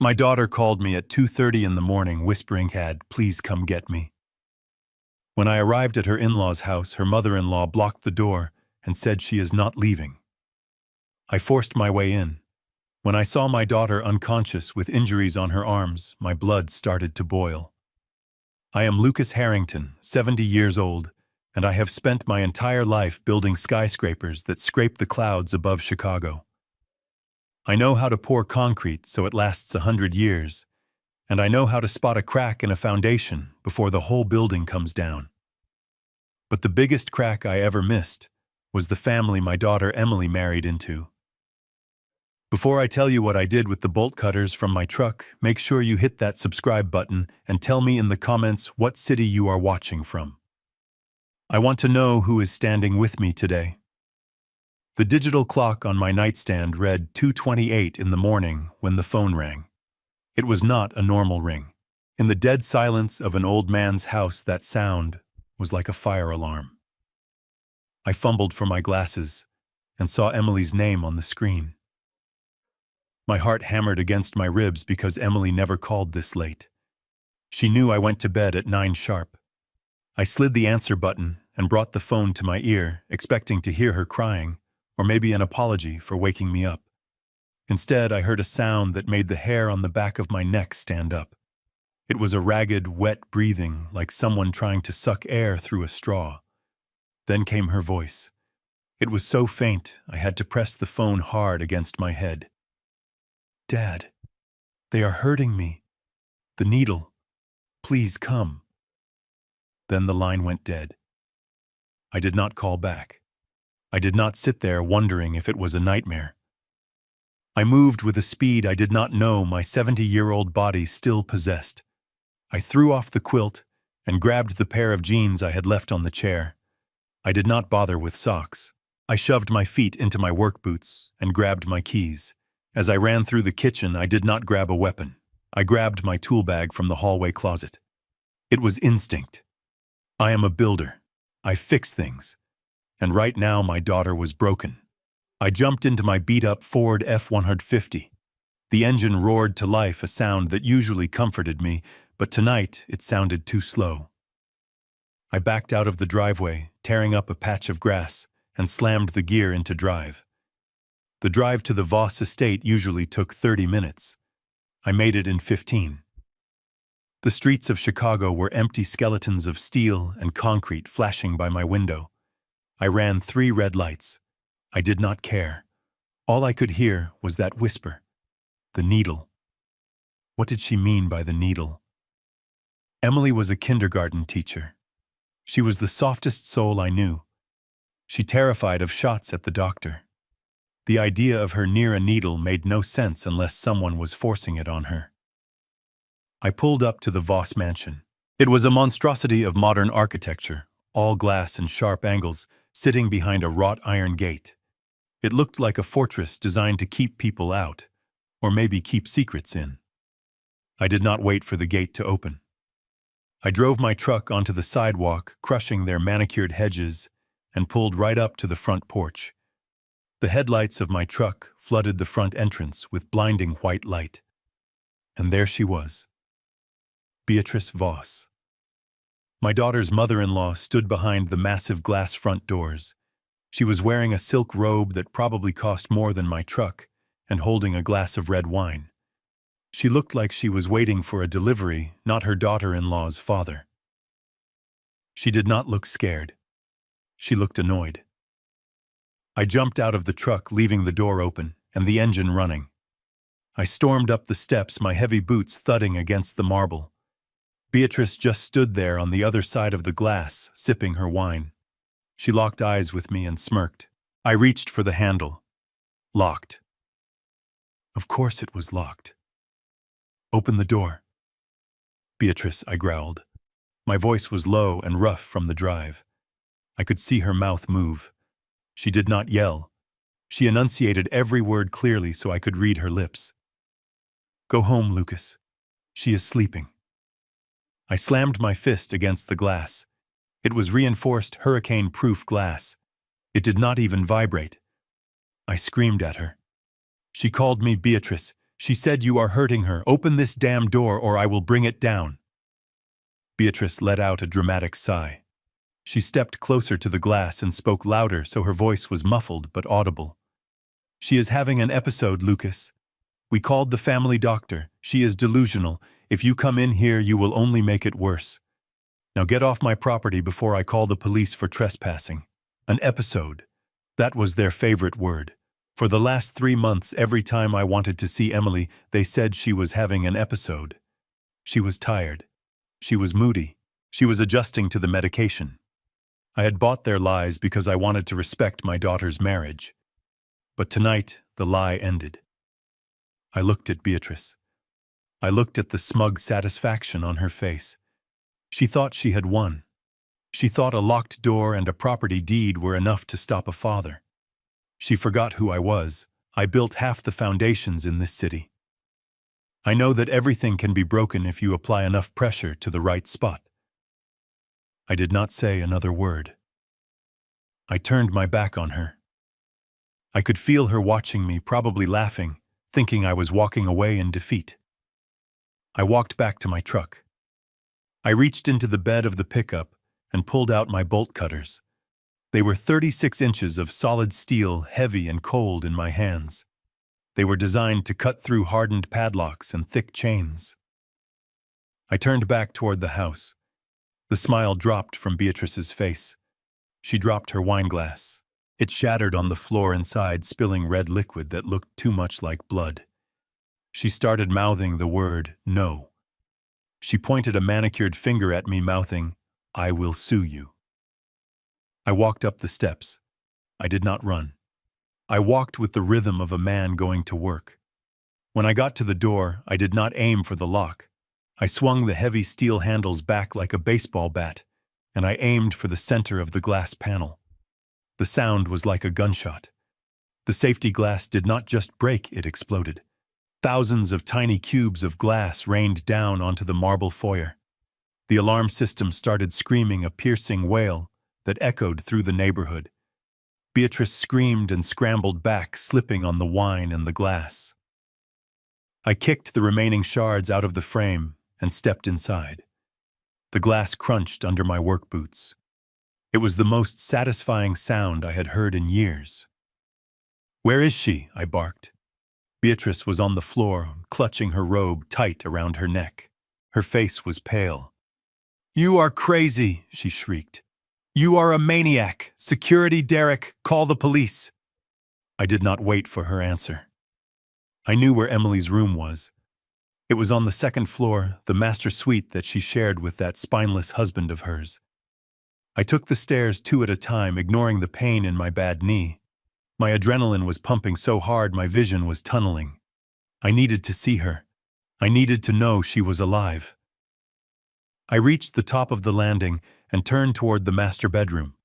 My daughter called me at 2:30 in the morning, whispering, "Please come get me." When I arrived at her in-laws' house, her mother-in-law blocked the door and said she is not leaving. I forced my way in. When I saw my daughter unconscious with injuries on her arms, my blood started to boil. I am Lucas Harrington, 70 years old, and I have spent my entire life building skyscrapers that scrape the clouds above Chicago. I know how to pour concrete so it lasts 100 years, and I know how to spot a crack in a foundation before the whole building comes down. But the biggest crack I ever missed was the family my daughter Emily married into. Before I tell you what I did with the bolt cutters from my truck, make sure you hit that subscribe button and tell me in the comments what city you are watching from. I want to know who is standing with me today. The digital clock on my nightstand read 2:28 in the morning when the phone rang. It was not a normal ring. In the dead silence of an old man's house, that sound was like a fire alarm. I fumbled for my glasses and saw Emily's name on the screen. My heart hammered against my ribs because Emily never called this late. She knew I went to bed at 9 sharp. I slid the answer button and brought the phone to my ear, expecting to hear her crying, or maybe an apology for waking me up. Instead, I heard a sound that made the hair on the back of my neck stand up. It was a ragged, wet breathing, like someone trying to suck air through a straw. Then came her voice. It was so faint, I had to press the phone hard against my head. "Dad, they are hurting me. The needle. Please come." Then the line went dead. I did not call back. I did not sit there wondering if it was a nightmare. I moved with a speed I did not know my 70-year-old body still possessed. I threw off the quilt and grabbed the pair of jeans I had left on the chair. I did not bother with socks. I shoved my feet into my work boots and grabbed my keys. As I ran through the kitchen, I did not grab a weapon. I grabbed my tool bag from the hallway closet. It was instinct. I am a builder. I fix things. And right now my daughter was broken. I jumped into my beat-up Ford F-150. The engine roared to life, a sound that usually comforted me, but tonight it sounded too slow. I backed out of the driveway, tearing up a patch of grass, and slammed the gear into drive. The drive to the Voss estate usually took 30 minutes. I made it in 15. The streets of Chicago were empty skeletons of steel and concrete flashing by my window. I ran 3 red lights. I did not care. All I could hear was that whisper. The needle. What did she mean by the needle? Emily was a kindergarten teacher. She was the softest soul I knew. She terrified of shots at the doctor. The idea of her near a needle made no sense unless someone was forcing it on her. I pulled up to the Voss mansion. It was a monstrosity of modern architecture, all glass and sharp angles, sitting behind a wrought iron gate. It looked like a fortress designed to keep people out, or maybe keep secrets in. I did not wait for the gate to open. I drove my truck onto the sidewalk, crushing their manicured hedges, and pulled right up to the front porch. The headlights of my truck flooded the front entrance with blinding white light. And there she was, Beatrice Voss. My daughter's mother-in-law stood behind the massive glass front doors. She was wearing a silk robe that probably cost more than my truck and holding a glass of red wine. She looked like she was waiting for a delivery, not her daughter-in-law's father. She did not look scared. She looked annoyed. I jumped out of the truck, leaving the door open and the engine running. I stormed up the steps, my heavy boots thudding against the marble. Beatrice just stood there on the other side of the glass, sipping her wine. She locked eyes with me and smirked. I reached for the handle. Locked. Of course it was locked. "Open the door." "Beatrice," I growled. My voice was low and rough from the drive. I could see her mouth move. She did not yell. She enunciated every word clearly so I could read her lips. "Go home, Lucas. She is sleeping." I slammed my fist against the glass. It was reinforced, hurricane-proof glass. It did not even vibrate. I screamed at her. She called me Beatrice. She said you are hurting her. Open this damn door or I will bring it down." Beatrice let out a dramatic sigh. She stepped closer to the glass and spoke louder so her voice was muffled but audible. "She is having an episode, Lucas. We called the family doctor. She is delusional. If you come in here, you will only make it worse. Now get off my property before I call the police for trespassing." An episode. That was their favorite word. For the last 3 months, every time I wanted to see Emily, they said she was having an episode. She was tired. She was moody. She was adjusting to the medication. I had bought their lies because I wanted to respect my daughter's marriage. But tonight, the lie ended. I looked at Beatrice. I looked at the smug satisfaction on her face. She thought she had won. She thought a locked door and a property deed were enough to stop a father. She forgot who I was. I built half the foundations in this city. I know that everything can be broken if you apply enough pressure to the right spot. I did not say another word. I turned my back on her. I could feel her watching me, probably laughing, thinking I was walking away in defeat. I walked back to my truck. I reached into the bed of the pickup and pulled out my bolt cutters. They were 36 inches of solid steel, heavy and cold in my hands. They were designed to cut through hardened padlocks and thick chains. I turned back toward the house. The smile dropped from Beatrice's face. She dropped her wineglass. It shattered on the floor inside, spilling red liquid that looked too much like blood. She started mouthing the word, "No." She pointed a manicured finger at me, mouthing, "I will sue you." I walked up the steps. I did not run. I walked with the rhythm of a man going to work. When I got to the door, I did not aim for the lock. I swung the heavy steel handles back like a baseball bat, and I aimed for the center of the glass panel. The sound was like a gunshot. The safety glass did not just break, it exploded. Thousands of tiny cubes of glass rained down onto the marble foyer. The alarm system started screaming a piercing wail that echoed through the neighborhood. Beatrice screamed and scrambled back, slipping on the wine and the glass. I kicked the remaining shards out of the frame and stepped inside. The glass crunched under my work boots. It was the most satisfying sound I had heard in years. "Where is she?" I barked. Beatrice was on the floor, clutching her robe tight around her neck. Her face was pale. "You are crazy," she shrieked. "You are a maniac. Security, Derek, call the police." I did not wait for her answer. I knew where Emily's room was. It was on the second floor, the master suite that she shared with that spineless husband of hers. I took the stairs 2 at a time, ignoring the pain in my bad knee. My adrenaline was pumping so hard my vision was tunneling. I needed to see her. I needed to know she was alive. I reached the top of the landing and turned toward the master bedroom.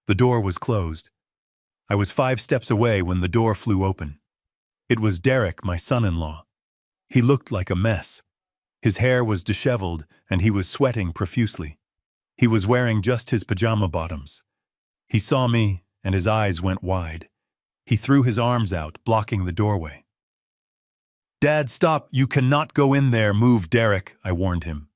The door was closed. I was 5 steps away when the door flew open. It was Derek, my son-in-law. He looked like a mess. His hair was disheveled and he was sweating profusely. He was wearing just his pajama bottoms. He saw me and his eyes went wide. He threw his arms out, blocking the doorway. "Dad, stop! You cannot go in there! Move, Derek!" I warned him.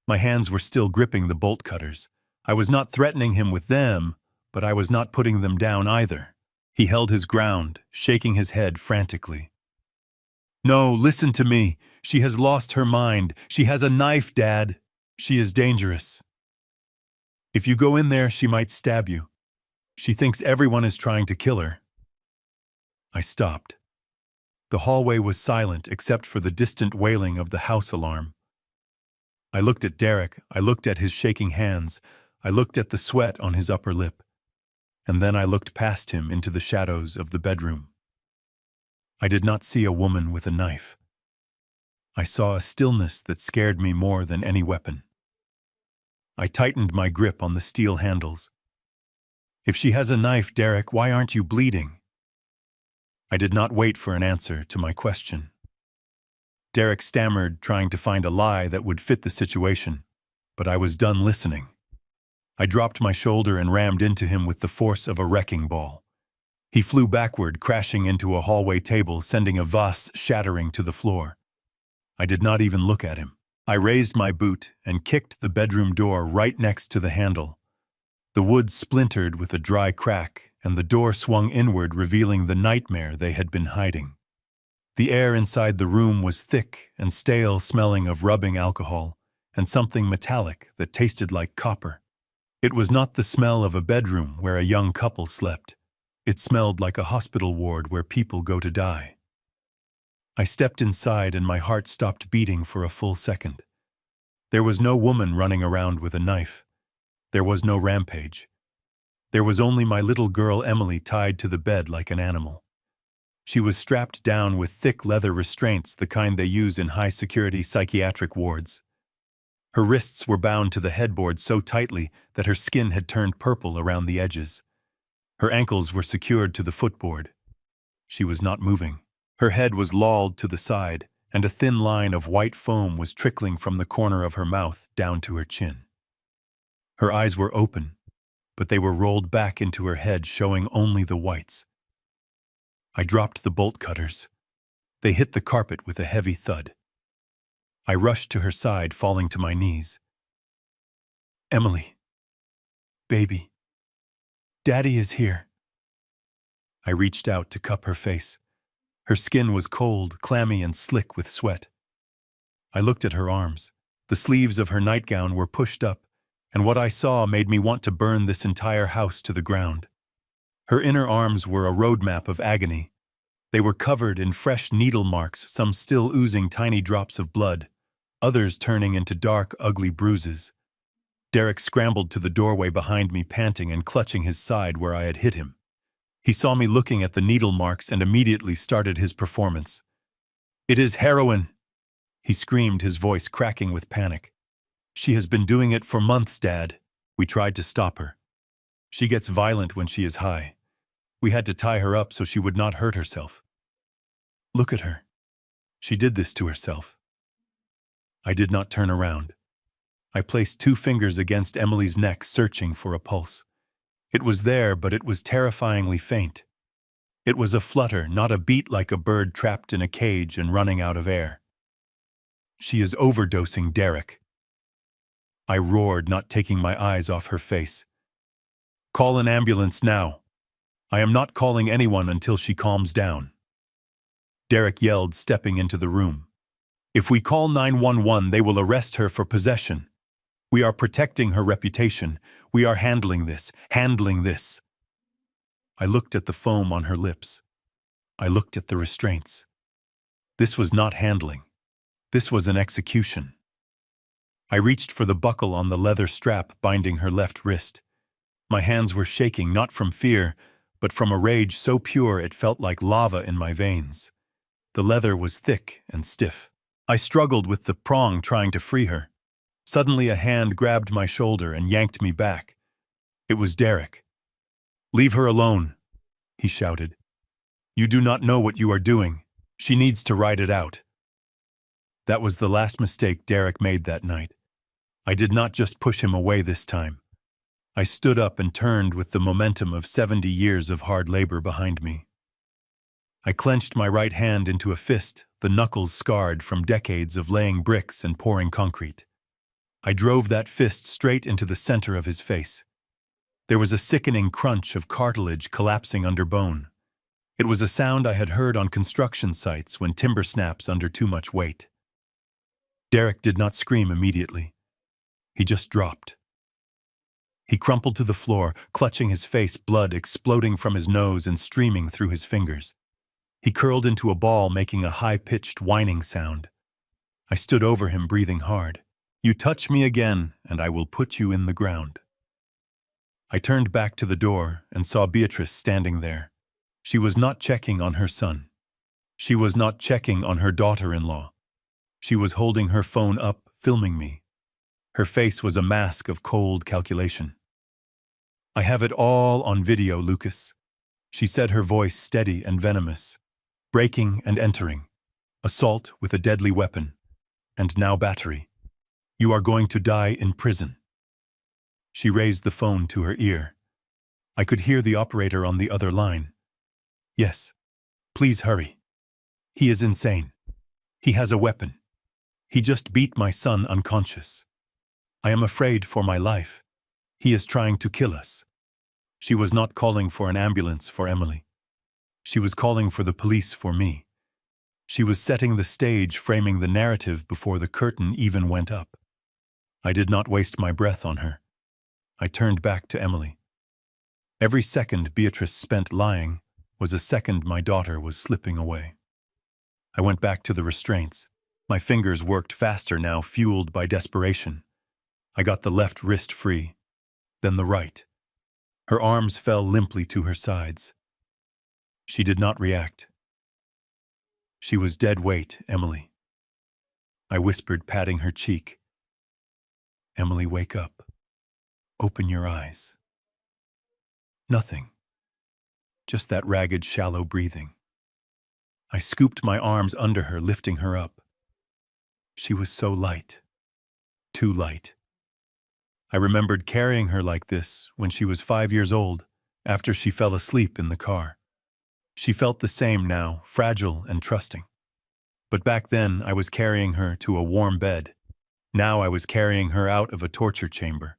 My hands were still gripping the bolt cutters. I was not threatening him with them, but I was not putting them down either. He held his ground, shaking his head frantically. "No, listen to me. She has lost her mind. She has a knife, Dad. She is dangerous. If you go in there, she might stab you. She thinks everyone is trying to kill her." I stopped. The hallway was silent except for the distant wailing of the house alarm. I looked at Derek, I looked at his shaking hands, I looked at the sweat on his upper lip, and then I looked past him into the shadows of the bedroom. I did not see a woman with a knife. I saw a stillness that scared me more than any weapon. I tightened my grip on the steel handles. "If she has a knife, Derek, why aren't you bleeding?" I did not wait for an answer to my question. Derek stammered, trying to find a lie that would fit the situation, but I was done listening. I dropped my shoulder and rammed into him with the force of a wrecking ball. He flew backward, crashing into a hallway table, sending a vase shattering to the floor. I did not even look at him. I raised my boot and kicked the bedroom door right next to the handle. The wood splintered with a dry crack, and the door swung inward, revealing the nightmare they had been hiding. The air inside the room was thick and stale, smelling of rubbing alcohol and something metallic that tasted like copper. It was not the smell of a bedroom where a young couple slept. It smelled like a hospital ward where people go to die. I stepped inside and my heart stopped beating for a full second. There was no woman running around with a knife. There was no rampage. There was only my little girl Emily tied to the bed like an animal. She was strapped down with thick leather restraints, the kind they use in high-security psychiatric wards. Her wrists were bound to the headboard so tightly that her skin had turned purple around the edges. Her ankles were secured to the footboard. She was not moving. Her head was lolled to the side, and a thin line of white foam was trickling from the corner of her mouth down to her chin. Her eyes were open, but they were rolled back into her head, showing only the whites. I dropped the bolt cutters. They hit the carpet with a heavy thud. I rushed to her side, falling to my knees. "Emily. Baby. Daddy is here." I reached out to cup her face. Her skin was cold, clammy, and slick with sweat. I looked at her arms. The sleeves of her nightgown were pushed up, and what I saw made me want to burn this entire house to the ground. Her inner arms were a roadmap of agony. They were covered in fresh needle marks, some still oozing tiny drops of blood, others turning into dark, ugly bruises. Derek scrambled to the doorway behind me, panting and clutching his side where I had hit him. He saw me looking at the needle marks and immediately started his performance. "It is heroin," he screamed, his voice cracking with panic. "She has been doing it for months, Dad." We tried to stop her. "She gets violent when she is high. We had to tie her up so she would not hurt herself. Look at her. She did this to herself." I did not turn around. I placed 2 fingers against Emily's neck, searching for a pulse. It was there, but it was terrifyingly faint. It was a flutter, not a beat, like a bird trapped in a cage and running out of air. "She is overdosing, Derek." I roared, not taking my eyes off her face. "Call an ambulance now. I am not calling anyone until she calms down," Derek yelled, stepping into the room. "If we call 911, they will arrest her for possession. We are protecting her reputation. We are handling this. I looked at the foam on her lips. I looked at the restraints. This was not handling. This was an execution. I reached for the buckle on the leather strap binding her left wrist. My hands were shaking, not from fear, but from a rage so pure it felt like lava in my veins. The leather was thick and stiff. I struggled with the prong, trying to free her. Suddenly a hand grabbed my shoulder and yanked me back. It was Derek. "Leave her alone," he shouted. "You do not know what you are doing. She needs to ride it out." That was the last mistake Derek made that night. I did not just push him away this time. I stood up and turned with the momentum of 70 years of hard labor behind me. I clenched my right hand into a fist, the knuckles scarred from decades of laying bricks and pouring concrete. I drove that fist straight into the center of his face. There was a sickening crunch of cartilage collapsing under bone. It was a sound I had heard on construction sites when timber snaps under too much weight. Derek did not scream immediately. He just dropped. He crumpled to the floor, clutching his face, blood exploding from his nose and streaming through his fingers. He curled into a ball, making a high-pitched whining sound. I stood over him, breathing hard. "You touch me again, and I will put you in the ground." I turned back to the door and saw Beatrice standing there. She was not checking on her son. She was not checking on her daughter-in-law. She was holding her phone up, filming me. Her face was a mask of cold calculation. "I have it all on video, Lucas," she said, her voice steady and venomous. "Breaking and entering. Assault with a deadly weapon. And now battery. You are going to die in prison." She raised the phone to her ear. I could hear the operator on the other line. Yes. Please hurry. He is insane. He has a weapon. He just beat my son unconscious. I am afraid for my life. He is trying to kill us. She was not calling for an ambulance for Emily. She was calling for the police for me. She was setting the stage, framing the narrative before the curtain even went up. I did not waste my breath on her. I turned back to Emily. Every second Beatrice spent lying was a second my daughter was slipping away. I went back to the restraints. My fingers worked faster now, fueled by desperation. I got the left wrist free, then the right. Her arms fell limply to her sides. She did not react. She was dead weight, Emily. I whispered, patting her cheek. Emily, wake up. Open your eyes. Nothing. Just that ragged, shallow breathing. I scooped my arms under her, lifting her up. She was so light. Too light. I remembered carrying her like this when she was 5 years old, after she fell asleep in the car. She felt the same now, fragile and trusting. But back then, I was carrying her to a warm bed. Now I was carrying her out of a torture chamber.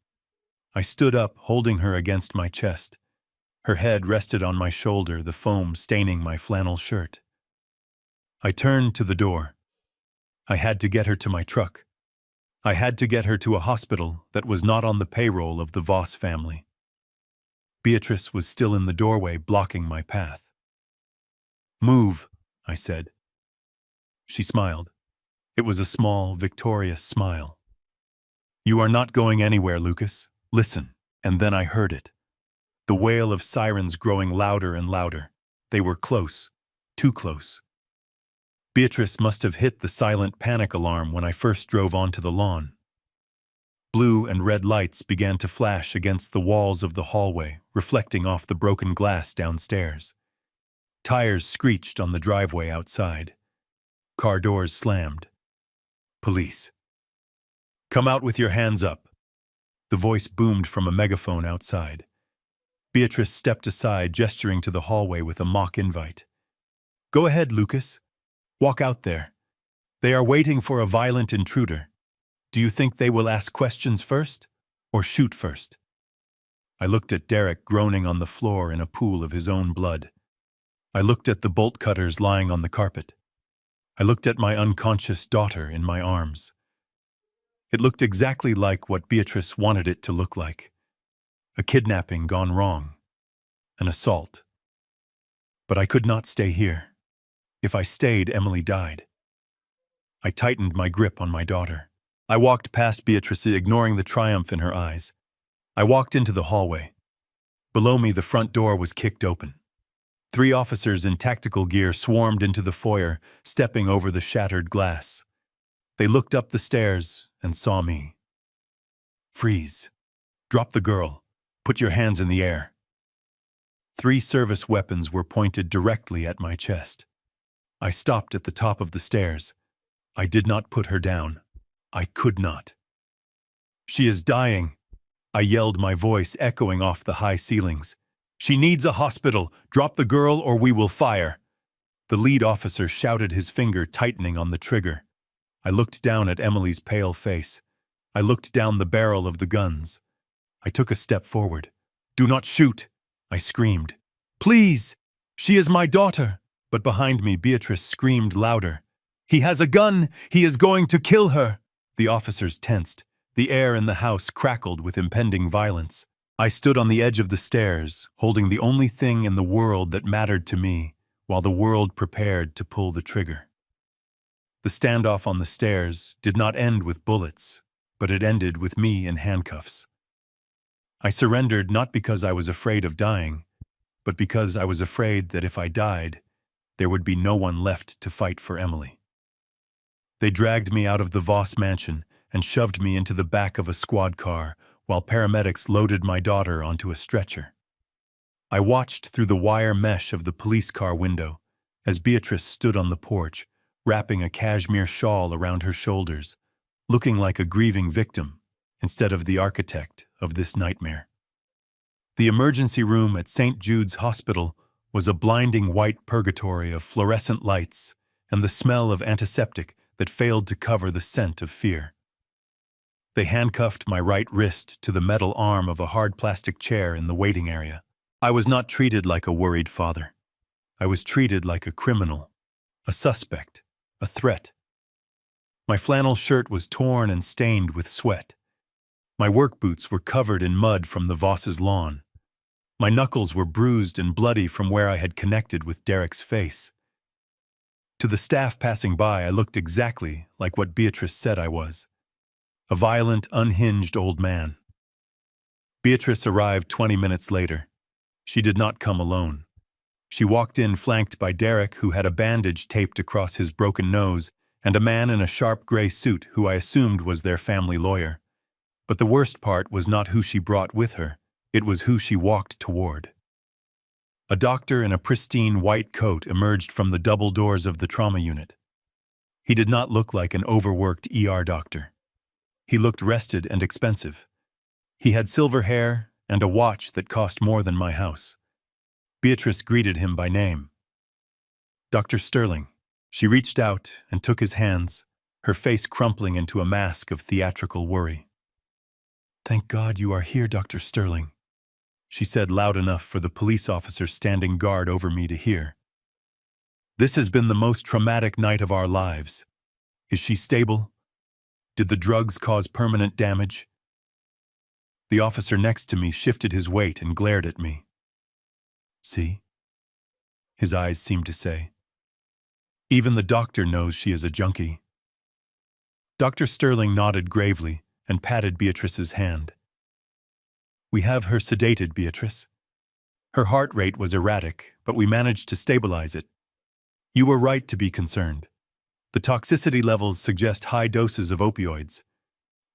I stood up, holding her against my chest. Her head rested on my shoulder, the foam staining my flannel shirt. I turned to the door. I had to get her to my truck. I had to get her to a hospital that was not on the payroll of the Voss family. Beatrice was still in the doorway, blocking my path. Move, I said. She smiled. It was a small, victorious smile. You are not going anywhere, Lucas. Listen. And then I heard it. The wail of sirens growing louder and louder. They were close, too close. Beatrice must have hit the silent panic alarm when I first drove onto the lawn. Blue and red lights began to flash against the walls of the hallway, reflecting off the broken glass downstairs. Tires screeched on the driveway outside. Car doors slammed. Police. Come out with your hands up. The voice boomed from a megaphone outside. Beatrice stepped aside, gesturing to the hallway with a mock invite. Go ahead, Lucas. Walk out there. They are waiting for a violent intruder. Do you think they will ask questions first, or shoot first? I looked at Derek groaning on the floor in a pool of his own blood. I looked at the bolt cutters lying on the carpet. I looked at my unconscious daughter in my arms. It looked exactly like what Beatrice wanted it to look like. A kidnapping gone wrong. An assault. But I could not stay here. If I stayed, Emily died. I tightened my grip on my daughter. I walked past Beatrice, ignoring the triumph in her eyes. I walked into the hallway. Below me, the front door was kicked open. 3 officers in tactical gear swarmed into the foyer, stepping over the shattered glass. They looked up the stairs and saw me. Freeze. Drop the girl. Put your hands in the air. 3 service weapons were pointed directly at my chest. I stopped at the top of the stairs. I did not put her down. I could not. She is dying, I yelled, my voice echoing off the high ceilings. She needs a hospital. Drop the girl or we will fire. The lead officer shouted, his finger tightening on the trigger. I looked down at Emily's pale face. I looked down the barrel of the guns. I took a step forward. Do not shoot, I screamed. Please, she is my daughter. But behind me, Beatrice screamed louder. He has a gun! He is going to kill her! The officers tensed. The air in the house crackled with impending violence. I stood on the edge of the stairs, holding the only thing in the world that mattered to me, while the world prepared to pull the trigger. The standoff on the stairs did not end with bullets, but it ended with me in handcuffs. I surrendered not because I was afraid of dying, but because I was afraid that if I died, there would be no one left to fight for Emily. They dragged me out of the Voss mansion and shoved me into the back of a squad car while paramedics loaded my daughter onto a stretcher. I watched through the wire mesh of the police car window as Beatrice stood on the porch, wrapping a cashmere shawl around her shoulders, looking like a grieving victim instead of the architect of this nightmare. The emergency room at St. Jude's Hospital was a blinding white purgatory of fluorescent lights and the smell of antiseptic that failed to cover the scent of fear. They handcuffed my right wrist to the metal arm of a hard plastic chair in the waiting area. I was not treated like a worried father. I was treated like a criminal, a suspect, a threat. My flannel shirt was torn and stained with sweat. My work boots were covered in mud from the Voss's lawn. My knuckles were bruised and bloody from where I had connected with Derek's face. To the staff passing by, I looked exactly like what Beatrice said I was. A violent, unhinged old man. Beatrice arrived 20 minutes later. She did not come alone. She walked in flanked by Derek, who had a bandage taped across his broken nose, and a man in a sharp gray suit who I assumed was their family lawyer. But the worst part was not who she brought with her, it was who she walked toward. A doctor in a pristine white coat emerged from the double doors of the trauma unit. He did not look like an overworked ER doctor. He looked rested and expensive. He had silver hair and a watch that cost more than my house. Beatrice greeted him by name. Dr. Sterling. She reached out and took his hands, her face crumpling into a mask of theatrical worry. "Thank God you are here, Dr. Sterling," she said loud enough for the police officer standing guard over me to hear. "This has been the most traumatic night of our lives. Is she stable? Did the drugs cause permanent damage?" The officer next to me shifted his weight and glared at me. "See?" His eyes seemed to say. "Even the doctor knows she is a junkie." Dr. Sterling nodded gravely and patted Beatrice's hand. "We have her sedated, Beatrice. Her heart rate was erratic, but we managed to stabilize it. You were right to be concerned. The toxicity levels suggest high doses of opioids.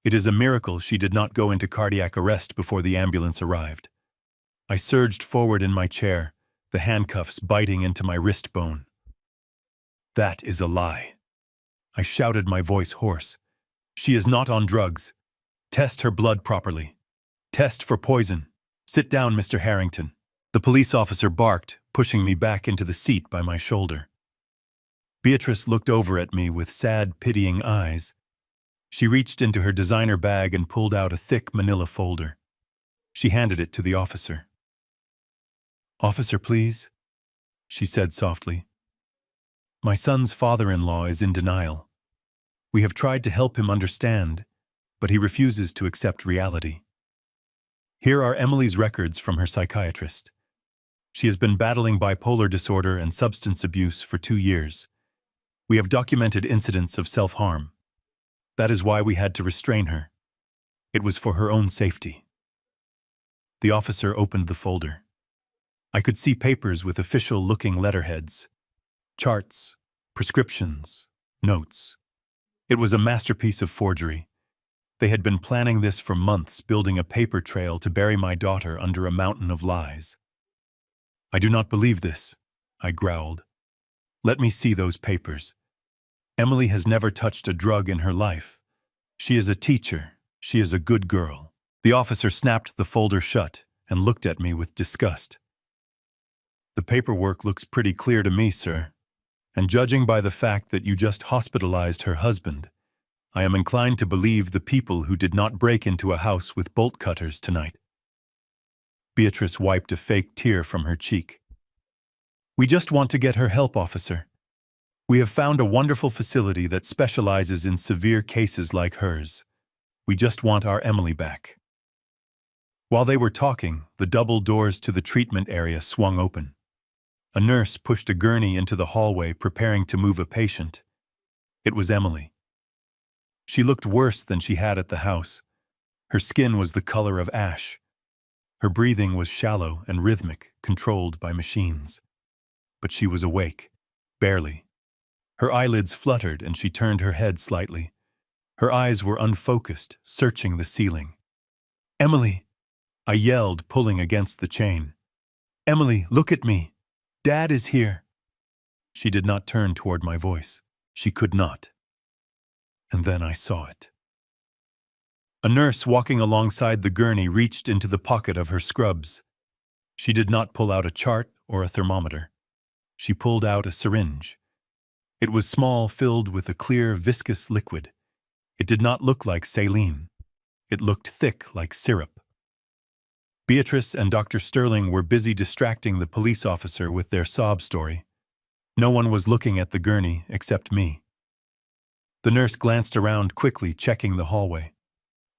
It is a miracle she did not go into cardiac arrest before the ambulance arrived." I surged forward in my chair, the handcuffs biting into my wrist bone. "That is a lie." I shouted, my voice hoarse. "She is not on drugs. Test her blood properly. Test for poison. Sit down, Mr. Harrington." The police officer barked, pushing me back into the seat by my shoulder. Beatrice looked over at me with sad, pitying eyes. She reached into her designer bag and pulled out a thick manila folder. She handed it to the officer. "Officer, please," she said softly. "My son's father-in-law is in denial. We have tried to help him understand, but he refuses to accept reality. Here are Emily's records from her psychiatrist. She has been battling bipolar disorder and substance abuse for 2 years. We have documented incidents of self-harm. That is why we had to restrain her. It was for her own safety." The officer opened the folder. I could see papers with official-looking letterheads, charts, prescriptions, notes. It was a masterpiece of forgery. They had been planning this for months, building a paper trail to bury my daughter under a mountain of lies. "I do not believe this," I growled. "Let me see those papers. Emily has never touched a drug in her life. She is a teacher. She is a good girl." The officer snapped the folder shut and looked at me with disgust. "The paperwork looks pretty clear to me, sir. And judging by the fact that you just hospitalized her husband, I am inclined to believe the people who did not break into a house with bolt cutters tonight." Beatrice wiped a fake tear from her cheek. "We just want to get her help, officer. We have found a wonderful facility that specializes in severe cases like hers. We just want our Emily back." While they were talking, the double doors to the treatment area swung open. A nurse pushed a gurney into the hallway, preparing to move a patient. It was Emily. She looked worse than she had at the house. Her skin was the color of ash. Her breathing was shallow and rhythmic, controlled by machines. But she was awake, barely. Her eyelids fluttered and she turned her head slightly. Her eyes were unfocused, searching the ceiling. "Emily!" I yelled, pulling against the chain. "Emily, look at me! Dad is here!" She did not turn toward my voice. She could not. And then I saw it. A nurse walking alongside the gurney reached into the pocket of her scrubs. She did not pull out a chart or a thermometer. She pulled out a syringe. It was small, filled with a clear, viscous liquid. It did not look like saline. It looked thick like syrup. Beatrice and Dr. Sterling were busy distracting the police officer with their sob story. No one was looking at the gurney except me. The nurse glanced around quickly, checking the hallway.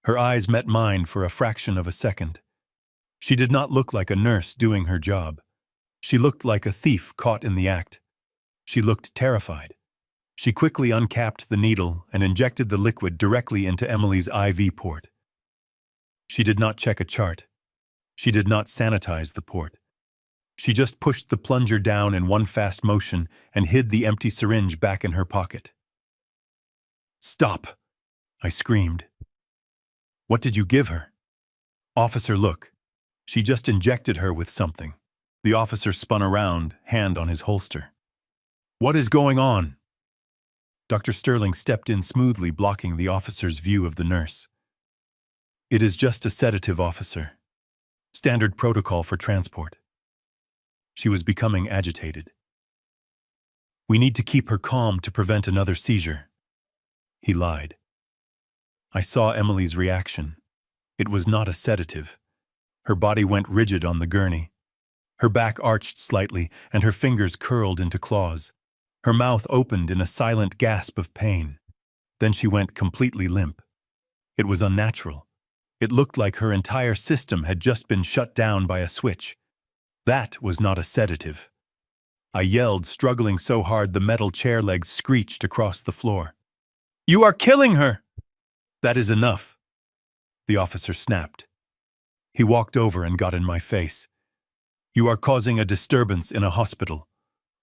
Her eyes met mine for a fraction of a second. She did not look like a nurse doing her job. She looked like a thief caught in the act. She looked terrified. She quickly uncapped the needle and injected the liquid directly into Emily's IV port. She did not check a chart. She did not sanitize the port. She just pushed the plunger down in one fast motion and hid the empty syringe back in her pocket. "Stop!" I screamed. "What did you give her?" "Officer, look. She just injected her with something." The officer spun around, hand on his holster. "What is going on?" Dr. Sterling stepped in smoothly, blocking the officer's view of the nurse. "It is just a sedative, officer. Standard protocol for transport." She was becoming agitated. "We need to keep her calm to prevent another seizure." He lied. I saw Emily's reaction. It was not a sedative. Her body went rigid on the gurney. Her back arched slightly, and her fingers curled into claws. Her mouth opened in a silent gasp of pain. Then she went completely limp. It was unnatural. It looked like her entire system had just been shut down by a switch. That was not a sedative. I yelled, struggling so hard the metal chair legs screeched across the floor. "You are killing her!" "That is enough," the officer snapped. He walked over and got in my face. "You are causing a disturbance in a hospital.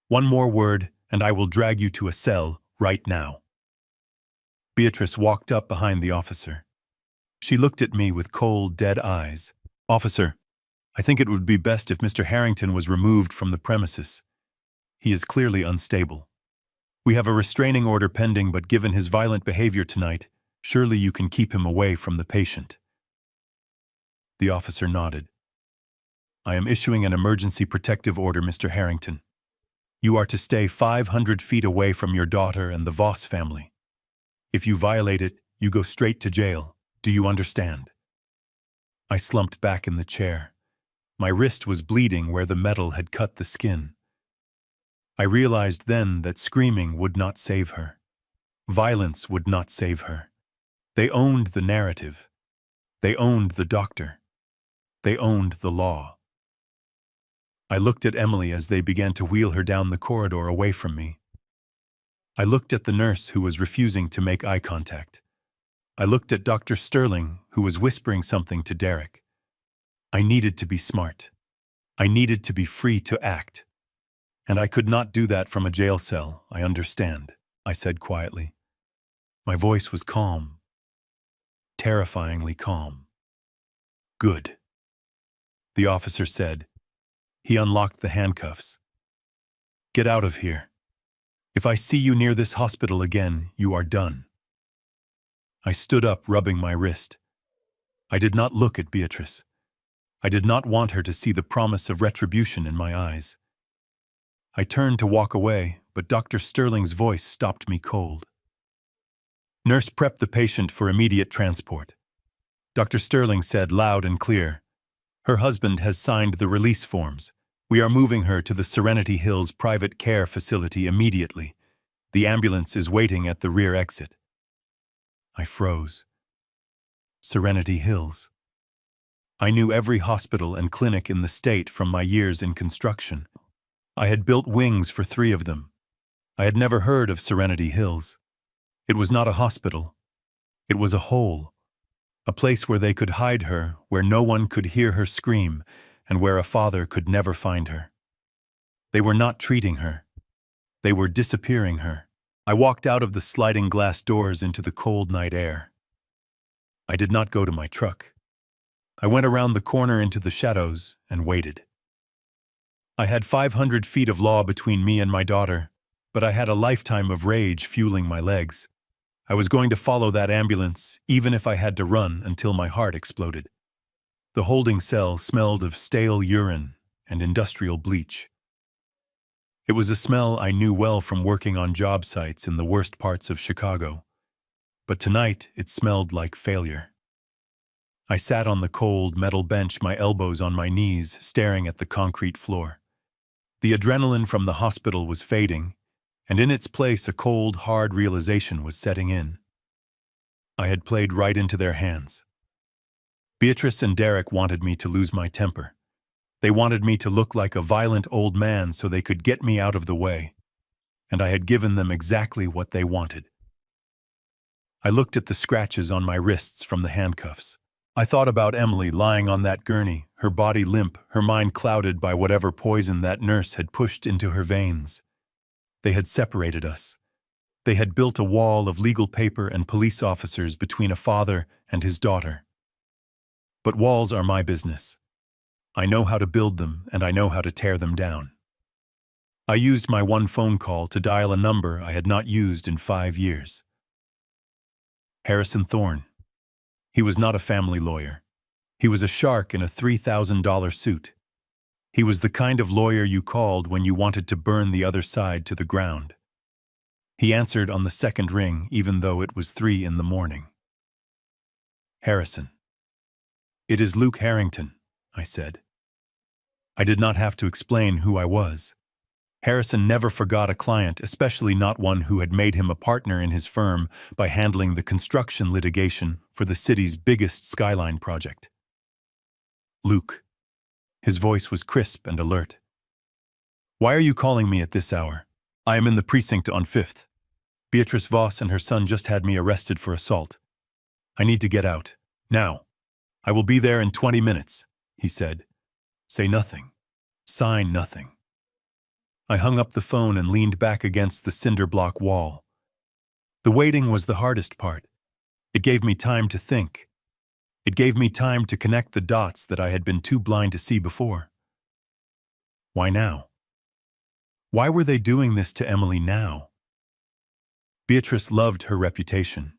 One more word, and I will drag you to a cell right now." Beatrice walked up behind the officer. She looked at me with cold, dead eyes. "Officer, I think it would be best if Mr. Harrington was removed from the premises. He is clearly unstable. We have a restraining order pending, but given his violent behavior tonight, surely you can keep him away from the patient." The officer nodded. "I am issuing an emergency protective order, Mr. Harrington. You are to stay 500 feet away from your daughter and the Voss family. If you violate it, you go straight to jail. Do you understand?" I slumped back in the chair. My wrist was bleeding where the metal had cut the skin. I realized then that screaming would not save her. Violence would not save her. They owned the narrative. They owned the doctor. They owned the law. I looked at Emily as they began to wheel her down the corridor away from me. I looked at the nurse who was refusing to make eye contact. I looked at Dr. Sterling, who was whispering something to Derek. I needed to be smart. I needed to be free to act. And I could not do that from a jail cell, I understand, I said quietly. My voice was calm. Terrifyingly calm. "Good," the officer said. He unlocked the handcuffs. "Get out of here. If I see you near this hospital again, you are done." I stood up, rubbing my wrist. I did not look at Beatrice. I did not want her to see the promise of retribution in my eyes. I turned to walk away, but Dr. Sterling's voice stopped me cold. "Nurse, prep the patient for immediate transport," Dr. Sterling said loud and clear. "Her husband has signed the release forms. We are moving her to the Serenity Hills private care facility immediately. The ambulance is waiting at the rear exit." I froze. Serenity Hills. I knew every hospital and clinic in the state from my years in construction. I had built wings for 3 of them. I had never heard of Serenity Hills. It was not a hospital. It was a hole. A place where they could hide her, where no one could hear her scream, and where a father could never find her. They were not treating her. They were disappearing her. I walked out of the sliding glass doors into the cold night air. I did not go to my truck. I went around the corner into the shadows and waited. I had 500 feet of law between me and my daughter, but I had a lifetime of rage fueling my legs. I was going to follow that ambulance, even if I had to run until my heart exploded. The holding cell smelled of stale urine, and industrial bleach. It was a smell I knew well from working on job sites in the worst parts of Chicago. But tonight it smelled like failure. I sat on the cold metal bench, my elbows on my knees, staring at the concrete floor. The adrenaline from the hospital was fading, and in its place a cold, hard realization was setting in. I had played right into their hands. Beatrice and Derek wanted me to lose my temper. They wanted me to look like a violent old man so they could get me out of the way, and I had given them exactly what they wanted. I looked at the scratches on my wrists from the handcuffs. I thought about Emily lying on that gurney, her body limp, her mind clouded by whatever poison that nurse had pushed into her veins. They had separated us. They had built a wall of legal paper and police officers between a father and his daughter. But walls are my business. I know how to build them, and I know how to tear them down. I used my one phone call to dial a number I had not used in 5 years. Harrison Thorne. He was not a family lawyer. He was a shark in a $3,000 suit. He was the kind of lawyer you called when you wanted to burn the other side to the ground. He answered on the second ring, even though it was 3 in the morning. Harrison. "It is Luke Harrington," I said. I did not have to explain who I was. Harrison never forgot a client, especially not one who had made him a partner in his firm by handling the construction litigation for the city's biggest skyline project. "Luke." His voice was crisp and alert. "Why are you calling me at this hour? I am in the precinct on 5th. Beatrice Voss and her son just had me arrested for assault. I need to get out. Now. I will be there in 20 minutes, he said. Say nothing. Sign nothing. I hung up the phone and leaned back against the cinder block wall. The waiting was the hardest part. It gave me time to think. It gave me time to connect the dots that I had been too blind to see before. Why now? Why were they doing this to Emily now? Beatrice loved her reputation.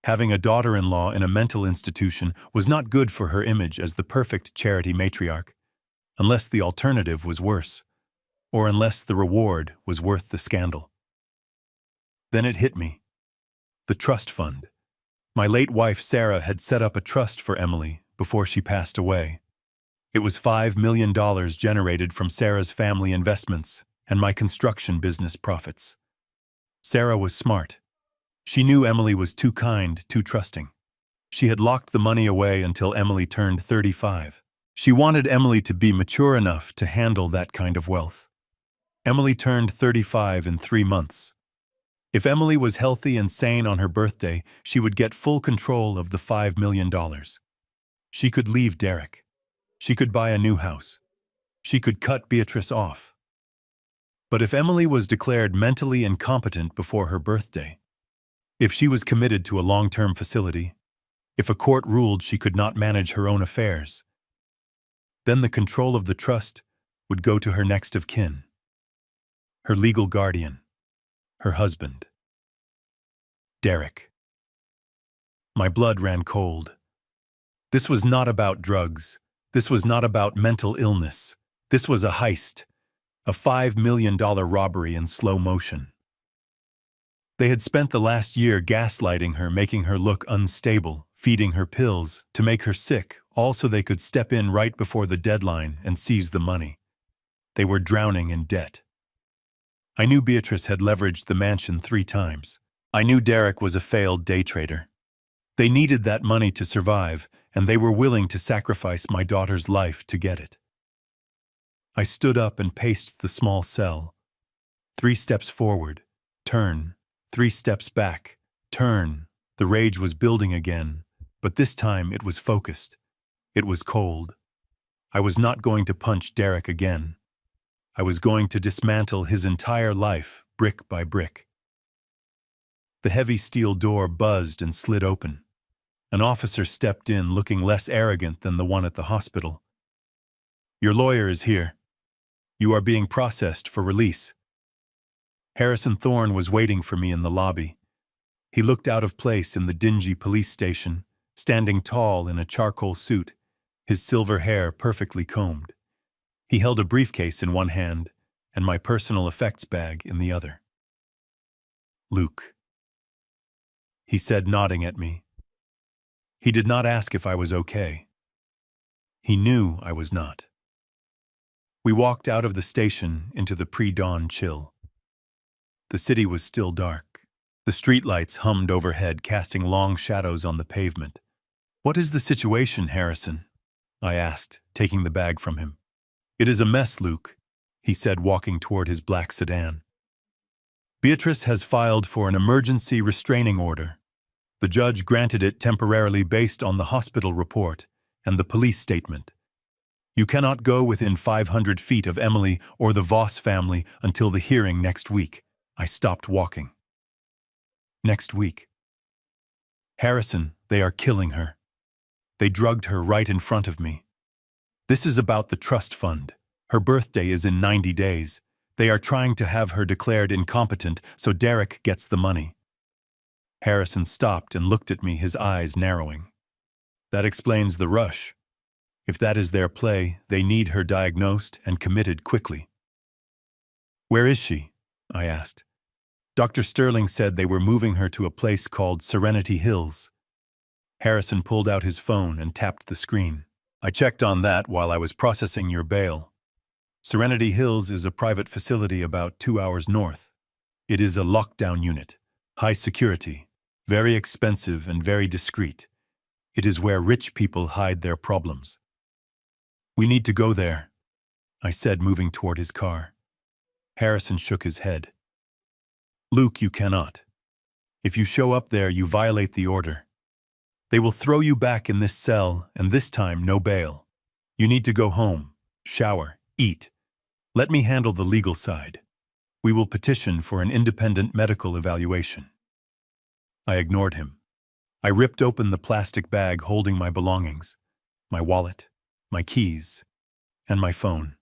Having a daughter-in-law in a mental institution was not good for her image as the perfect charity matriarch, unless the alternative was worse, or unless the reward was worth the scandal. Then it hit me. The trust fund. My late wife Sarah had set up a trust for Emily before she passed away. It was $5 million generated from Sarah's family investments and my construction business profits. Sarah was smart. She knew Emily was too kind, too trusting. She had locked the money away until Emily turned 35. She wanted Emily to be mature enough to handle that kind of wealth. Emily turned 35 in 3 months. If Emily was healthy and sane on her birthday, she would get full control of the $5 million. She could leave Derek. She could buy a new house. She could cut Beatrice off. But if Emily was declared mentally incompetent before her birthday, if she was committed to a long-term facility, if a court ruled she could not manage her own affairs, then the control of the trust would go to her next of kin, her legal guardian, her husband, Derek. My blood ran cold. This was not about drugs. This was not about mental illness. This was a heist, a $5 million robbery in slow motion. They had spent the last year gaslighting her, making her look unstable, feeding her pills to make her sick, all so they could step in right before the deadline and seize the money. They were drowning in debt. I knew Beatrice had leveraged the mansion 3 times. I knew Derek was a failed day trader. They needed that money to survive, and they were willing to sacrifice my daughter's life to get it. I stood up and paced the small cell. 3 steps forward, turn. 3 steps back, turn. The rage was building again, but this time it was focused. It was cold. I was not going to punch Derek again. I was going to dismantle his entire life, brick by brick. The heavy steel door buzzed and slid open. An officer stepped in, looking less arrogant than the one at the hospital. "Your lawyer is here. You are being processed for release." Harrison Thorne was waiting for me in the lobby. He looked out of place in the dingy police station, standing tall in a charcoal suit, his silver hair perfectly combed. He held a briefcase in one hand and my personal effects bag in the other. "Luke," he said, nodding at me. He did not ask if I was okay. He knew I was not. We walked out of the station into the pre-dawn chill. The city was still dark. The streetlights hummed overhead, casting long shadows on the pavement. "What is the situation, Harrison?" I asked, taking the bag from him. "It is a mess, Luke," he said, walking toward his black sedan. "Beatrice has filed for an emergency restraining order. The judge granted it temporarily based on the hospital report and the police statement. You cannot go within 500 feet of Emily or the Voss family until the hearing next week." I stopped walking. "Next week?" "Harrison, they are killing her. They drugged her right in front of me. This is about the trust fund. Her birthday is in 90 days. They are trying to have her declared incompetent so Derek gets the money." Harrison stopped and looked at me, his eyes narrowing. "That explains the rush. If that is their play, they need her diagnosed and committed quickly." "Where is she?" I asked. "Dr. Sterling said they were moving her to a place called Serenity Hills." Harrison pulled out his phone and tapped the screen. "I checked on that while I was processing your bail. Serenity Hills is a private facility about 2 hours north. It is a lockdown unit, high security, very expensive and very discreet. It is where rich people hide their problems." "We need to go there," I said, moving toward his car. Harrison shook his head. "Luke, you cannot. If you show up there, you violate the order. They will throw you back in this cell, and this time no bail. You need to go home, shower, eat. Let me handle the legal side. We will petition for an independent medical evaluation." I ignored him. I ripped open the plastic bag holding my belongings, my wallet, my keys, and my phone.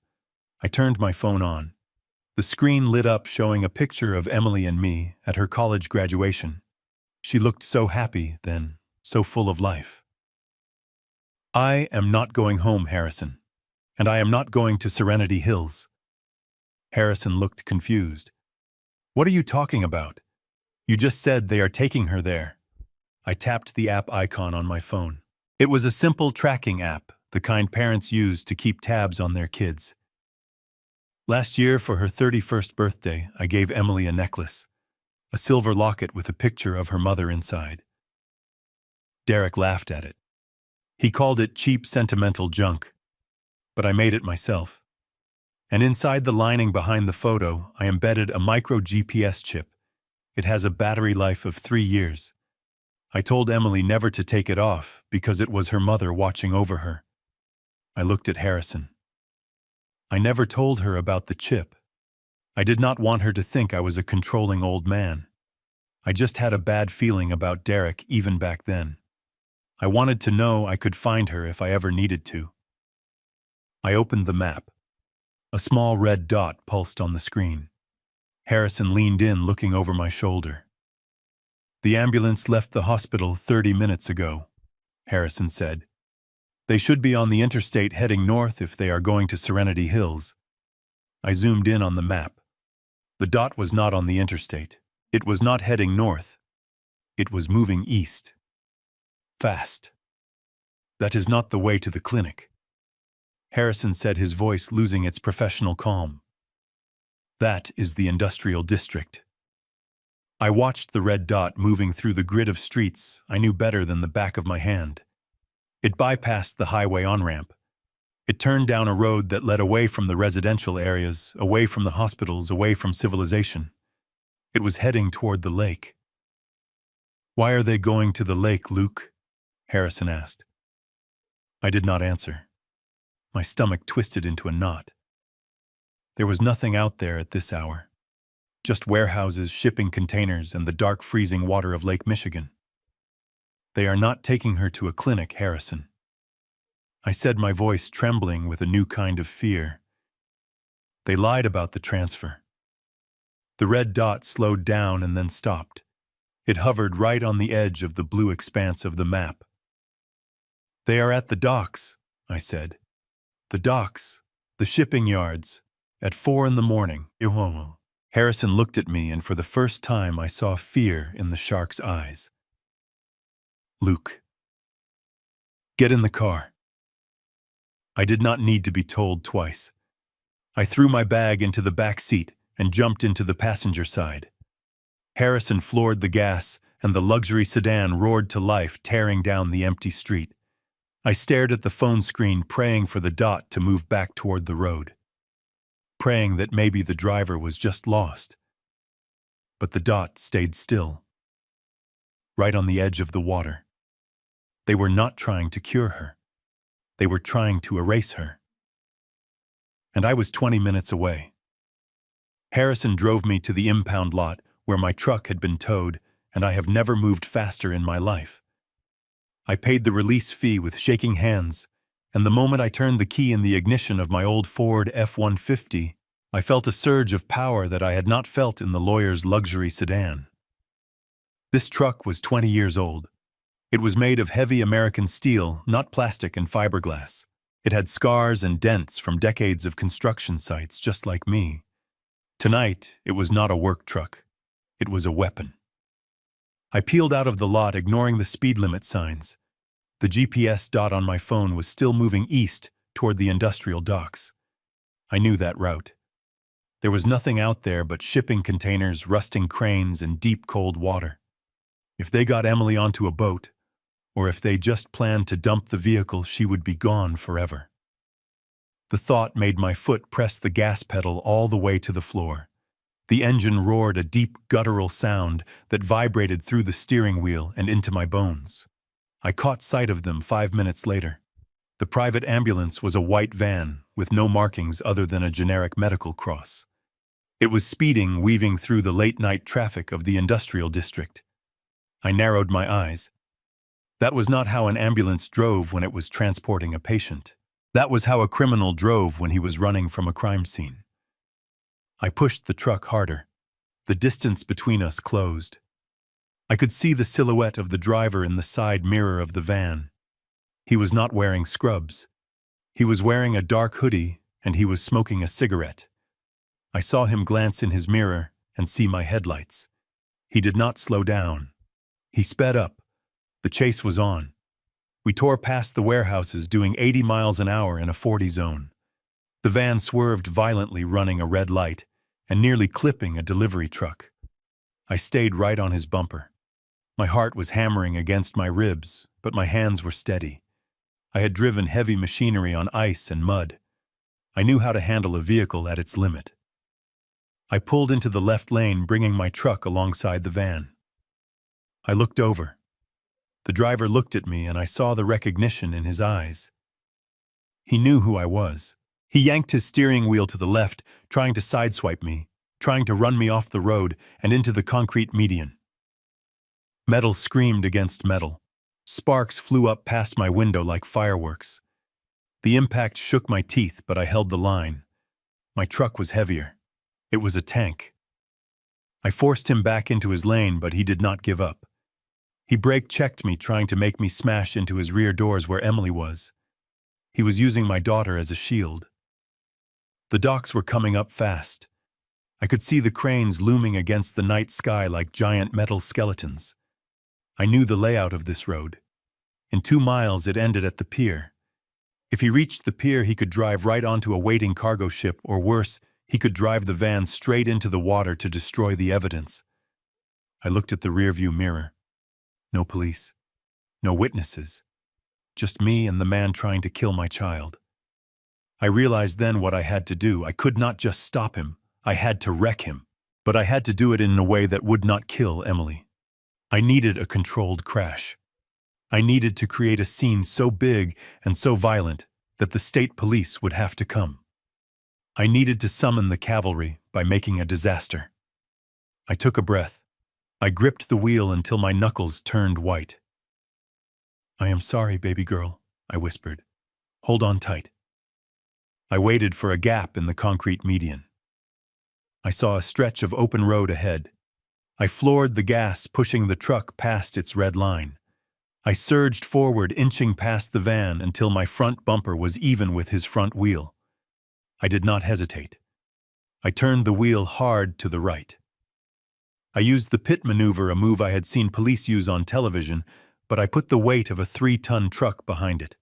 I turned my phone on. The screen lit up, showing a picture of Emily and me at her college graduation. She looked so happy then, so full of life. "I am not going home, Harrison, and I am not going to Serenity Hills." Harrison looked confused. "What are you talking about? You just said they are taking her there." I tapped the app icon on my phone. It was a simple tracking app, the kind parents use to keep tabs on their kids. Last year, for her 31st birthday, I gave Emily a necklace, a silver locket with a picture of her mother inside. Derek laughed at it. He called it cheap, sentimental junk, but I made it myself. And inside the lining behind the photo, I embedded a micro GPS chip. It has a battery life of 3 years. I told Emily never to take it off because it was her mother watching over her. I looked at Harrison. I never told her about the chip. I did not want her to think I was a controlling old man. I just had a bad feeling about Derek even back then. I wanted to know I could find her if I ever needed to. I opened the map. A small red dot pulsed on the screen. Harrison leaned in, looking over my shoulder. "The ambulance left the hospital 30 minutes ago," Harrison said. "They should be on the interstate heading north if they are going to Serenity Hills." I zoomed in on the map. The dot was not on the interstate. It was not heading north. It was moving east. Fast. "That is not the way to the clinic," Harrison said, his voice losing its professional calm. "That is the industrial district." I watched the red dot moving through the grid of streets I knew better than the back of my hand. It bypassed the highway on-ramp. It turned down a road that led away from the residential areas, away from the hospitals, away from civilization. It was heading toward the lake. "Why are they going to the lake, Luke?" Harrison asked. I did not answer. My stomach twisted into a knot. There was nothing out there at this hour. Just warehouses, shipping containers, and the dark freezing water of Lake Michigan. "They are not taking her to a clinic, Harrison," I said, my voice trembling with a new kind of fear. "They lied about the transfer." The red dot slowed down and then stopped. It hovered right on the edge of the blue expanse of the map. "They are at the docks," I said. "The docks. The shipping yards. At 4 in the morning. Harrison looked at me, and for the first time I saw fear in the shark's eyes. Luke. Get in the car. I did not need to be told twice. I threw my bag into the back seat and jumped into the passenger side. Harrison floored the gas, and the luxury sedan roared to life, tearing down the empty street. I stared at the phone screen, praying for the dot to move back toward the road, praying that maybe the driver was just lost. But the dot stayed still, right on the edge of the water. They were not trying to cure her. They were trying to erase her. And I was 20 minutes away. Harrison drove me to the impound lot where my truck had been towed, and I have never moved faster in my life. I paid the release fee with shaking hands, and the moment I turned the key in the ignition of my old Ford F-150, I felt a surge of power that I had not felt in the lawyer's luxury sedan. This truck was 20 years old. It was made of heavy American steel, not plastic and fiberglass. It had scars and dents from decades of construction sites, just like me. Tonight, it was not a work truck. It was a weapon. I peeled out of the lot, ignoring the speed limit signs. The GPS dot on my phone was still moving east toward the industrial docks. I knew that route. There was nothing out there but shipping containers, rusting cranes, and deep cold water. If they got Emily onto a boat, or if they just planned to dump the vehicle, she would be gone forever. The thought made my foot press the gas pedal all the way to the floor. The engine roared, a deep guttural sound that vibrated through the steering wheel and into my bones. I caught sight of them 5 minutes later. The private ambulance was a white van with no markings other than a generic medical cross. It was speeding, weaving through the late-night traffic of the industrial district. I narrowed my eyes. That was not how an ambulance drove when it was transporting a patient. That was how a criminal drove when he was running from a crime scene. I pushed the truck harder. The distance between us closed. I could see the silhouette of the driver in the side mirror of the van. He was not wearing scrubs. He was wearing a dark hoodie, and he was smoking a cigarette. I saw him glance in his mirror and see my headlights. He did not slow down. He sped up. The chase was on. We tore past the warehouses, doing 80 miles an hour in a 40 zone. The van swerved violently, running a red light and nearly clipping a delivery truck. I stayed right on his bumper. My heart was hammering against my ribs, but my hands were steady. I had driven heavy machinery on ice and mud. I knew how to handle a vehicle at its limit. I pulled into the left lane, bringing my truck alongside the van. I looked over. The driver looked at me, and I saw the recognition in his eyes. He knew who I was. He yanked his steering wheel to the left, trying to sideswipe me, trying to run me off the road and into the concrete median. Metal screamed against metal. Sparks flew up past my window like fireworks. The impact shook my teeth, but I held the line. My truck was heavier. It was a tank. I forced him back into his lane, but he did not give up. He brake-checked me, trying to make me smash into his rear doors where Emily was. He was using my daughter as a shield. The docks were coming up fast. I could see the cranes looming against the night sky like giant metal skeletons. I knew the layout of this road. In 2 miles, it ended at the pier. If he reached the pier, he could drive right onto a waiting cargo ship, or worse, he could drive the van straight into the water to destroy the evidence. I looked at the rearview mirror. No police. No witnesses. Just me and the man trying to kill my child. I realized then what I had to do. I could not just stop him. I had to wreck him. But I had to do it in a way that would not kill Emily. I needed a controlled crash. I needed to create a scene so big and so violent that the state police would have to come. I needed to summon the cavalry by making a disaster. I took a breath. I gripped the wheel until my knuckles turned white. "I am sorry, baby girl," I whispered. "Hold on tight." I waited for a gap in the concrete median. I saw a stretch of open road ahead. I floored the gas, pushing the truck past its red line. I surged forward, inching past the van until my front bumper was even with his front wheel. I did not hesitate. I turned the wheel hard to the right. I used the pit maneuver, a move I had seen police use on television, but I put the weight of a 3-ton truck behind it.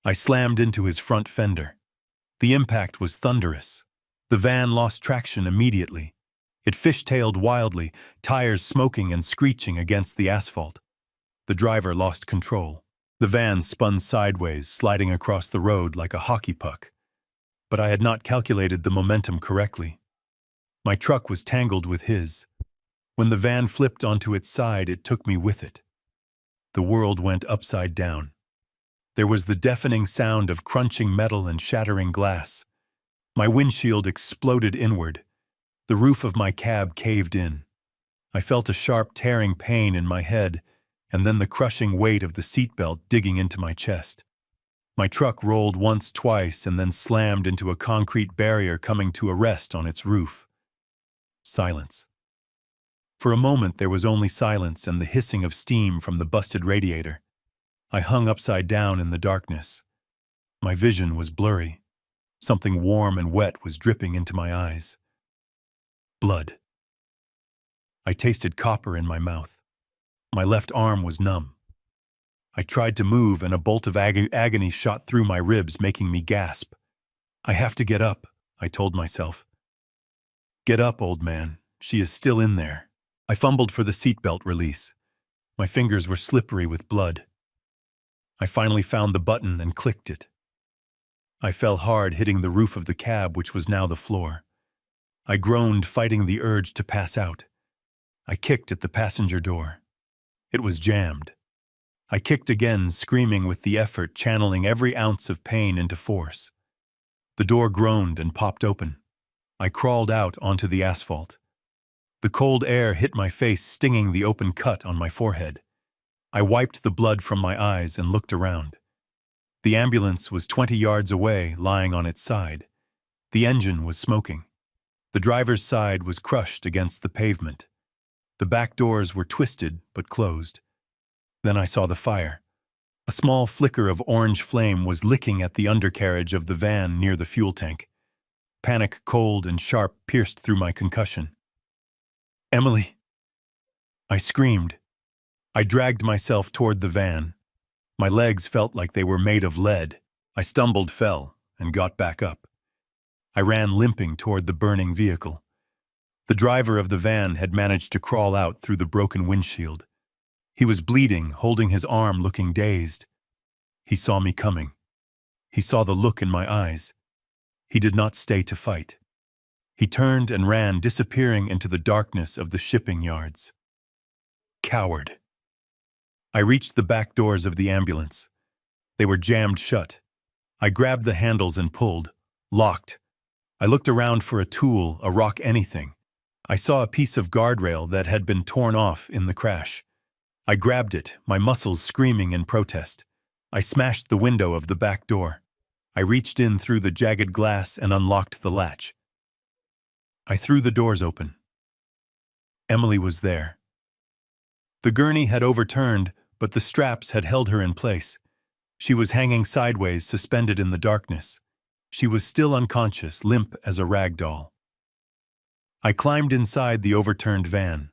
I slammed into his front fender. The impact was thunderous. The van lost traction immediately. It fishtailed wildly, tires smoking and screeching against the asphalt. The driver lost control. The van spun sideways, sliding across the road like a hockey puck. But I had not calculated the momentum correctly. My truck was tangled with his. When the van flipped onto its side, it took me with it. The world went upside down. There was the deafening sound of crunching metal and shattering glass. My windshield exploded inward. The roof of my cab caved in. I felt a sharp tearing pain in my head, and then the crushing weight of the seatbelt digging into my chest. My truck rolled once, twice, and then slammed into a concrete barrier, coming to a rest on its roof. Silence. For a moment there was only silence and the hissing of steam from the busted radiator. I hung upside down in the darkness. My vision was blurry. Something warm and wet was dripping into my eyes. Blood. I tasted copper in my mouth. My left arm was numb. I tried to move, and a bolt of agony shot through my ribs, making me gasp. I have to get up, I told myself. Get up, old man. She is still in there. I fumbled for the seatbelt release. My fingers were slippery with blood. I finally found the button and clicked it. I fell hard, hitting the roof of the cab, which was now the floor. I groaned, fighting the urge to pass out. I kicked at the passenger door. It was jammed. I kicked again, screaming with the effort, channeling every ounce of pain into force. The door groaned and popped open. I crawled out onto the asphalt. The cold air hit my face, stinging the open cut on my forehead. I wiped the blood from my eyes and looked around. The ambulance was 20 yards away, lying on its side. The engine was smoking. The driver's side was crushed against the pavement. The back doors were twisted but closed. Then I saw the fire. A small flicker of orange flame was licking at the undercarriage of the van near the fuel tank. Panic, cold and sharp, pierced through my concussion. Emily! I screamed. I dragged myself toward the van. My legs felt like they were made of lead. I stumbled, fell, and got back up. I ran limping toward the burning vehicle. The driver of the van had managed to crawl out through the broken windshield. He was bleeding, holding his arm, looking dazed. He saw me coming. He saw the look in my eyes. He did not stay to fight. He turned and ran, disappearing into the darkness of the shipping yards. Coward. I reached the back doors of the ambulance. They were jammed shut. I grabbed the handles and pulled. Locked. I looked around for a tool, a rock, anything. I saw a piece of guardrail that had been torn off in the crash. I grabbed it, my muscles screaming in protest. I smashed the window of the back door. I reached in through the jagged glass and unlocked the latch. I threw the doors open. Emily was there. The gurney had overturned, but the straps had held her in place. She was hanging sideways, suspended in the darkness. She was still unconscious, limp as a rag doll. I climbed inside the overturned van.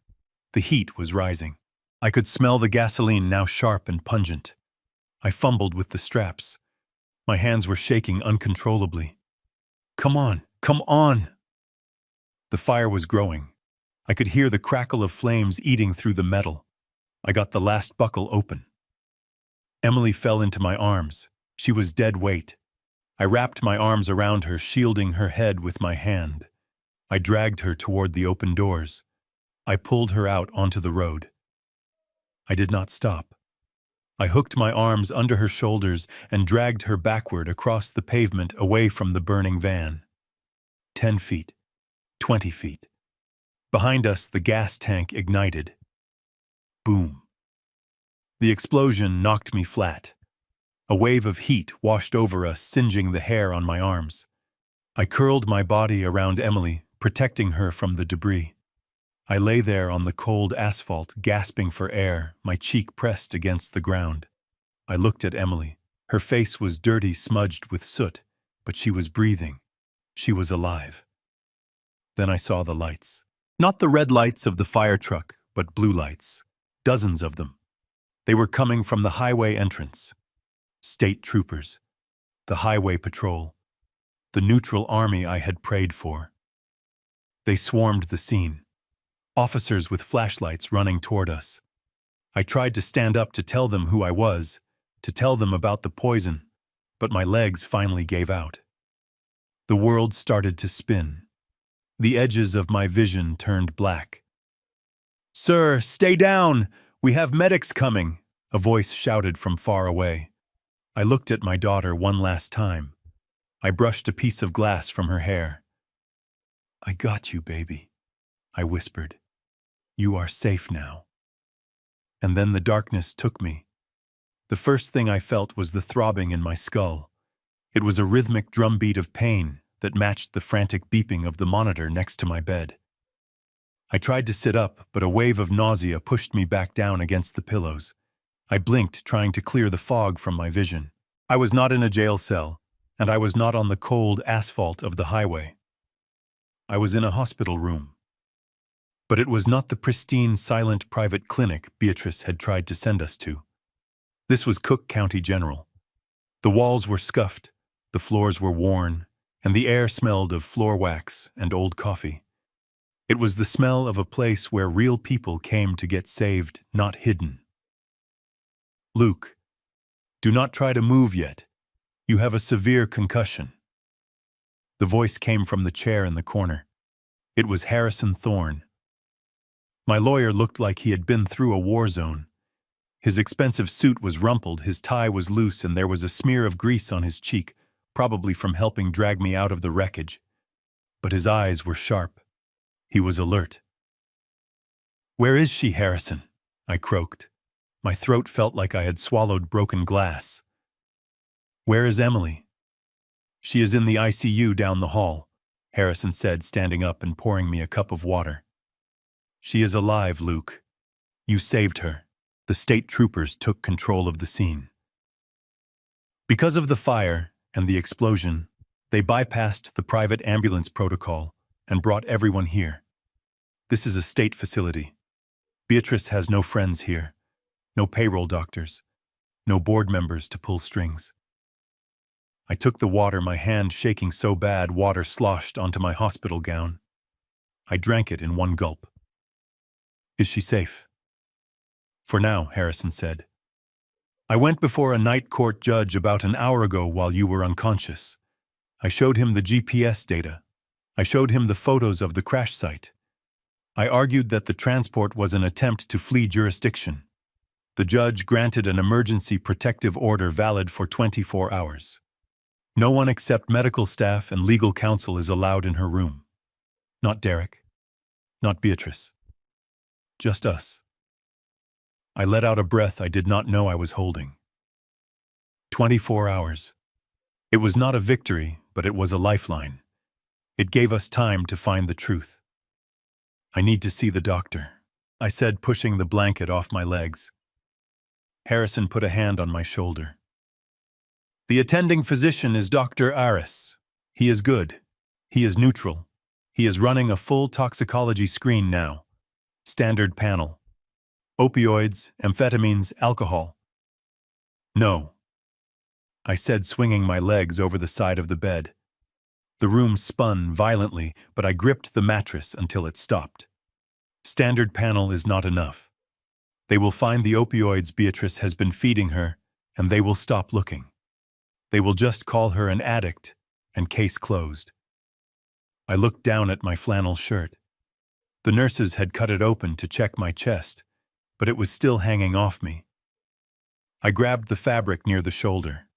The heat was rising. I could smell the gasoline, now sharp and pungent. I fumbled with the straps. My hands were shaking uncontrollably. Come on, come on! The fire was growing. I could hear the crackle of flames eating through the metal. I got the last buckle open. Emily fell into my arms. She was dead weight. I wrapped my arms around her, shielding her head with my hand. I dragged her toward the open doors. I pulled her out onto the road. I did not stop. I hooked my arms under her shoulders and dragged her backward across the pavement, away from the burning van. 10 feet. 20 feet. Behind us, the gas tank ignited. Boom. The explosion knocked me flat. A wave of heat washed over us, singeing the hair on my arms. I curled my body around Emily, protecting her from the debris. I lay there on the cold asphalt, gasping for air, my cheek pressed against the ground. I looked at Emily. Her face was dirty, smudged with soot, but she was breathing. She was alive. Then I saw the lights. Not the red lights of the fire truck, but blue lights. Dozens of them. They were coming from the highway entrance. State troopers. The highway patrol. The neutral army I had prayed for. They swarmed the scene. Officers with flashlights running toward us. I tried to stand up to tell them who I was, to tell them about the poison, but my legs finally gave out. The world started to spin. The edges of my vision turned black. "Sir, stay down! We have medics coming!" a voice shouted from far away. I looked at my daughter one last time. I brushed a piece of glass from her hair. "I got you, baby," I whispered. "You are safe now." And then the darkness took me. The first thing I felt was the throbbing in my skull. It was a rhythmic drumbeat of pain that matched the frantic beeping of the monitor next to my bed. I tried to sit up, but a wave of nausea pushed me back down against the pillows. I blinked, trying to clear the fog from my vision. I was not in a jail cell, and I was not on the cold asphalt of the highway. I was in a hospital room. But it was not the pristine, silent private clinic Beatrice had tried to send us to. This was Cook County General. The walls were scuffed, the floors were worn, and the air smelled of floor wax and old coffee. It was the smell of a place where real people came to get saved, not hidden. "Luke, do not try to move yet. You have a severe concussion." The voice came from the chair in the corner. It was Harrison Thorne. My lawyer looked like he had been through a war zone. His expensive suit was rumpled, his tie was loose, and there was a smear of grease on his cheek, probably from helping drag me out of the wreckage. But his eyes were sharp. He was alert. "Where is she, Harrison?" I croaked. My throat felt like I had swallowed broken glass. "Where is Emily?" "She is in the ICU down the hall," Harrison said, standing up and pouring me a cup of water. "She is alive, Luke. You saved her." The state troopers took control of the scene. Because of the fire and the explosion, they bypassed the private ambulance protocol and brought everyone here. This is a state facility. Beatrice has no friends here, no payroll doctors, no board members to pull strings. I took the water, my hand shaking so bad water sloshed onto my hospital gown. I drank it in one gulp. "Is she safe?" "For now," Harrison said. "I went before a night court judge about an hour ago while you were unconscious. I showed him the GPS data. I showed him the photos of the crash site. I argued that the transport was an attempt to flee jurisdiction. The judge granted an emergency protective order valid for 24 hours. No one except medical staff and legal counsel is allowed in her room. Not Derek. Not Beatrice. Just us." I let out a breath I did not know I was holding. 24 hours. It was not a victory, but it was a lifeline. It gave us time to find the truth. "I need to see the doctor," I said, pushing the blanket off my legs. Harrison put a hand on my shoulder. "The attending physician is Dr. Aris. He is good. He is neutral. He is running a full toxicology screen now. Standard panel. Opioids, amphetamines, alcohol." "No," I said, swinging my legs over the side of the bed. The room spun violently, but I gripped the mattress until it stopped. Standard panel is not enough. They will find the opioids Beatrice has been feeding her, and they will stop looking. They will just call her an addict, and case closed. I looked down at my flannel shirt. The nurses had cut it open to check my chest, but it was still hanging off me. I grabbed the fabric near the shoulder.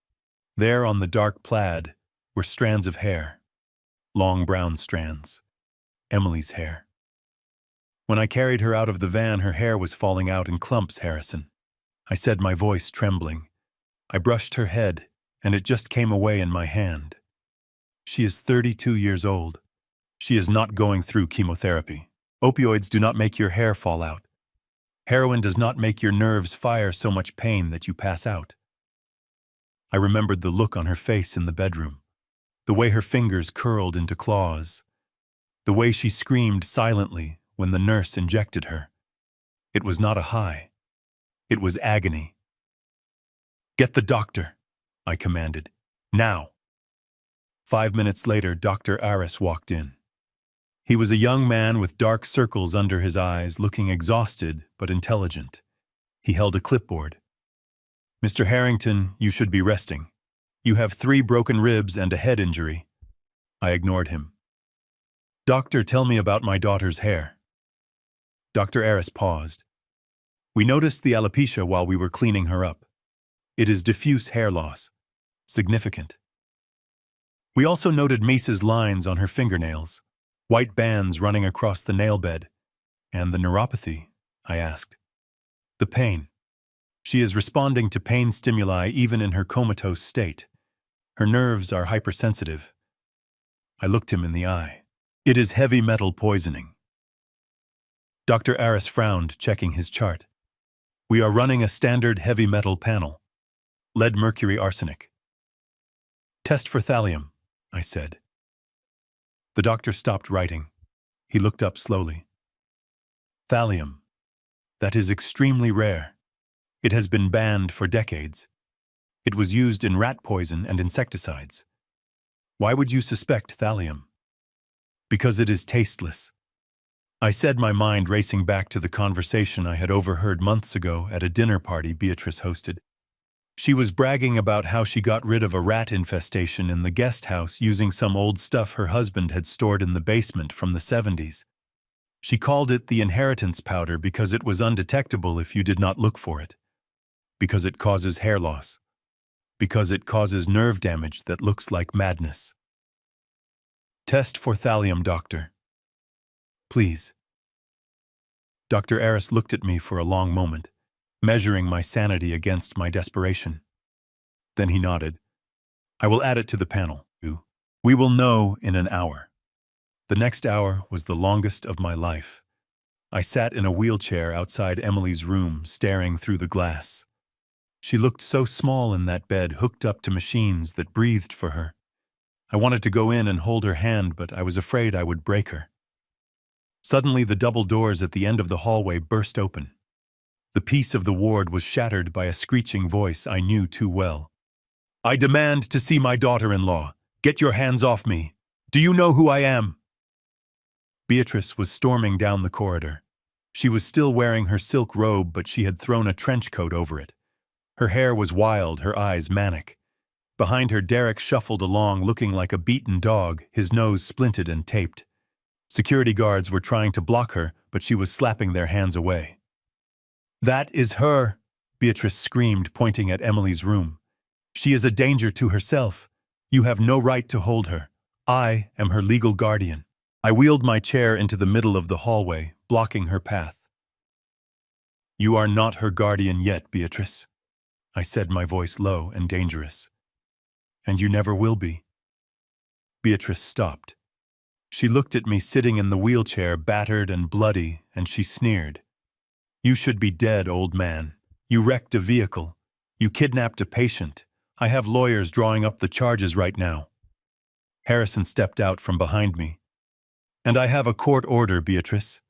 There on the dark plaid were strands of hair. Long brown strands. Emily's hair. When I carried her out of the van, her hair was falling out in clumps, Harrison. I said, my voice trembling. I brushed her head, and it just came away in my hand. She is 32 years old. She is not going through chemotherapy. Opioids do not make your hair fall out. Heroin does not make your nerves fire so much pain that you pass out. I remembered the look on her face in the bedroom. The way her fingers curled into claws. The way she screamed silently when the nurse injected her. It was not a high. It was agony. "Get the doctor," I commanded. "Now." 5 minutes later, Dr. Aris walked in. He was a young man with dark circles under his eyes, looking exhausted but intelligent. He held a clipboard. "Mr. Harrington, you should be resting. You have 3 broken ribs and a head injury." I ignored him. "Doctor, tell me about my daughter's hair." Dr. Aris paused. "We noticed the alopecia while we were cleaning her up. It is diffuse hair loss. Significant. We also noted Misa's lines on her fingernails, white bands running across the nail bed. And the neuropathy?" I asked. "The pain. She is responding to pain stimuli even in her comatose state. Her nerves are hypersensitive." I looked him in the eye. "It is heavy metal poisoning." Dr. Aris frowned, checking his chart. "We are running a standard heavy metal panel. Lead, mercury, arsenic." "Test for thallium," I said. The doctor stopped writing. He looked up slowly. "Thallium. That is extremely rare. It has been banned for decades. It was used in rat poison and insecticides. Why would you suspect thallium?" "Because it is tasteless." I said, my mind racing back to the conversation I had overheard months ago at a dinner party Beatrice hosted. She was bragging about how she got rid of a rat infestation in the guest house using some old stuff her husband had stored in the basement from the 70s. She called it the inheritance powder because it was undetectable if you did not look for it. Because it causes hair loss. Because it causes nerve damage that looks like madness. "Test for thallium, doctor. Please." Dr. Aris looked at me for a long moment, measuring my sanity against my desperation. Then he nodded. "I will add it to the panel. We will know in an hour." The next hour was the longest of my life. I sat in a wheelchair outside Emily's room, staring through the glass. She looked so small in that bed, hooked up to machines that breathed for her. I wanted to go in and hold her hand, but I was afraid I would break her. Suddenly, the double doors at the end of the hallway burst open. The peace of the ward was shattered by a screeching voice I knew too well. "I demand to see my daughter-in-law. Get your hands off me. Do you know who I am?" Beatrice was storming down the corridor. She was still wearing her silk robe, but she had thrown a trench coat over it. Her hair was wild, her eyes manic. Behind her, Derek shuffled along, looking like a beaten dog, his nose splinted and taped. Security guards were trying to block her, but she was slapping their hands away. "That is her," Beatrice screamed, pointing at Emily's room. "She is a danger to herself. You have no right to hold her. I am her legal guardian." I wheeled my chair into the middle of the hallway, blocking her path. "You are not her guardian yet, Beatrice," I said, my voice low and dangerous. "And you never will be." Beatrice stopped. She looked at me sitting in the wheelchair, battered and bloody, and she sneered. "You should be dead, old man. You wrecked a vehicle. You kidnapped a patient. I have lawyers drawing up the charges right now." Harrison stepped out from behind me. "And I have a court order, Beatrice.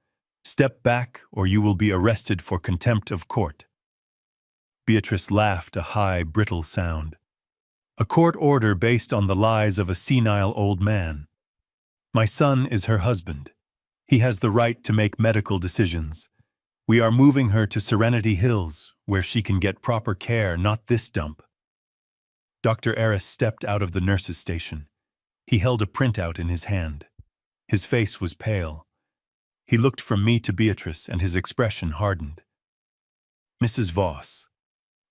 Step back or you will be arrested for contempt of court." Beatrice laughed, a high, brittle sound. "A court order based on the lies of a senile old man. My son is her husband. He has the right to make medical decisions. We are moving her to Serenity Hills, where she can get proper care, not this dump." Dr. Aris stepped out of the nurse's station. He held a printout in his hand. His face was pale. He looked from me to Beatrice, and his expression hardened. "Mrs. Voss,"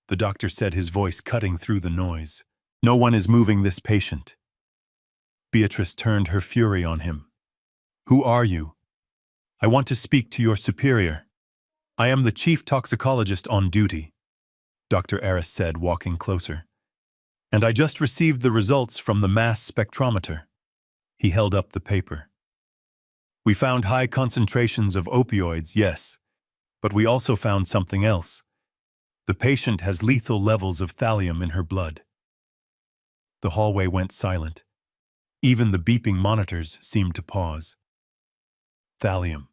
the doctor said, his voice cutting through the noise, "no one is moving this patient." Beatrice turned her fury on him. "Who are you?" "I want to speak to your superior." "I am the chief toxicologist on duty," Dr. Aris said, walking closer. "And I just received the results from the mass spectrometer." He held up the paper. "We found high concentrations of opioids, yes, but we also found something else. The patient has lethal levels of thallium in her blood." The hallway went silent. Even the beeping monitors seemed to pause. Thallium.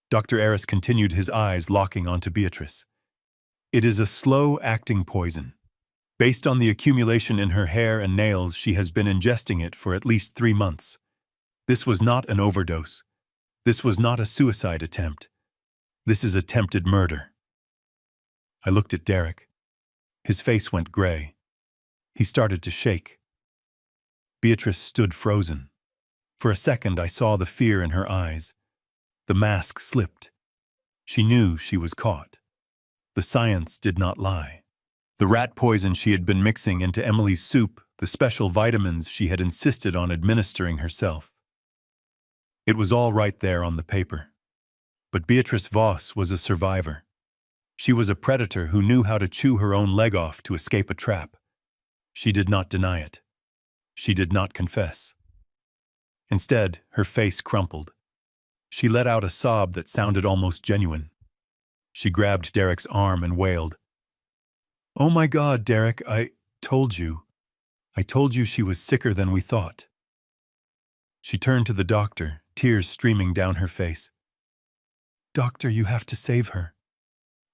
Dr. Eris continued, his eyes locking onto Beatrice. It is a slow-acting poison. Based on the accumulation in her hair and nails, she has been ingesting it for at least 3 months. This was not an overdose. This was not a suicide attempt. This is attempted murder. I looked at Derek. His face went gray. He started to shake. Beatrice stood frozen. For a second, I saw the fear in her eyes. The mask slipped. She knew she was caught. The science did not lie. The rat poison she had been mixing into Emily's soup, the special vitamins she had insisted on administering herself. It was all right there on the paper. But Beatrice Voss was a survivor. She was a predator who knew how to chew her own leg off to escape a trap. She did not deny it. She did not confess. Instead, her face crumpled. She let out a sob that sounded almost genuine. She grabbed Derek's arm and wailed, "Oh my God, Derek, I told you. I told you she was sicker than we thought." She turned to the doctor, tears streaming down her face. "Doctor, you have to save her.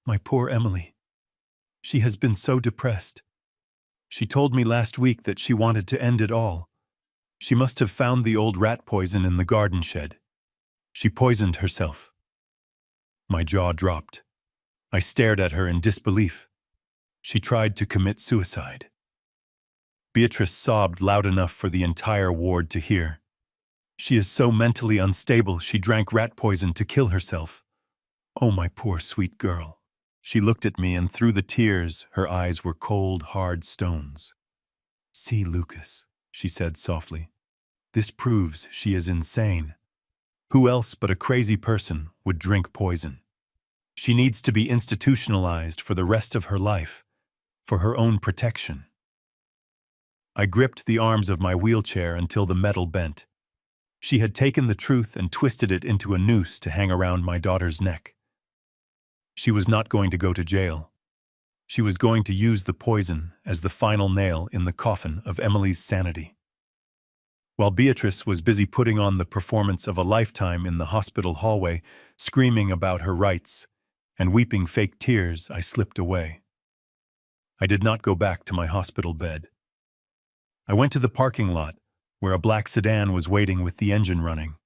My poor Emily. She has been so depressed. She told me last week that she wanted to end it all. She must have found the old rat poison in the garden shed. She poisoned herself." My jaw dropped. I stared at her in disbelief. She tried to commit suicide. Beatrice sobbed loud enough for the entire ward to hear. "She is so mentally unstable, she drank rat poison to kill herself. Oh, my poor sweet girl." She looked at me, and through the tears, her eyes were cold, hard stones. "See, Lucas," she said softly. "This proves she is insane. Who else but a crazy person would drink poison? She needs to be institutionalized for the rest of her life, for her own protection." I gripped the arms of my wheelchair until the metal bent. She had taken the truth and twisted it into a noose to hang around my daughter's neck. She was not going to go to jail. She was going to use the poison as the final nail in the coffin of Emily's sanity. While Beatrice was busy putting on the performance of a lifetime in the hospital hallway, screaming about her rights and weeping fake tears, I slipped away. I did not go back to my hospital bed. I went to the parking lot, where a black sedan was waiting with the engine running.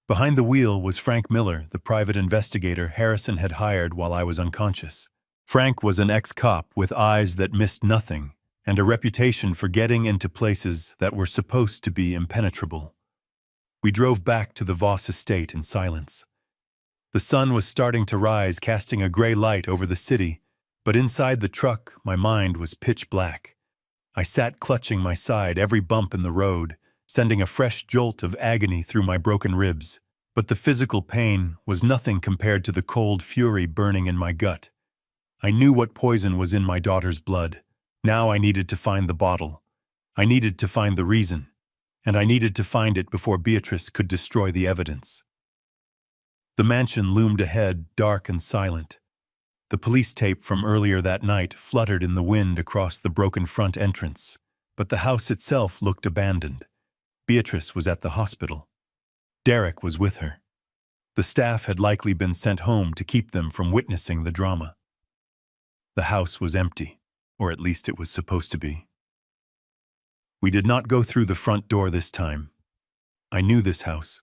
Behind the wheel was Frank Miller, the private investigator Harrison had hired while I was unconscious. Frank was an ex-cop with eyes that missed nothing and a reputation for getting into places that were supposed to be impenetrable. We drove back to the Voss estate in silence. The sun was starting to rise, casting a gray light over the city, but inside the truck, my mind was pitch black. I sat clutching my side, every bump in the road, sending a fresh jolt of agony through my broken ribs. But the physical pain was nothing compared to the cold fury burning in my gut. I knew what poison was in my daughter's blood. Now I needed to find the bottle. I needed to find the reason. And I needed to find it before Beatrice could destroy the evidence. The mansion loomed ahead, dark and silent. The police tape from earlier that night fluttered in the wind across the broken front entrance, but the house itself looked abandoned. Beatrice was at the hospital. Derek was with her. The staff had likely been sent home to keep them from witnessing the drama. The house was empty, or at least it was supposed to be. We did not go through the front door this time. I knew this house.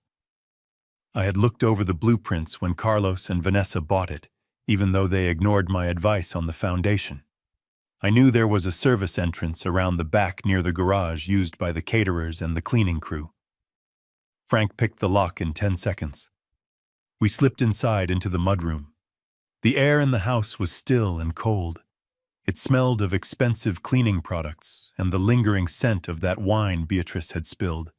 I had looked over the blueprints when Carlos and Vanessa bought it, even though they ignored my advice on the foundation. I knew there was a service entrance around the back near the garage used by the caterers and the cleaning crew. Frank picked the lock in 10 seconds. We slipped inside into the mudroom. The air in the house was still and cold. It smelled of expensive cleaning products and the lingering scent of that wine Beatrice had spilled.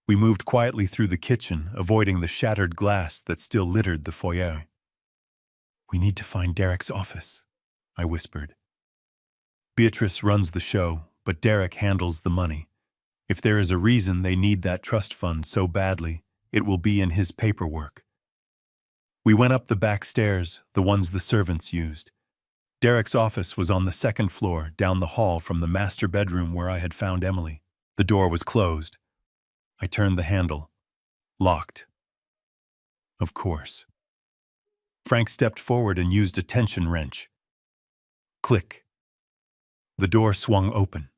We moved quietly through the kitchen, avoiding the shattered glass that still littered the foyer. "We need to find Derek's office," I whispered. "Beatrice runs the show, but Derek handles the money. If there is a reason they need that trust fund so badly, it will be in his paperwork." We went up the back stairs, the ones the servants used. Derek's office was on the second floor, down the hall from the master bedroom where I had found Emily. The door was closed. I turned the handle. Locked. Of course. Frank stepped forward and used a tension wrench. Click. The door swung open.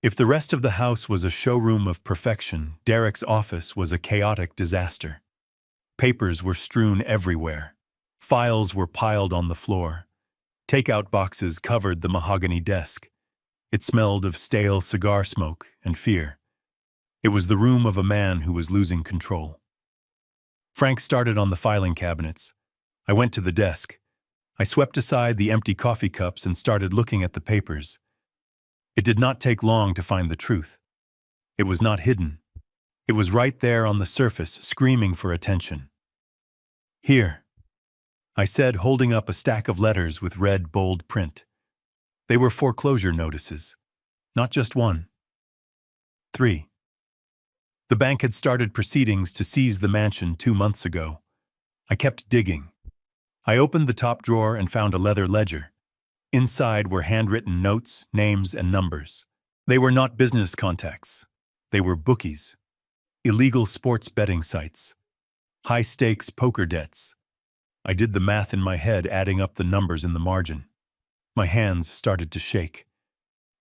If the rest of the house was a showroom of perfection, Derek's office was a chaotic disaster. Papers were strewn everywhere. Files were piled on the floor. Takeout boxes covered the mahogany desk. It smelled of stale cigar smoke and fear. It was the room of a man who was losing control. Frank started on the filing cabinets. I went to the desk. I swept aside the empty coffee cups and started looking at the papers. It did not take long to find the truth. It was not hidden. It was right there on the surface, screaming for attention. Here, I said, holding up a stack of letters with red, bold print. They were foreclosure notices. Not just one. 3. The bank had started proceedings to seize the mansion 2 months ago. I kept digging. I opened the top drawer and found a leather ledger. Inside were handwritten notes, names, and numbers. They were not business contacts. They were bookies. Illegal sports betting sites. High-stakes poker debts. I did the math in my head, adding up the numbers in the margin. My hands started to shake.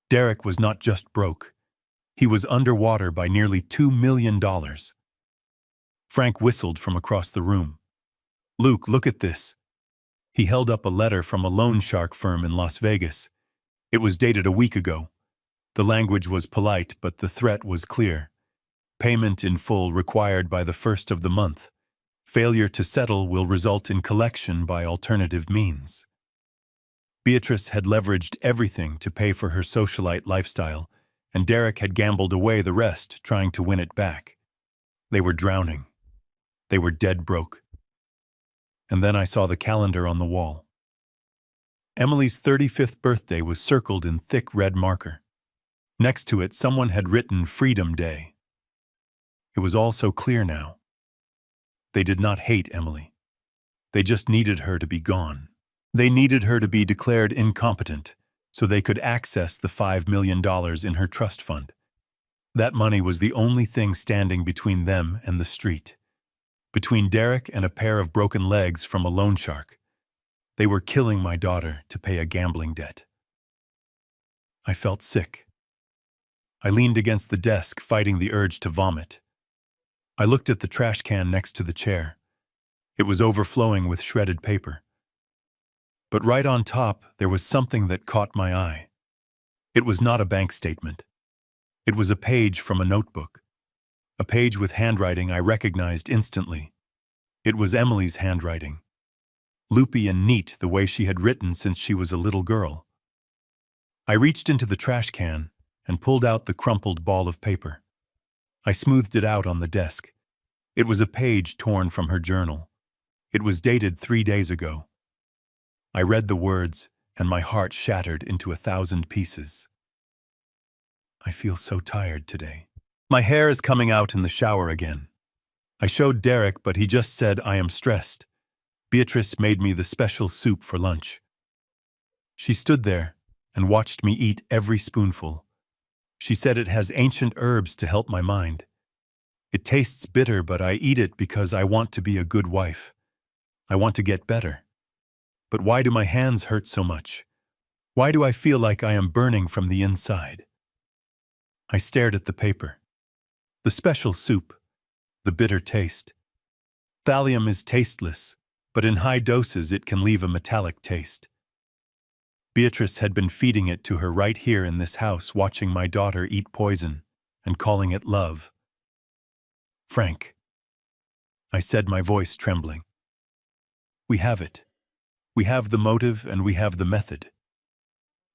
Derek was not just broke. He was underwater by nearly $2 million. Frank whistled from across the room. "Luke, look at this." He held up a letter from a loan shark firm in Las Vegas. It was dated a week ago. The language was polite, but the threat was clear. Payment in full required by the first of the month. Failure to settle will result in collection by alternative means. Beatrice had leveraged everything to pay for her socialite lifestyle, and Derek had gambled away the rest, trying to win it back. They were drowning. They were dead broke. And then I saw the calendar on the wall. Emily's 35th birthday was circled in thick red marker. Next to it, someone had written Freedom Day. It was all so clear now. They did not hate Emily. They just needed her to be gone. They needed her to be declared incompetent so they could access the $5 million in her trust fund. That money was the only thing standing between them and the street. Between Derek and a pair of broken legs from a loan shark. They were killing my daughter to pay a gambling debt. I felt sick. I leaned against the desk, fighting the urge to vomit. I looked at the trash can next to the chair. It was overflowing with shredded paper. But right on top, there was something that caught my eye. It was not a bank statement. It was a page from a notebook. A page with handwriting I recognized instantly. It was Emily's handwriting. Loopy and neat, the way she had written since she was a little girl. I reached into the trash can and pulled out the crumpled ball of paper. I smoothed it out on the desk. It was a page torn from her journal. It was dated 3 days ago. I read the words, and my heart shattered into 1,000 pieces. I feel so tired today. My hair is coming out in the shower again. I showed Derek, but he just said, "I am stressed." Beatrice made me the special soup for lunch. She stood there and watched me eat every spoonful. She said it has ancient herbs to help my mind. It tastes bitter, but I eat it because I want to be a good wife. I want to get better. But why do my hands hurt so much? Why do I feel like I am burning from the inside? I stared at the paper. The special soup. The bitter taste. Thallium is tasteless, but in high doses it can leave a metallic taste. Beatrice had been feeding it to her right here in this house, watching my daughter eat poison and calling it love. "Frank," I said, my voice trembling. "We have it. We have the motive and we have the method."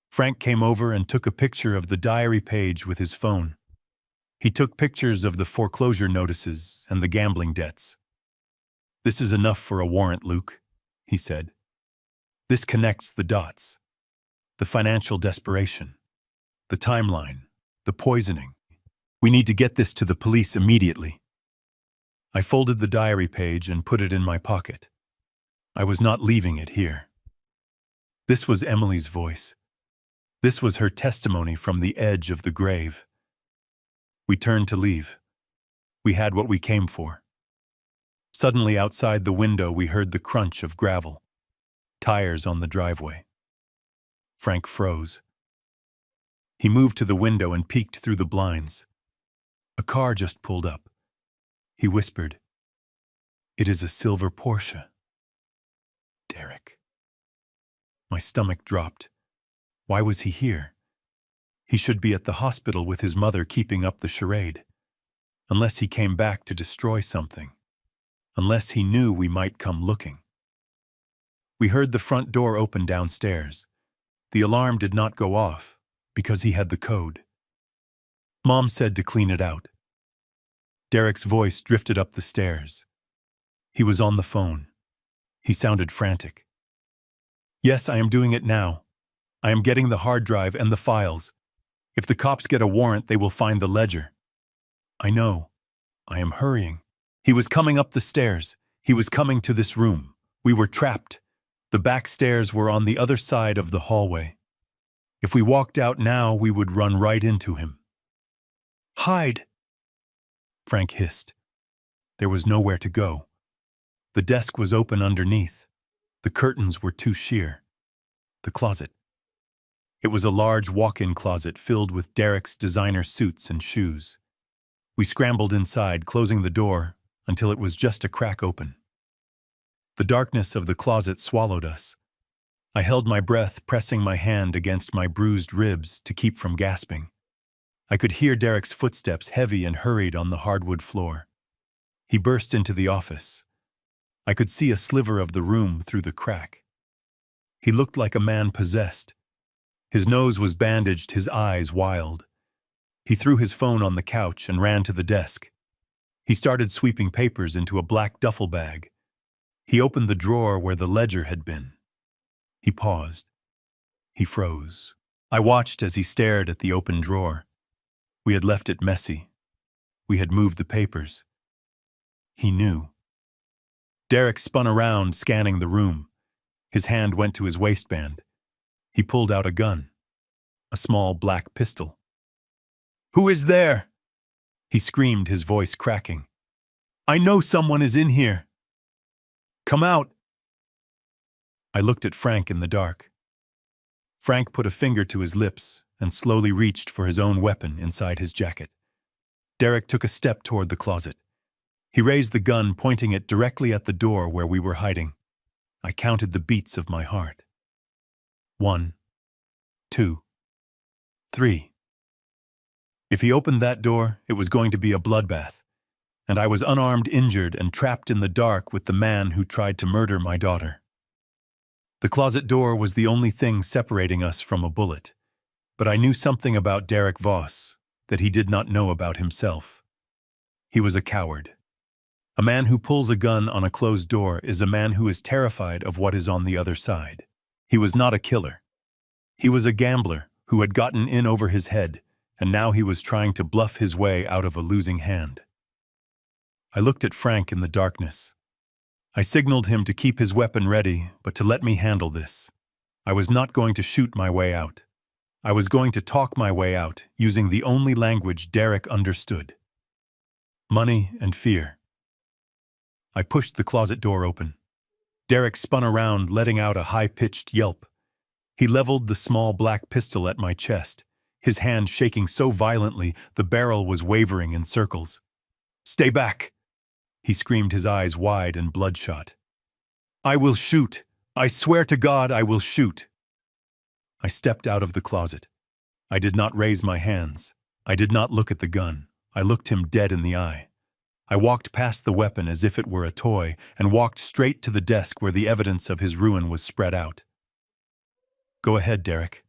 Frank came over and took a picture of the diary page with his phone. He took pictures of the foreclosure notices and the gambling debts. "This is enough for a warrant, Luke," he said. "This connects the dots. The financial desperation. The timeline. The poisoning. We need to get this to the police immediately." I folded the diary page and put it in my pocket. I was not leaving it here. This was Emily's voice. This was her testimony from the edge of the grave. We turned to leave. We had what we came for. Suddenly, outside the window, we heard the crunch of gravel, tires on the driveway. Frank froze. He moved to the window and peeked through the blinds. A car just pulled up. He whispered, "It is a silver Porsche." Derek. My stomach dropped. Why was he here? He should be at the hospital with his mother keeping up the charade. Unless he came back to destroy something. Unless he knew we might come looking. We heard the front door open downstairs. The alarm did not go off because he had the code. Mom said to clean it out. Derek's voice drifted up the stairs. He was on the phone. He sounded frantic. "Yes, I am doing it now. I am getting the hard drive and the files. If the cops get a warrant, they will find the ledger." "I know. I am hurrying." He was coming up the stairs. He was coming to this room. We were trapped. The back stairs were on the other side of the hallway. If we walked out now, we would run right into him. "Hide!" Frank hissed. There was nowhere to go. The desk was open underneath. The curtains were too sheer. The closet. It was a large walk-in closet filled with Derek's designer suits and shoes. We scrambled inside, closing the door until it was just a crack open. The darkness of the closet swallowed us. I held my breath, pressing my hand against my bruised ribs to keep from gasping. I could hear Derek's footsteps, heavy and hurried, on the hardwood floor. He burst into the office. I could see a sliver of the room through the crack. He looked like a man possessed. His nose was bandaged, his eyes wild. He threw his phone on the couch and ran to the desk. He started sweeping papers into a black duffel bag. He opened the drawer where the ledger had been. He paused. He froze. I watched as he stared at the open drawer. We had left it messy. We had moved the papers. He knew. Derek spun around, scanning the room. His hand went to his waistband. He pulled out a gun. A small black pistol. "Who is there?" He screamed, his voice cracking. "I know someone is in here. Come out." I looked at Frank in the dark. Frank put a finger to his lips and slowly reached for his own weapon inside his jacket. Derek took a step toward the closet. He raised the gun, pointing it directly at the door where we were hiding. I counted the beats of my heart. 1, 2, 3. If he opened that door, it was going to be a bloodbath, and I was unarmed, injured, and trapped in the dark with the man who tried to murder my daughter. The closet door was the only thing separating us from a bullet, but I knew something about Derek Voss that he did not know about himself. He was a coward. A man who pulls a gun on a closed door is a man who is terrified of what is on the other side. He was not a killer. He was a gambler who had gotten in over his head, and now he was trying to bluff his way out of a losing hand. I looked at Frank in the darkness. I signaled him to keep his weapon ready, but to let me handle this. I was not going to shoot my way out. I was going to talk my way out, using the only language Derek understood. Money and fear. I pushed the closet door open. Derek spun around, letting out a high-pitched yelp. He leveled the small black pistol at my chest, his hand shaking so violently the barrel was wavering in circles. "Stay back!" He screamed, his eyes wide and bloodshot. "I will shoot! I swear to God I will shoot!" I stepped out of the closet. I did not raise my hands. I did not look at the gun. I looked him dead in the eye. I walked past the weapon as if it were a toy and walked straight to the desk where the evidence of his ruin was spread out. "Go ahead, Derek,"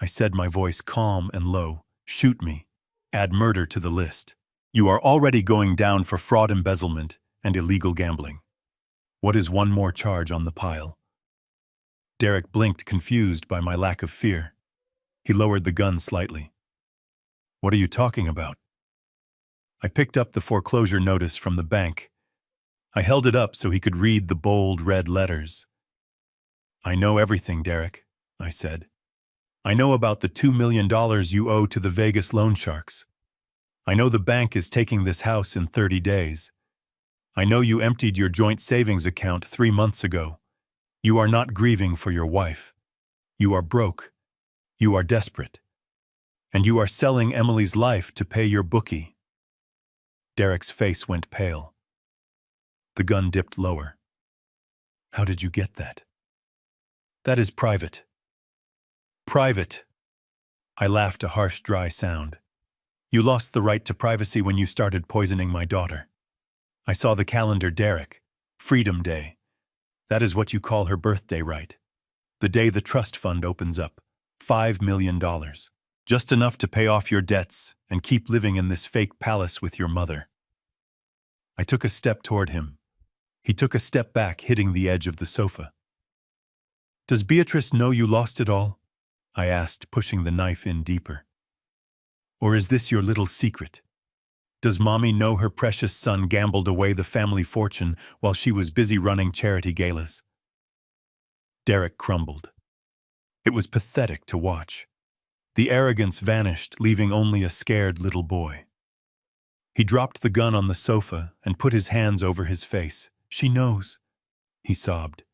I said, my voice calm and low. "Shoot me. Add murder to the list. You are already going down for fraud, embezzlement, and illegal gambling. What is one more charge on the pile?" Derek blinked, confused by my lack of fear. He lowered the gun slightly. "What are you talking about?" I picked up the foreclosure notice from the bank. I held it up so he could read the bold red letters. "I know everything, Derek," I said. "I know about the $2 million you owe to the Vegas loan sharks. I know the bank is taking this house in 30 days. I know you emptied your joint savings account 3 months ago. You are not grieving for your wife. You are broke. You are desperate. And you are selling Emily's life to pay your bookie." Derek's face went pale. The gun dipped lower. "How did you get that?" "That is private." "Private." I laughed, a harsh, dry sound. "You lost the right to privacy when you started poisoning my daughter. I saw the calendar, Derek. Freedom Day. That is what you call her birthday, right? The day the trust fund opens up. $5 million. Just enough to pay off your debts and keep living in this fake palace with your mother." I took a step toward him. He took a step back, hitting the edge of the sofa. "Does Beatrice know you lost it all?" I asked, pushing the knife in deeper. "Or is this your little secret? Does Mommy know her precious son gambled away the family fortune while she was busy running charity galas?" Derek crumbled. It was pathetic to watch. The arrogance vanished, leaving only a scared little boy. He dropped the gun on the sofa and put his hands over his face. "She knows," he sobbed.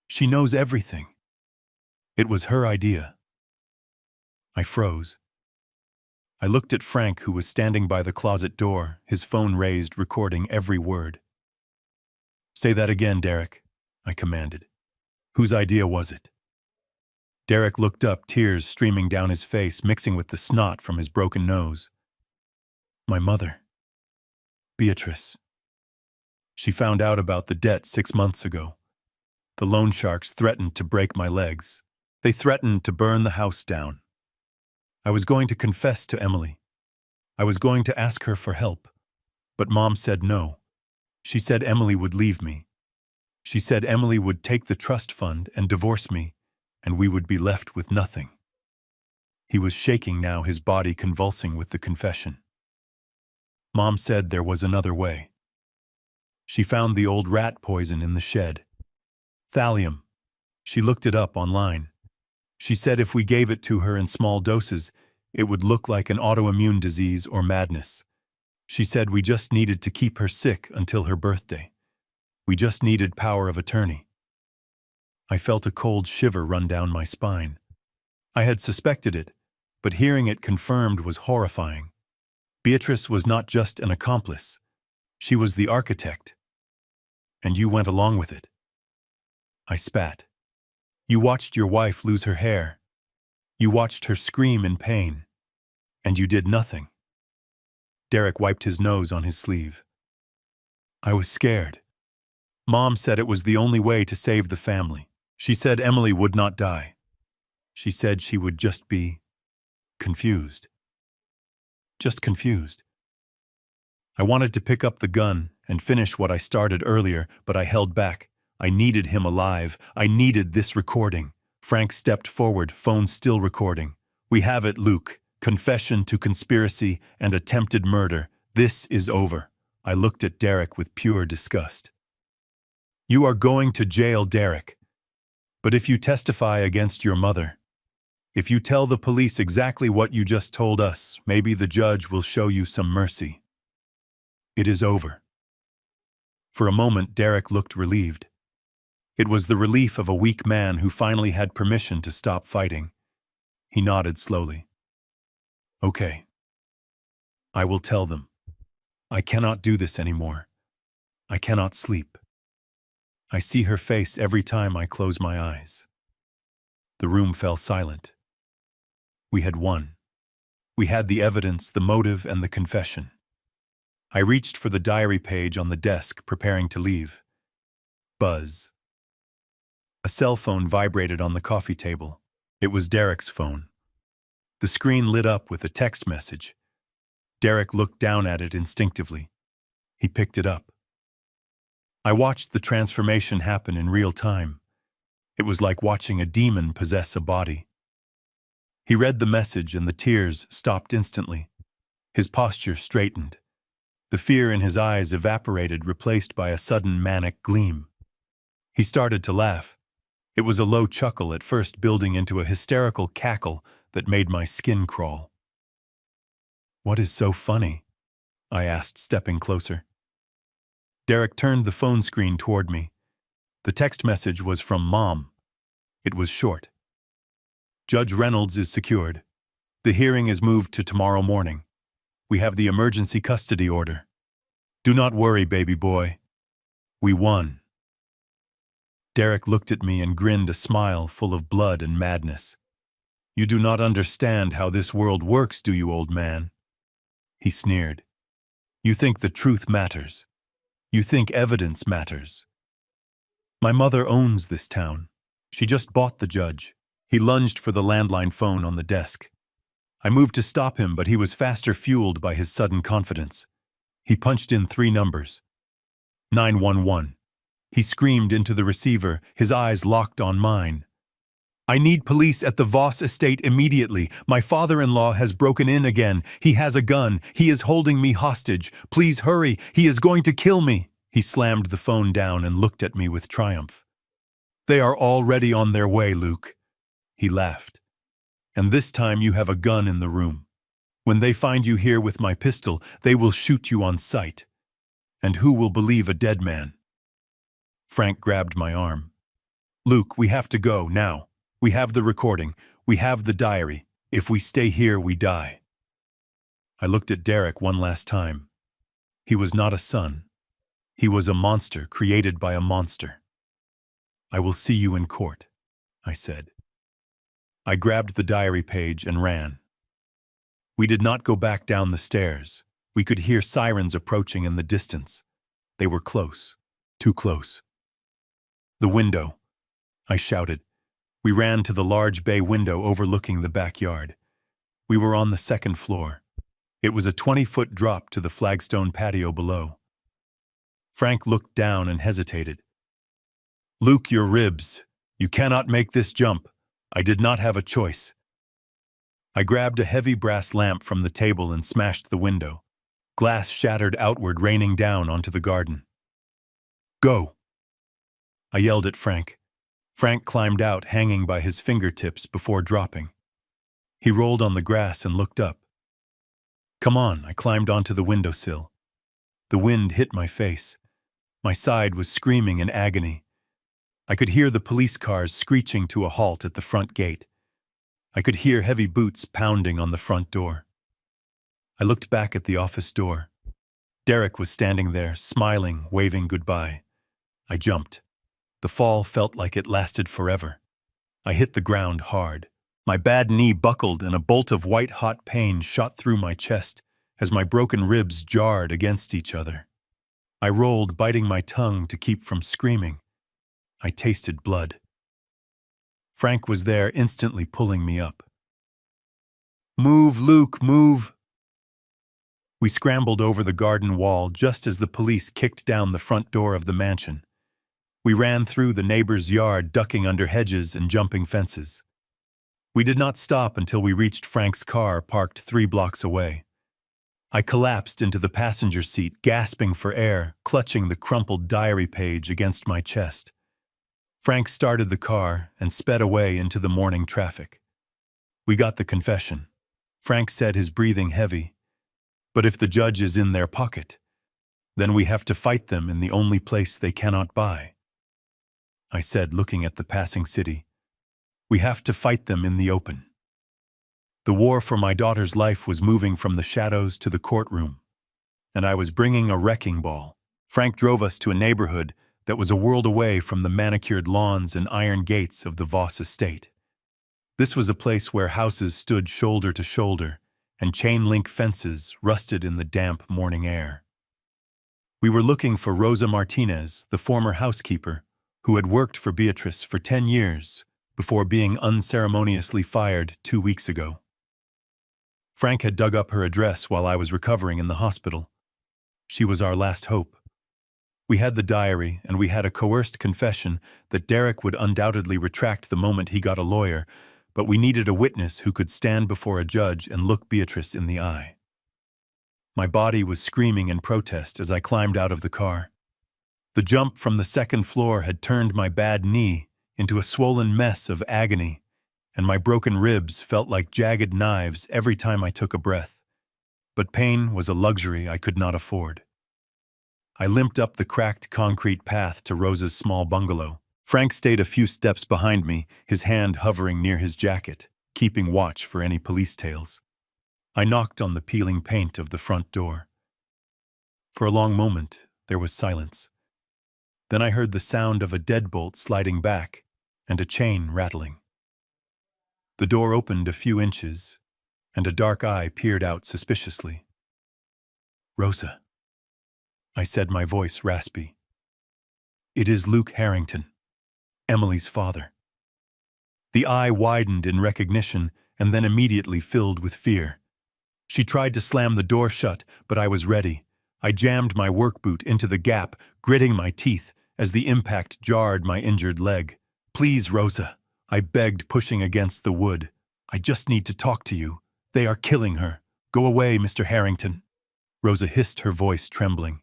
"She knows everything. It was her idea." I froze. I looked at Frank, who was standing by the closet door, his phone raised, recording every word. "Say that again, Derek," I commanded. "Whose idea was it?" Derek looked up, tears streaming down his face, mixing with the snot from his broken nose. "My mother. Beatrice. She found out about the debt 6 months ago. The loan sharks threatened to break my legs. They threatened to burn the house down. I was going to confess to Emily. I was going to ask her for help. But Mom said no. She said Emily would leave me. She said Emily would take the trust fund and divorce me, and we would be left with nothing." He was shaking now, his body convulsing with the confession. "Mom said there was another way. She found the old rat poison in the shed. Thallium. She looked it up online. She said if we gave it to her in small doses, it would look like an autoimmune disease or madness. She said we just needed to keep her sick until her birthday. We just needed power of attorney." I felt a cold shiver run down my spine. I had suspected it, but hearing it confirmed was horrifying. Beatrice was not just an accomplice. She was the architect. And you went along with it. I spat. You watched your wife lose her hair. You watched her scream in pain. And you did nothing. Derek wiped his nose on his sleeve. I was scared. Mom said it was the only way to save the family. She said Emily would not die. She said she would just be confused. Just confused. I wanted to pick up the gun and finish what I started earlier, but I held back. I needed him alive. I needed this recording. Frank stepped forward, phone still recording. "We have it, Luke. Confession to conspiracy and attempted murder. This is over." I looked at Derek with pure disgust. "You are going to jail, Derek. But if you testify against your mother, if you tell the police exactly what you just told us, maybe the judge will show you some mercy. It is over." For a moment, Derek looked relieved. It was the relief of a weak man who finally had permission to stop fighting. He nodded slowly. "Okay. I will tell them. I cannot do this anymore. I cannot sleep. I see her face every time I close my eyes." The room fell silent. We had won. We had the evidence, the motive, and the confession. I reached for the diary page on the desk, preparing to leave. Buzz. A cell phone vibrated on the coffee table. It was Derek's phone. The screen lit up with a text message. Derek looked down at it instinctively. He picked it up. I watched the transformation happen in real time. It was like watching a demon possess a body. He read the message and the tears stopped instantly. His posture straightened. The fear in his eyes evaporated, replaced by a sudden manic gleam. He started to laugh. It was a low chuckle, at first building into a hysterical cackle that made my skin crawl. "What is so funny?" I asked, stepping closer. Derek turned the phone screen toward me. The text message was from Mom. It was short. Judge Reynolds is secured. The hearing is moved to tomorrow morning. We have the emergency custody order. Do not worry, baby boy. We won. Derek looked at me and grinned, a smile full of blood and madness. You do not understand how this world works, do you, old man? He sneered. You think the truth matters. You think evidence matters. My mother owns this town. She just bought the judge. He lunged for the landline phone on the desk. I moved to stop him, but he was faster, fueled by his sudden confidence. He punched in 3 numbers. 911. He screamed into the receiver, his eyes locked on mine. I need police at the Voss estate immediately. My father-in-law has broken in again. He has a gun. He is holding me hostage. Please hurry. He is going to kill me. He slammed the phone down and looked at me with triumph. They are already on their way, Luke. He laughed. And this time you have a gun in the room. When they find you here with my pistol, they will shoot you on sight. And who will believe a dead man? Frank grabbed my arm. Luke, we have to go now. We have the recording. We have the diary. If we stay here, we die. I looked at Derek one last time. He was not a son. He was a monster created by a monster. I will see you in court, I said. I grabbed the diary page and ran. We did not go back down the stairs. We could hear sirens approaching in the distance. They were close, too close. The window, I shouted. We ran to the large bay window overlooking the backyard. We were on the 2nd floor. It was a 20-foot drop to the flagstone patio below. Frank looked down and hesitated. Luke, your ribs. You cannot make this jump. I did not have a choice. I grabbed a heavy brass lamp from the table and smashed the window. Glass shattered outward, raining down onto the garden. Go! I yelled at Frank. Frank climbed out, hanging by his fingertips before dropping. He rolled on the grass and looked up. Come on, I climbed onto the windowsill. The wind hit my face. My side was screaming in agony. I could hear the police cars screeching to a halt at the front gate. I could hear heavy boots pounding on the front door. I looked back at the office door. Derek was standing there, smiling, waving goodbye. I jumped. The fall felt like it lasted forever. I hit the ground hard. My bad knee buckled and a bolt of white-hot pain shot through my chest as my broken ribs jarred against each other. I rolled, biting my tongue to keep from screaming. I tasted blood. Frank was there, instantly pulling me up. Move, Luke, move! We scrambled over the garden wall just as the police kicked down the front door of the mansion. We ran through the neighbor's yard, ducking under hedges and jumping fences. We did not stop until we reached Frank's car, parked 3 blocks away. I collapsed into the passenger seat, gasping for air, clutching the crumpled diary page against my chest. Frank started the car and sped away into the morning traffic. We got the confession. Frank said, his breathing heavy, "But if the judge is in their pocket, then we have to fight them in the only place they cannot buy." I said, looking at the passing city. We have to fight them in the open. The war for my daughter's life was moving from the shadows to the courtroom, and I was bringing a wrecking ball. Frank drove us to a neighborhood that was a world away from the manicured lawns and iron gates of the Voss estate. This was a place where houses stood shoulder to shoulder, and chain-link fences rusted in the damp morning air. We were looking for Rosa Martinez, the former housekeeper, who had worked for Beatrice for 10 years before being unceremoniously fired 2 weeks ago. Frank had dug up her address while I was recovering in the hospital. She was our last hope. We had the diary, and we had a coerced confession that Derek would undoubtedly retract the moment he got a lawyer, but we needed a witness who could stand before a judge and look Beatrice in the eye. My body was screaming in protest as I climbed out of the car. The jump from the 2nd floor had turned my bad knee into a swollen mess of agony, and my broken ribs felt like jagged knives every time I took a breath. but pain was a luxury I could not afford. I limped up the cracked concrete path to Rosa's small bungalow. Frank stayed a few steps behind me, his hand hovering near his jacket, keeping watch for any police tales. I knocked on the peeling paint of the front door. For a long moment, there was silence. Then I heard the sound of a deadbolt sliding back and a chain rattling. The door opened a few inches, and a dark eye peered out suspiciously. "Rosa," I said, my voice raspy. "It is Luke Harrington, Emily's father." The eye widened in recognition and then immediately filled with fear. She tried to slam the door shut, but I was ready. I jammed my work boot into the gap, gritting my teeth as the impact jarred my injured leg. "Please, Rosa," I begged, pushing against the wood. "I just need to talk to you. They are killing her. Go away, Mr. Harrington." Rosa hissed, her voice trembling.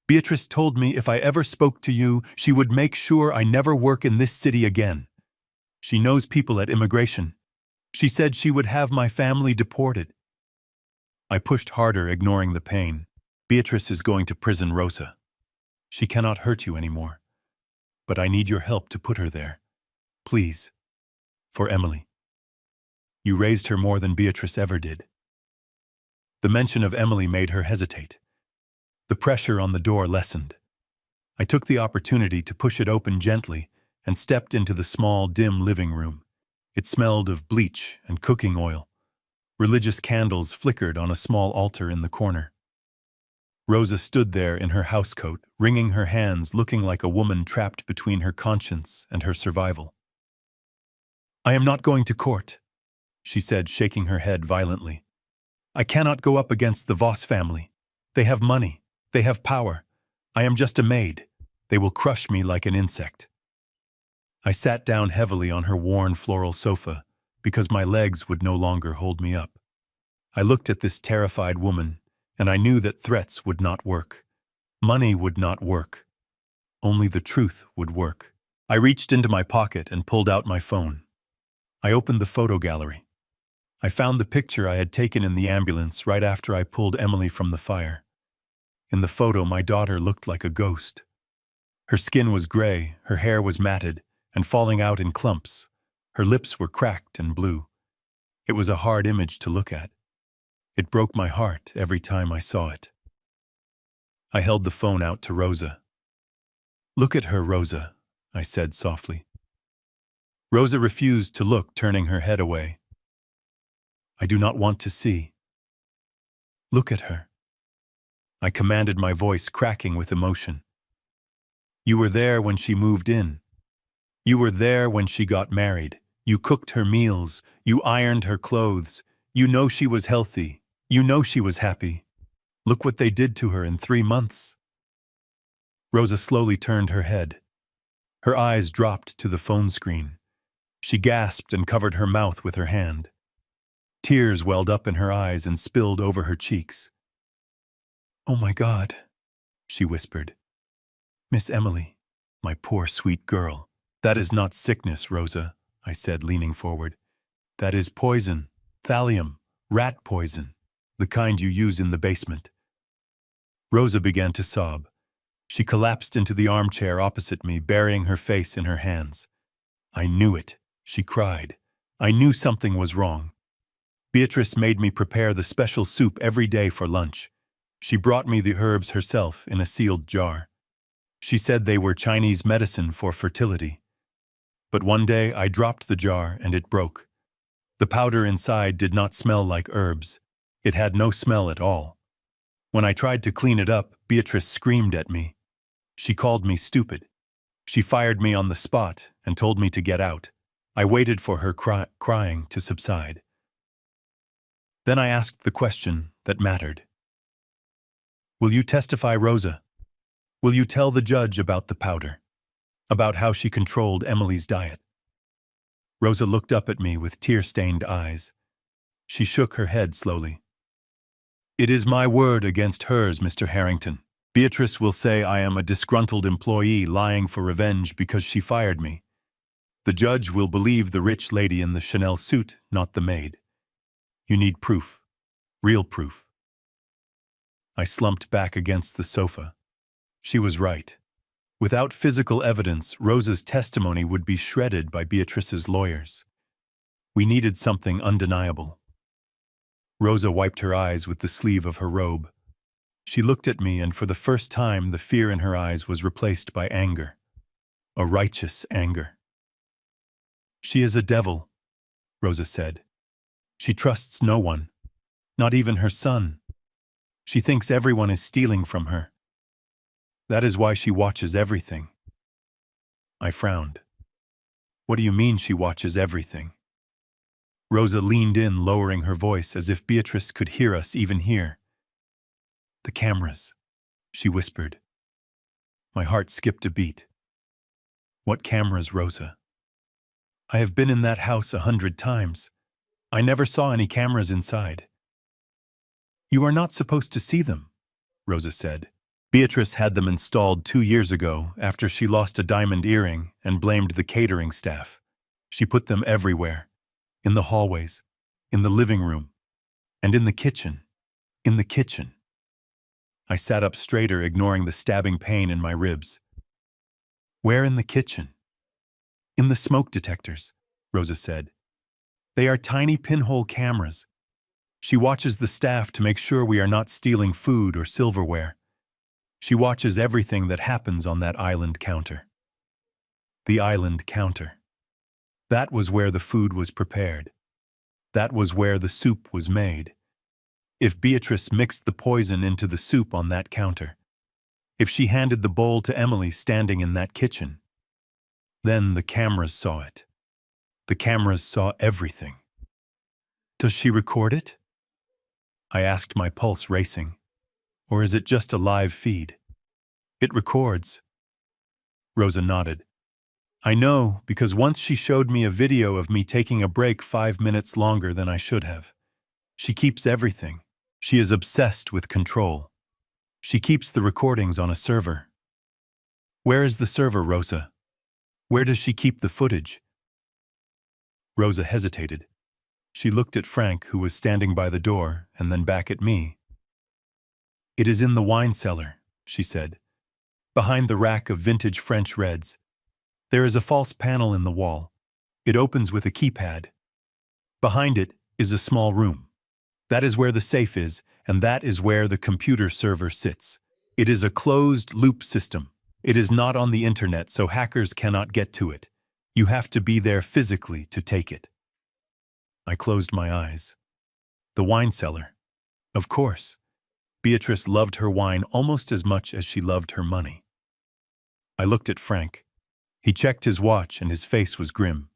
"Beatrice told me if I ever spoke to you, she would make sure I never work in this city again. She knows people at immigration. She said she would have my family deported." I pushed harder, ignoring the pain. "Beatrice is going to prison, Rosa. She cannot hurt you anymore. But I need your help to put her there. Please. For Emily. You raised her more than Beatrice ever did." The mention of Emily made her hesitate. The pressure on the door lessened. I took the opportunity to push it open gently and stepped into the small, dim living room. It smelled of bleach and cooking oil. Religious candles flickered on a small altar in the corner. Rosa stood there in her housecoat, wringing her hands, looking like a woman trapped between her conscience and her survival. "I am not going to court," she said, shaking her head violently. "I cannot go up against the Voss family. They have money. They have power. I am just a maid. They will crush me like an insect." I sat down heavily on her worn floral sofa because my legs would no longer hold me up. I looked at this terrified woman, and I knew that threats would not work. Money would not work. Only the truth would work. I reached into my pocket and pulled out my phone. I opened the photo gallery. I found the picture I had taken in the ambulance right after I pulled Emily from the fire. In the photo, my daughter looked like a ghost. Her skin was gray, her hair was matted and falling out in clumps. Her lips were cracked and blue. It was a hard image to look at. It broke my heart every time I saw it. I held the phone out to Rosa. "Look at her, Rosa," I said softly. Rosa refused to look, turning her head away. "I do not want to see." "Look at her," I commanded, my voice cracking with emotion. "You were there when she moved in. You were there when she got married. You cooked her meals. You ironed her clothes. You know she was healthy. You know she was happy. Look what they did to her in 3 months." Rosa slowly turned her head. Her eyes dropped to the phone screen. She gasped and covered her mouth with her hand. Tears welled up in her eyes and spilled over her cheeks. "Oh my God," she whispered. "Miss Emily, my poor sweet girl." "That is not sickness, Rosa," I said, leaning forward. "That is poison, thallium, rat poison, the kind you use in the basement." Rosa began to sob. She collapsed into the armchair opposite me, burying her face in her hands. "I knew it," she cried. "I knew something was wrong. Beatrice made me prepare the special soup every day for lunch. She brought me the herbs herself in a sealed jar. She said they were Chinese medicine for fertility. But one day I dropped the jar and it broke. The powder inside did not smell like herbs. It had no smell at all. When I tried to clean it up, Beatrice screamed at me. She called me stupid. She fired me on the spot and told me to get out. I waited for her crying to subside. Then I asked the question that mattered. "Will you testify, Rosa? Will you tell the judge about the powder? About how she controlled Emily's diet?" Rosa looked up at me with tear-stained eyes. She shook her head slowly. "It is my word against hers, Mr. Harrington. Beatrice will say I am a disgruntled employee lying for revenge because she fired me. The judge will believe the rich lady in the Chanel suit, not the maid. You need proof. Real proof. I slumped back against the sofa. She was right. Without physical evidence, Rosa's testimony would be shredded by Beatrice's lawyers. We needed something undeniable. Rosa wiped her eyes with the sleeve of her robe. She looked at me, and for the first time the fear in her eyes was replaced by anger. A righteous anger. "She is a devil," Rosa said. "She trusts no one, not even her son. She thinks everyone is stealing from her. That is why she watches everything." I frowned. "What do you mean she watches everything?" Rosa leaned in, lowering her voice as if Beatrice could hear us even here. "The cameras," she whispered. My heart skipped a beat. "What cameras, Rosa?" "I have been in that house 100 times. I never saw any cameras inside." "You are not supposed to see them," Rosa said. "Beatrice had them installed 2 years ago after she lost a diamond earring and blamed the catering staff. She put them everywhere. In the hallways, in the living room, and in the kitchen. In the kitchen." I sat up straighter, ignoring the stabbing pain in my ribs. "Where in the kitchen?" "In the smoke detectors," Rosa said. "They are tiny pinhole cameras. She watches the staff to make sure we are not stealing food or silverware. She watches everything that happens on that island counter." The island counter. That was where the food was prepared. That was where the soup was made. If Beatrice mixed the poison into the soup on that counter, if she handed the bowl to Emily standing in that kitchen, then the cameras saw it. The cameras saw everything. "Does she record it?" I asked, my pulse racing. "Or is it just a live feed?" "It records." Rosa nodded. "I know, because once she showed me a video of me taking a break 5 minutes longer than I should have. She keeps everything. She is obsessed with control. She keeps the recordings on a server." "Where is the server, Rosa? Where does she keep the footage?" Rosa hesitated. She looked at Frank, who was standing by the door, and then back at me. "It is in the wine cellar," she said. "Behind the rack of vintage French reds. There is a false panel in the wall. It opens with a keypad. Behind it is a small room. That is where the safe is, and that is where the computer server sits. It is a closed-loop system. It is not on the internet, so hackers cannot get to it. You have to be there physically to take it." I closed my eyes. The wine cellar. Of course. Beatrice loved her wine almost as much as she loved her money. I looked at Frank. He checked his watch and his face was grim.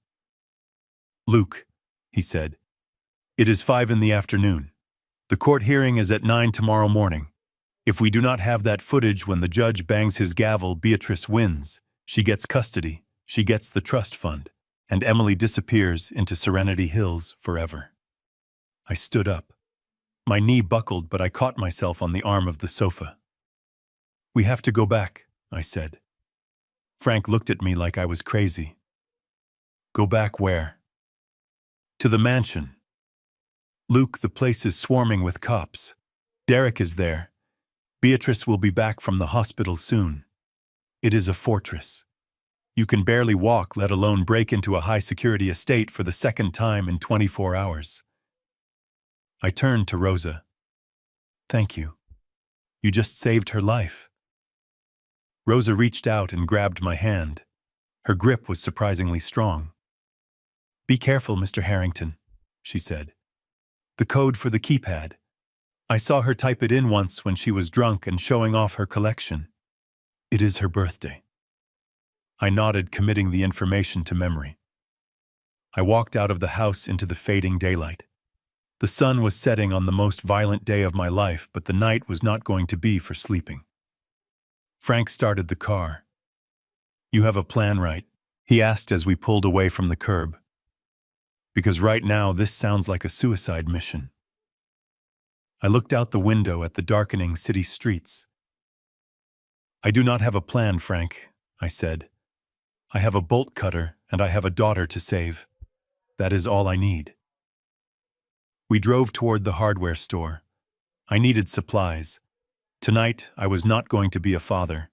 "Luke," he said, "it is 5 in the afternoon. The court hearing is at 9 tomorrow morning. If we do not have that footage when the judge bangs his gavel, Beatrice wins. She gets custody, she gets the trust fund, and Emily disappears into Serenity Hills forever." I stood up. My knee buckled, but I caught myself on the arm of the sofa. "We have to go back," I said. Frank looked at me like I was crazy. "Go back where?" "To the mansion. Luke, the place is swarming with cops. Derek is there. Beatrice will be back from the hospital soon. It is a fortress. You can barely walk, let alone break into a high-security estate for the second time in 24 hours. I turned to Rosa. "Thank you. You just saved her life." Rosa reached out and grabbed my hand. Her grip was surprisingly strong. "Be careful, Mr. Harrington," she said. "The code for the keypad. I saw her type it in once when she was drunk and showing off her collection. It is her birthday." I nodded, committing the information to memory. I walked out of the house into the fading daylight. The sun was setting on the most violent day of my life, but the night was not going to be for sleeping. Frank started the car. "You have a plan, right?" he asked as we pulled away from the curb. "Because right now this sounds like a suicide mission." I looked out the window at the darkening city streets. "I do not have a plan, Frank," I said. "I have a bolt cutter and I have a daughter to save. That is all I need." We drove toward the hardware store. I needed supplies. Tonight, I was not going to be a father.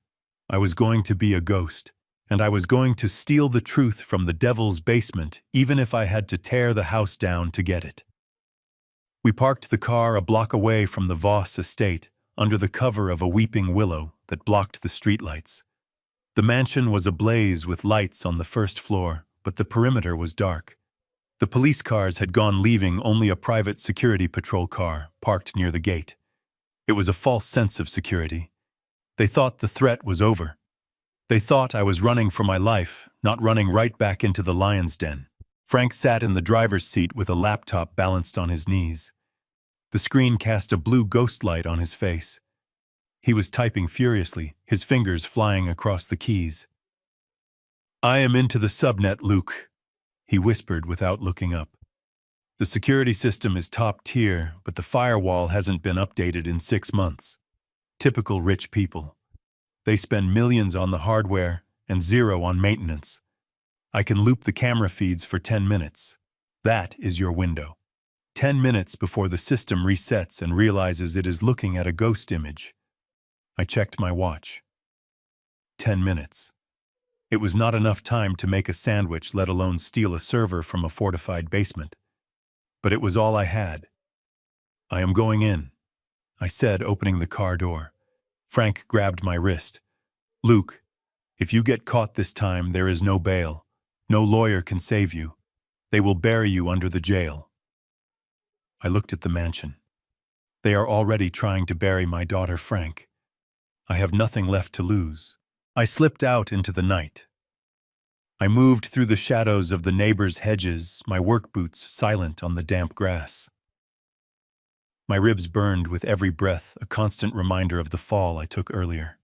I was going to be a ghost, and I was going to steal the truth from the devil's basement, even if I had to tear the house down to get it. We parked the car a block away from the Voss estate, under the cover of a weeping willow that blocked the streetlights. The mansion was ablaze with lights on the first floor, but the perimeter was dark. The police cars had gone, leaving only a private security patrol car parked near the gate. It was a false sense of security. They thought the threat was over. They thought I was running for my life, not running right back into the lion's den. Frank sat in the driver's seat with a laptop balanced on his knees. The screen cast a blue ghost light on his face. He was typing furiously, his fingers flying across the keys. "I am into the subnet, Luke," he whispered without looking up. "The security system is top tier, but the firewall hasn't been updated in 6 months. Typical rich people. They spend millions on the hardware and zero on maintenance. I can loop the camera feeds for 10 minutes. That is your window. 10 minutes before the system resets and realizes it is looking at a ghost image." I checked my watch. 10 minutes. It was not enough time to make a sandwich, let alone steal a server from a fortified basement. But it was all I had. "I am going in," I said, opening the car door. Frank grabbed my wrist. "Luke, if you get caught this time, there is no bail. No lawyer can save you. They will bury you under the jail." I looked at the mansion. They are already trying to bury my daughter, Frank. I have nothing left to lose. I slipped out into the night. I moved through the shadows of the neighbors' hedges, my work boots silent on the damp grass. My ribs burned with every breath, a constant reminder of the fall I took earlier.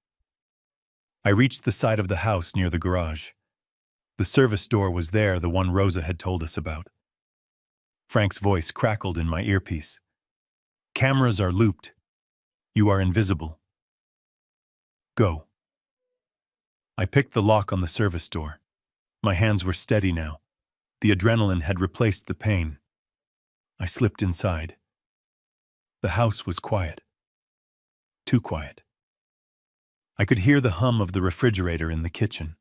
I reached the side of the house near the garage. The service door was there, the one Rosa had told us about. Frank's voice crackled in my earpiece. "Cameras are looped. You are invisible. Go." I picked the lock on the service door. My hands were steady now. The adrenaline had replaced the pain. I slipped inside. The house was quiet. Too quiet. I could hear the hum of the refrigerator in the kitchen.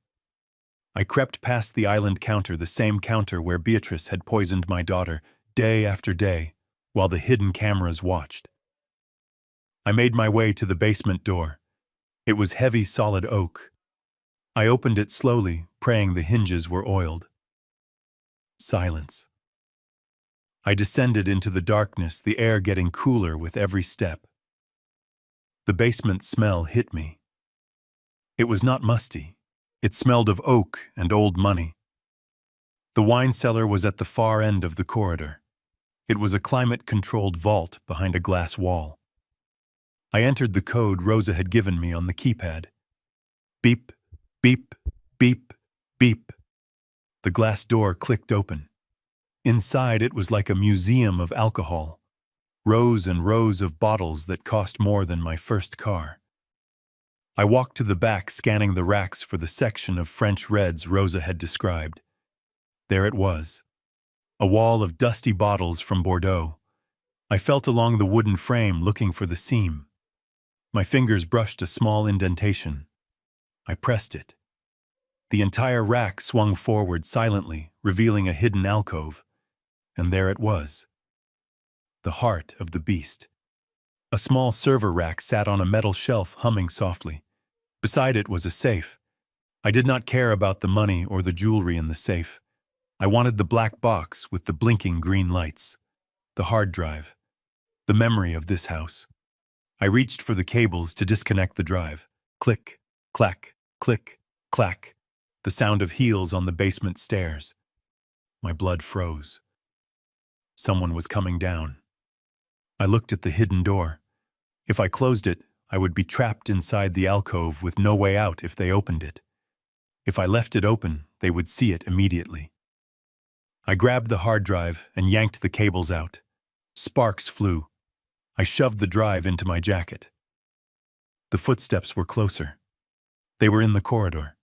I crept past the island counter, the same counter where Beatrice had poisoned my daughter day after day, while the hidden cameras watched. I made my way to the basement door. It was heavy, solid oak. I opened it slowly, praying the hinges were oiled. Silence. I descended into the darkness, the air getting cooler with every step. The basement smell hit me. It was not musty. It smelled of oak and old money. The wine cellar was at the far end of the corridor. It was a climate-controlled vault behind a glass wall. I entered the code Rosa had given me on the keypad. Beep, beep, beep, beep. The glass door clicked open. Inside, it was like a museum of alcohol. Rows and rows of bottles that cost more than my first car. I walked to the back, scanning the racks for the section of French reds Rosa had described. There it was. A wall of dusty bottles from Bordeaux. I felt along the wooden frame, looking for the seam. My fingers brushed a small indentation. I pressed it. The entire rack swung forward silently, revealing a hidden alcove. And there it was. The heart of the beast. A small server rack sat on a metal shelf, humming softly. Beside it was a safe. I did not care about the money or the jewelry in the safe. I wanted the black box with the blinking green lights. The hard drive. The memory of this house. I reached for the cables to disconnect the drive. Click, clack, click, clack. The sound of heels on the basement stairs. My blood froze. Someone was coming down. I looked at the hidden door. If I closed it, I would be trapped inside the alcove with no way out if they opened it. If I left it open, they would see it immediately. I grabbed the hard drive and yanked the cables out. Sparks flew. I shoved the drive into my jacket. The footsteps were closer. They were in the corridor.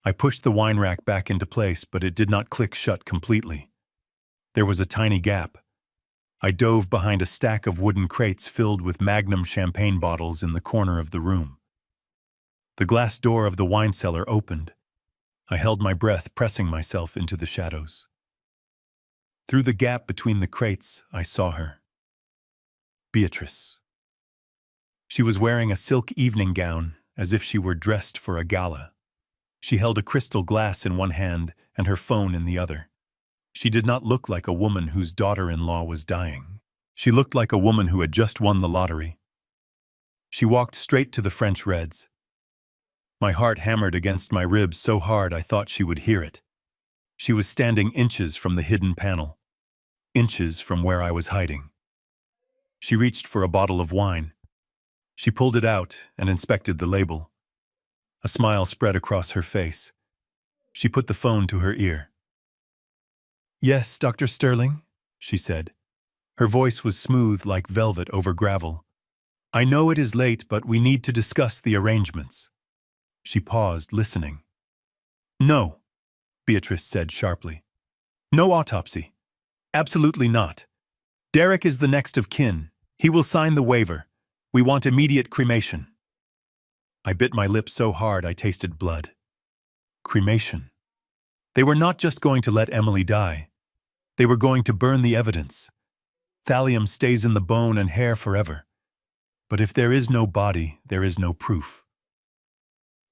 I pushed the wine rack back into place, but it did not click shut completely. There was a tiny gap. I dove behind a stack of wooden crates filled with Magnum champagne bottles in the corner of the room. The glass door of the wine cellar opened. I held my breath, pressing myself into the shadows. Through the gap between the crates, I saw her. Beatrice. She was wearing a silk evening gown, as if she were dressed for a gala. She held a crystal glass in one hand and her phone in the other. She did not look like a woman whose daughter-in-law was dying. She looked like a woman who had just won the lottery. She walked straight to the French Reds. My heart hammered against my ribs so hard I thought she would hear it. She was standing inches from the hidden panel, inches from where I was hiding. She reached for a bottle of wine. She pulled it out and inspected the label. A smile spread across her face. She put the phone to her ear. "Yes, Dr. Sterling," she said. Her voice was smooth like velvet over gravel. "I know it is late, but we need to discuss the arrangements." She paused, listening. "No," Beatrice said sharply. "No autopsy. Absolutely not. Derek is the next of kin. He will sign the waiver. We want immediate cremation." I bit my lip so hard I tasted blood. Cremation. They were not just going to let Emily die. They were going to burn the evidence. Thallium stays in the bone and hair forever. But if there is no body, there is no proof.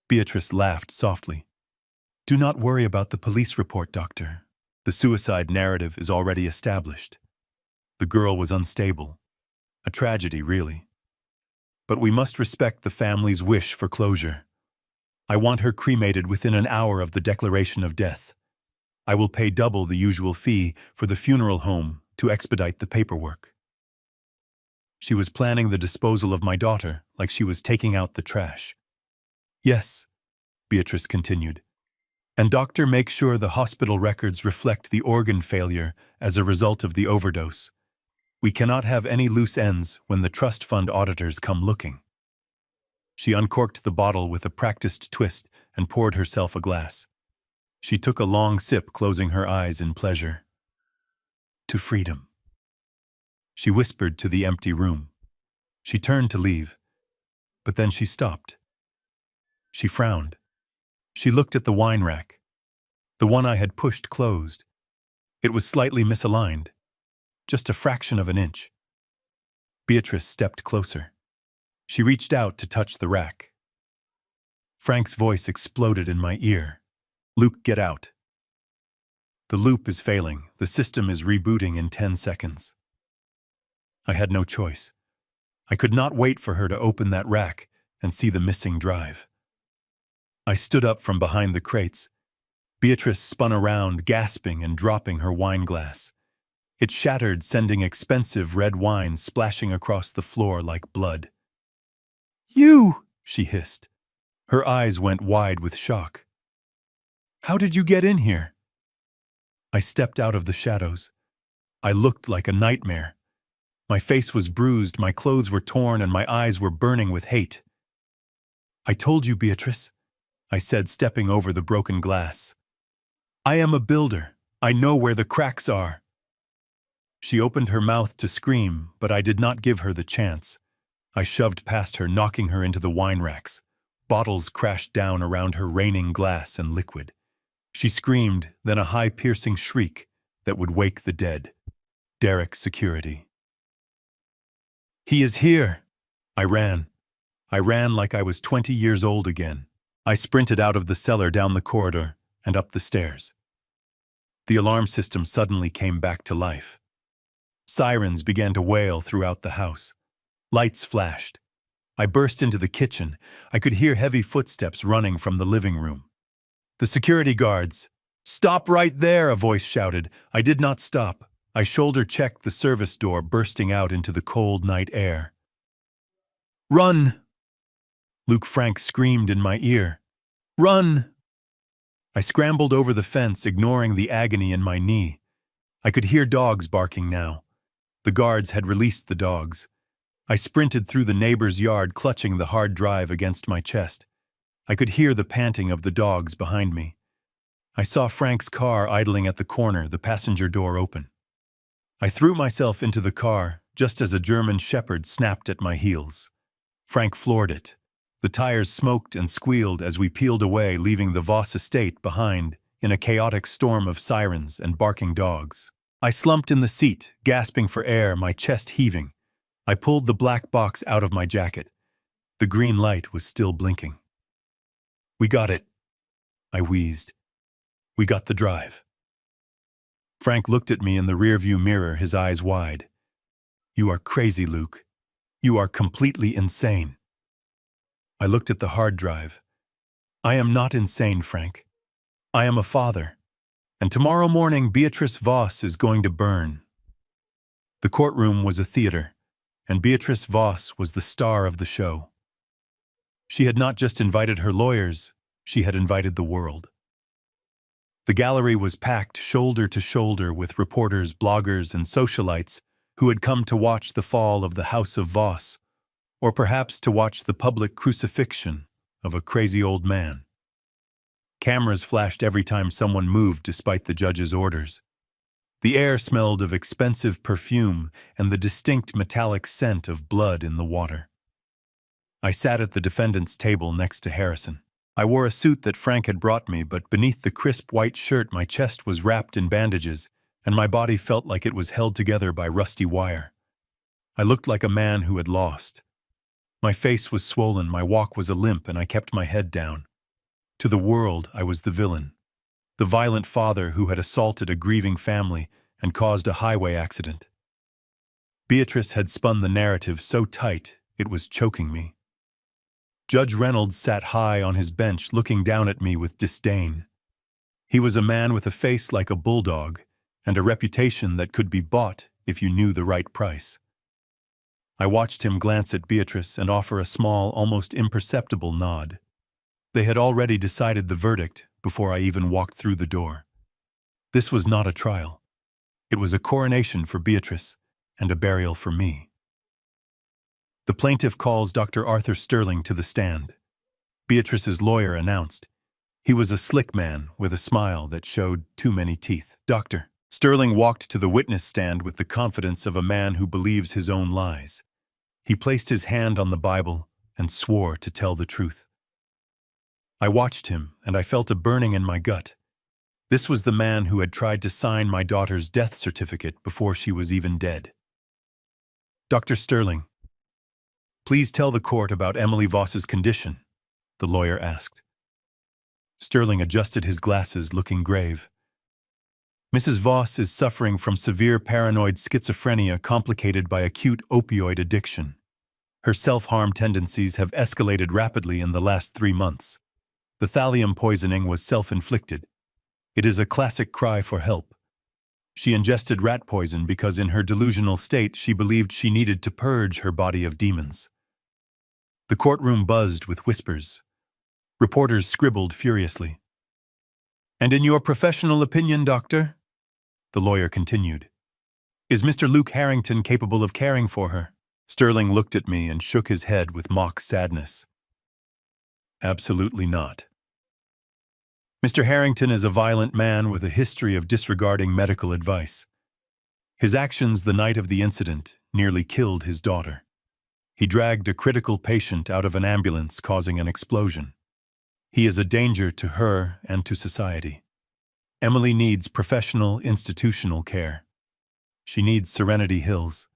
Beatrice laughed softly. "Do not worry about the police report, Doctor. The suicide narrative is already established. The girl was unstable. A tragedy, really. But we must respect the family's wish for closure. I want her cremated within an hour of the declaration of death. I will pay double the usual fee for the funeral home to expedite the paperwork." She was planning the disposal of my daughter like she was taking out the trash. "Yes," Beatrice continued. "And doctor, make sure the hospital records reflect the organ failure as a result of the overdose. We cannot have any loose ends when the trust fund auditors come looking." She uncorked the bottle with a practiced twist and poured herself a glass. She took a long sip, closing her eyes in pleasure. "To freedom," she whispered to the empty room. She turned to leave, but then she stopped. She frowned. She looked at the wine rack. The one I had pushed closed. It was slightly misaligned, just a fraction of an inch. Beatrice stepped closer. She reached out to touch the rack. Frank's voice exploded in my ear. "Luke, get out. The loop is failing. The system is rebooting in 10 seconds. I had no choice. I could not wait for her to open that rack and see the missing drive. I stood up from behind the crates. Beatrice spun around, gasping and dropping her wine glass. It shattered, sending expensive red wine splashing across the floor like blood. "You!" she hissed. Her eyes went wide with shock. "How did you get in here?" I stepped out of the shadows. I looked like a nightmare. My face was bruised, my clothes were torn, and my eyes were burning with hate. "I told you, Beatrice," I said, stepping over the broken glass. "I am a builder. I know where the cracks are." She opened her mouth to scream, but I did not give her the chance. I shoved past her, knocking her into the wine racks. Bottles crashed down around her, raining glass and liquid. She screamed, then a high piercing shriek that would wake the dead. Derek security. "He is here!" I ran. I ran like I was 20 years old again. I sprinted out of the cellar, down the corridor, and up the stairs. The alarm system suddenly came back to life. Sirens began to wail throughout the house. Lights flashed. I burst into the kitchen. I could hear heavy footsteps running from the living room. "The security guards!" "Stop right there!" a voice shouted. I did not stop. I shoulder-checked the service door, bursting out into the cold night air. "Run!" Luke Frank screamed in my ear. "Run!" I scrambled over the fence, ignoring the agony in my knee. I could hear dogs barking now. The guards had released the dogs. I sprinted through the neighbor's yard, clutching the hard drive against my chest. I could hear the panting of the dogs behind me. I saw Frank's car idling at the corner, the passenger door open. I threw myself into the car just as a German shepherd snapped at my heels. Frank floored it. The tires smoked and squealed as we peeled away, leaving the Voss estate behind in a chaotic storm of sirens and barking dogs. I slumped in the seat, gasping for air, my chest heaving. I pulled the black box out of my jacket. The green light was still blinking. "We got it," I wheezed. "We got the drive." Frank looked at me in the rearview mirror, his eyes wide. "You are crazy, Luke. You are completely insane." I looked at the hard drive. "I am not insane, Frank. I am a father. And tomorrow morning, Beatrice Voss is going to burn." The courtroom was a theater, and Beatrice Voss was the star of the show. She had not just invited her lawyers, she had invited the world. The gallery was packed shoulder to shoulder with reporters, bloggers, and socialites who had come to watch the fall of the House of Voss, or perhaps to watch the public crucifixion of a crazy old man. Cameras flashed every time someone moved despite the judge's orders. The air smelled of expensive perfume and the distinct metallic scent of blood in the water. I sat at the defendant's table next to Harrison. I wore a suit that Frank had brought me, but beneath the crisp white shirt my chest was wrapped in bandages, and my body felt like it was held together by rusty wire. I looked like a man who had lost. My face was swollen, my walk was a limp, and I kept my head down. To the world, I was the villain, the violent father who had assaulted a grieving family and caused a highway accident. Beatrice had spun the narrative so tight it was choking me. Judge Reynolds sat high on his bench looking down at me with disdain. He was a man with a face like a bulldog and a reputation that could be bought if you knew the right price. I watched him glance at Beatrice and offer a small, almost imperceptible nod. They had already decided the verdict before I even walked through the door. This was not a trial. It was a coronation for Beatrice and a burial for me. The plaintiff calls Dr. Arthur Sterling to the stand. Beatrice's lawyer announced. He was a slick man with a smile that showed too many teeth. Dr. Sterling walked to the witness stand with the confidence of a man who believes his own lies. He placed his hand on the Bible and swore to tell the truth. I watched him, and I felt a burning in my gut. This was the man who had tried to sign my daughter's death certificate before she was even dead. "Dr. Sterling, please tell the court about Emily Voss's condition," the lawyer asked. Sterling adjusted his glasses, looking grave. "Mrs. Voss is suffering from severe paranoid schizophrenia complicated by acute opioid addiction. Her self-harm tendencies have escalated rapidly in the last 3 months. The thallium poisoning was self-inflicted. It is a classic cry for help. She ingested rat poison because in her delusional state she believed she needed to purge her body of demons." The courtroom buzzed with whispers. Reporters scribbled furiously. "And in your professional opinion, doctor," the lawyer continued, "is Mr. Luke Harrington capable of caring for her?" Sterling looked at me and shook his head with mock sadness. "Absolutely not. Mr. Harrington is a violent man with a history of disregarding medical advice. His actions the night of the incident nearly killed his daughter. He dragged a critical patient out of an ambulance, causing an explosion. He is a danger to her and to society. Emily needs professional, institutional care. She needs Serenity Hills."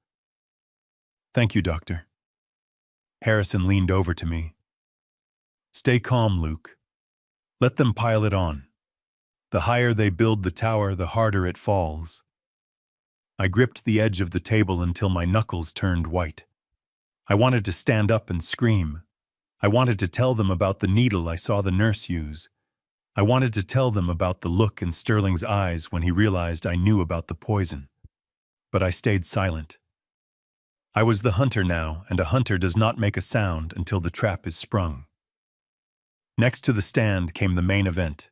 "Thank you, doctor." Harrison leaned over to me. "Stay calm, Luke. Let them pile it on. The higher they build the tower, the harder it falls." I gripped the edge of the table until my knuckles turned white. I wanted to stand up and scream. I wanted to tell them about the needle I saw the nurse use. I wanted to tell them about the look in Sterling's eyes when he realized I knew about the poison. But I stayed silent. I was the hunter now, and a hunter does not make a sound until the trap is sprung. Next to the stand came the main event,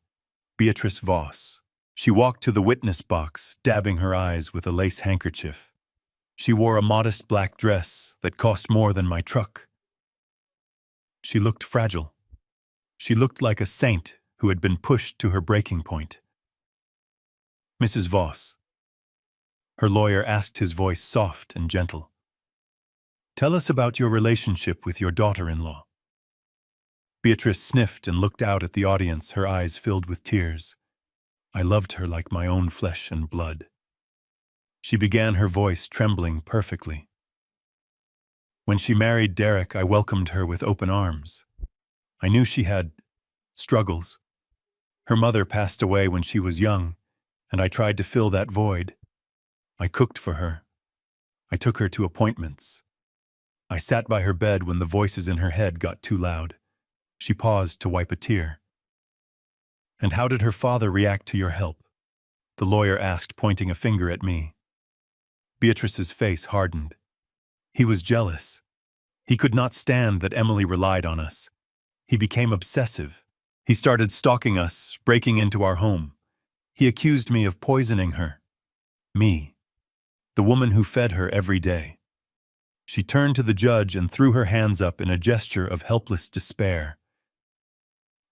Beatrice Voss. She walked to the witness box, dabbing her eyes with a lace handkerchief. She wore a modest black dress that cost more than my truck. She looked fragile. She looked like a saint who had been pushed to her breaking point. "Mrs. Voss." Her lawyer asked, his voice soft and gentle. "Tell us about your relationship with your daughter-in-law." Beatrice sniffed and looked out at the audience, her eyes filled with tears. "I loved her like my own flesh and blood." She began, her voice trembling perfectly. "When she married Derek, I welcomed her with open arms. I knew she had struggles. Her mother passed away when she was young, and I tried to fill that void. I cooked for her. I took her to appointments. I sat by her bed when the voices in her head got too loud." She paused to wipe a tear. "And how did her father react to your help?" the lawyer asked, pointing a finger at me. Beatrice's face hardened. "He was jealous. He could not stand that Emily relied on us. He became obsessive. He started stalking us, breaking into our home. He accused me of poisoning her. Me, the woman who fed her every day." She turned to the judge and threw her hands up in a gesture of helpless despair.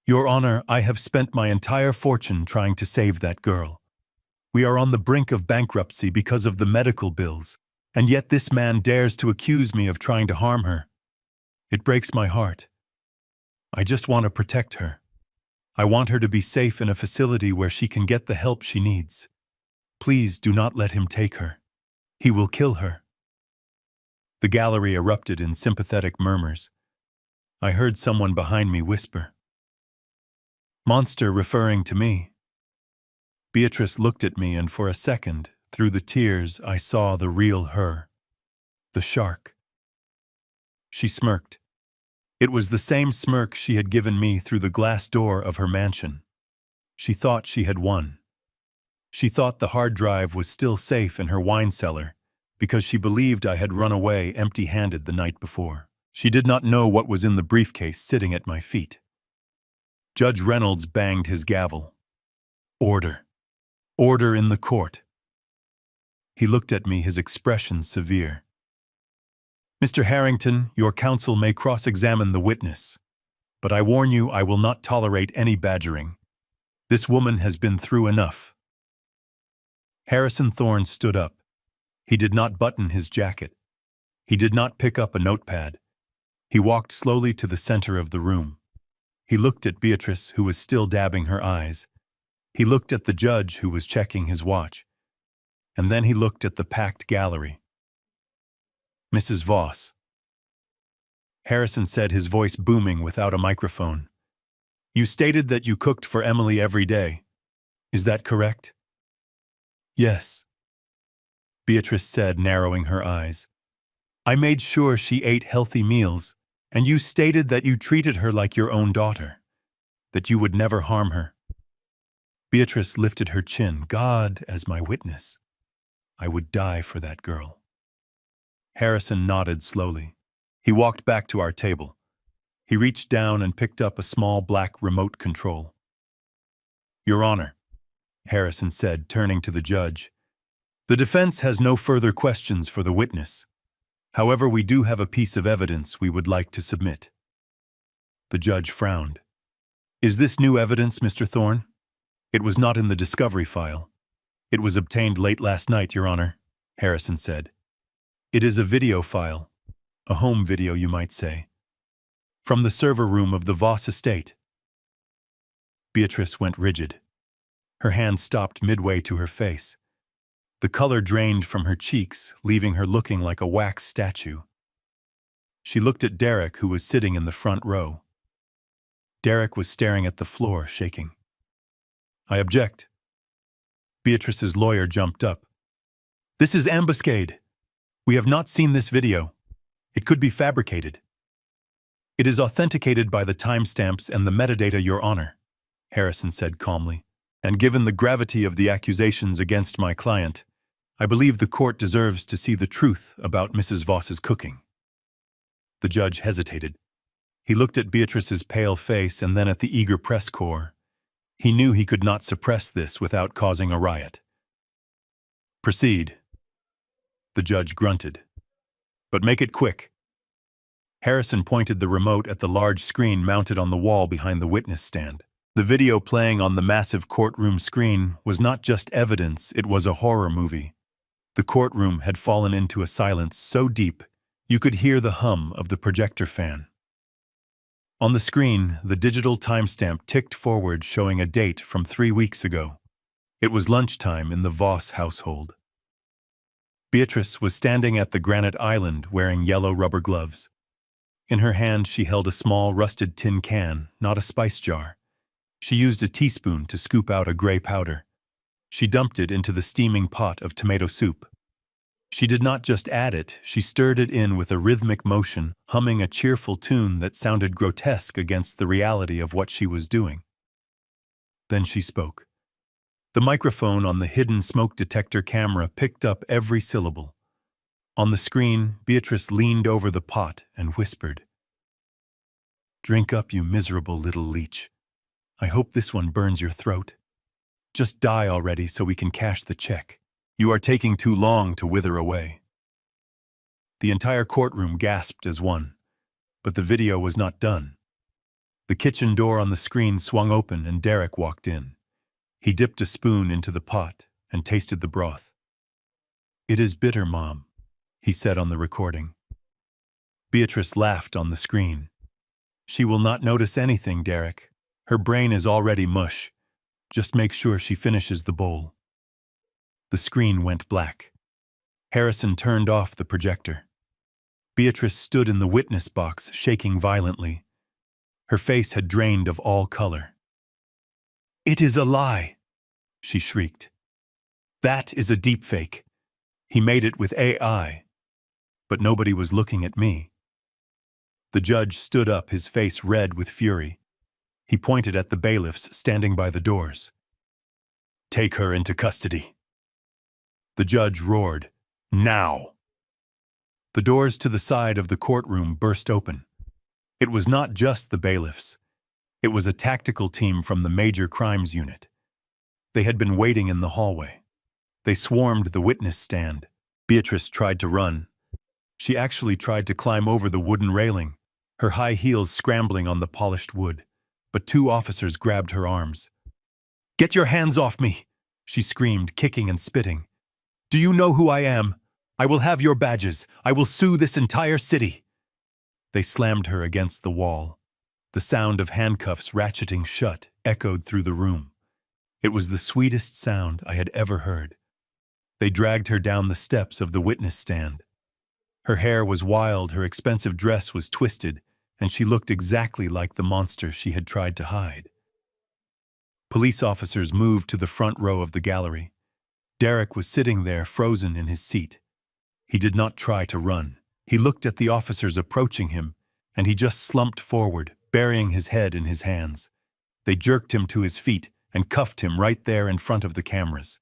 "Your Honor, I have spent my entire fortune trying to save that girl. We are on the brink of bankruptcy because of the medical bills, and yet this man dares to accuse me of trying to harm her. It breaks my heart. I just want to protect her. I want her to be safe in a facility where she can get the help she needs. Please do not let him take her. He will kill her." The gallery erupted in sympathetic murmurs. I heard someone behind me whisper, "Monster," referring to me. Beatrice looked at me, and for a second, through the tears, I saw the real her. The shark. She smirked. It was the same smirk she had given me through the glass door of her mansion. She thought she had won. She thought the hard drive was still safe in her wine cellar, because she believed I had run away empty-handed the night before. She did not know what was in the briefcase sitting at my feet. Judge Reynolds banged his gavel. "Order. Order in the court." He looked at me, his expression severe. "Mr. Harrington, your counsel may cross-examine the witness, but I warn you I will not tolerate any badgering. This woman has been through enough." Harrison Thorne stood up. He did not button his jacket. He did not pick up a notepad. He walked slowly to the center of the room. He looked at Beatrice, who was still dabbing her eyes. He looked at the judge, who was checking his watch. And then he looked at the packed gallery. "Mrs. Voss," Harrison said, his voice booming without a microphone, "you stated that you cooked for Emily every day. Is that correct?" "Yes," Beatrice said, narrowing her eyes. "I made sure she ate healthy meals, and you stated that you treated her like your own daughter, that you would never harm her." Beatrice lifted her chin. "God as my witness, I would die for that girl." Harrison nodded slowly. He walked back to our table. He reached down and picked up a small black remote control. "Your Honor," Harrison said, turning to the judge, "the defense has no further questions for the witness. However, we do have a piece of evidence we would like to submit." The judge frowned. "Is this new evidence, Mr. Thorne?" "It was not in the discovery file. It was obtained late last night, Your Honor," Harrison said. "It is a video file, a home video, you might say, from the server room of the Voss estate." Beatrice went rigid. Her hand stopped midway to her face. The color drained from her cheeks, leaving her looking like a wax statue. She looked at Derek, who was sitting in the front row. Derek was staring at the floor, shaking. "I object." Beatrice's lawyer jumped up. "This is ambuscade. We have not seen this video. It could be fabricated." "It is authenticated by the timestamps and the metadata, Your Honor," Harrison said calmly. "And given the gravity of the accusations against my client, I believe the court deserves to see the truth about Mrs. Voss's cooking." The judge hesitated. He looked at Beatrice's pale face and then at the eager press corps. He knew he could not suppress this without causing a riot. "Proceed," the judge grunted. "But make it quick." Harrison pointed the remote at the large screen mounted on the wall behind the witness stand. The video playing on the massive courtroom screen was not just evidence, it was a horror movie. The courtroom had fallen into a silence so deep you could hear the hum of the projector fan. On the screen, the digital timestamp ticked forward, showing a date from 3 weeks ago. It was lunchtime in the Voss household. Beatrice was standing at the granite island wearing yellow rubber gloves. In her hand, she held a small rusted tin can, not a spice jar. She used a teaspoon to scoop out a gray powder. She dumped it into the steaming pot of tomato soup. She did not just add it, she stirred it in with a rhythmic motion, humming a cheerful tune that sounded grotesque against the reality of what she was doing. Then she spoke. The microphone on the hidden smoke detector camera picked up every syllable. On the screen, Beatrice leaned over the pot and whispered, "Drink up, you miserable little leech. I hope this one burns your throat. Just die already so we can cash the check. You are taking too long to wither away." The entire courtroom gasped as one, but the video was not done. The kitchen door on the screen swung open and Derek walked in. He dipped a spoon into the pot and tasted the broth. "It is bitter, Mom," he said on the recording. Beatrice laughed on the screen. "She will not notice anything, Derek. Her brain is already mush. Just make sure she finishes the bowl." The screen went black. Harrison turned off the projector. Beatrice stood in the witness box, shaking violently. Her face had drained of all color. "It is a lie," she shrieked. "That is a deepfake. He made it with AI." But nobody was looking at me. The judge stood up, his face red with fury. He pointed at the bailiffs standing by the doors. "Take her into custody." The judge roared, "Now!" The doors to the side of the courtroom burst open. It was not just the bailiffs. It was a tactical team from the Major Crimes Unit. They had been waiting in the hallway. They swarmed the witness stand. Beatrice tried to run. She actually tried to climb over the wooden railing, her high heels scrambling on the polished wood. But 2 officers grabbed her arms. "Get your hands off me!" she screamed, kicking and spitting. "Do you know who I am? I will have your badges. I will sue this entire city." They slammed her against the wall. The sound of handcuffs ratcheting shut echoed through the room. It was the sweetest sound I had ever heard. They dragged her down the steps of the witness stand. Her hair was wild, her expensive dress was twisted, and she looked exactly like the monster she had tried to hide. Police officers moved to the front row of the gallery. Derek was sitting there, frozen in his seat. He did not try to run. He looked at the officers approaching him, and he just slumped forward, burying his head in his hands. They jerked him to his feet and cuffed him right there in front of the cameras.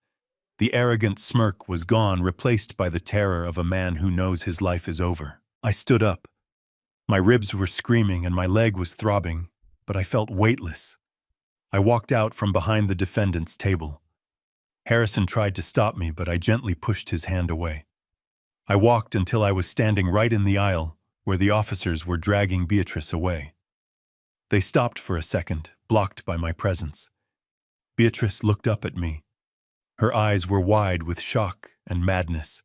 The arrogant smirk was gone, replaced by the terror of a man who knows his life is over. I stood up. My ribs were screaming and my leg was throbbing, but I felt weightless. I walked out from behind the defendant's table. Harrison tried to stop me, but I gently pushed his hand away. I walked until I was standing right in the aisle, where the officers were dragging Beatrice away. They stopped for a second, blocked by my presence. Beatrice looked up at me. Her eyes were wide with shock and madness.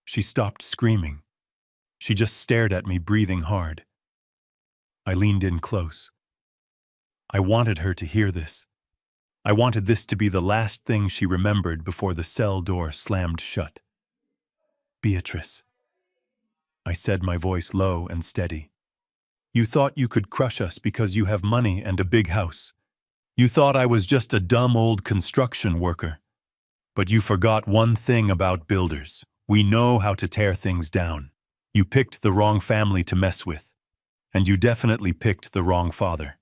She stopped screaming. She just stared at me, breathing hard. I leaned in close. I wanted her to hear this. I wanted this to be the last thing she remembered before the cell door slammed shut. "Beatrice," I said, my voice low and steady. "You thought you could crush us because you have money and a big house. You thought I was just a dumb old construction worker. But you forgot one thing about builders. We know how to tear things down. You picked the wrong family to mess with. And you definitely picked the wrong father."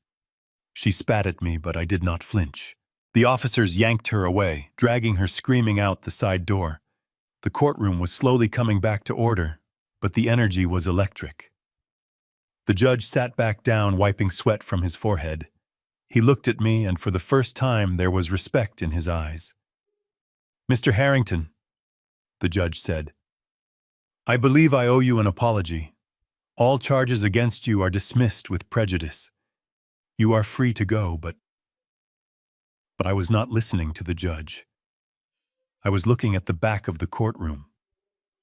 She spat at me, but I did not flinch. The officers yanked her away, dragging her screaming out the side door. The courtroom was slowly coming back to order, but the energy was electric. The judge sat back down, wiping sweat from his forehead. He looked at me, and for the first time there was respect in his eyes. "Mr. Harrington," the judge said, "I believe I owe you an apology. All charges against you are dismissed with prejudice. You are free to go, but I was not listening to the judge. I was looking at the back of the courtroom.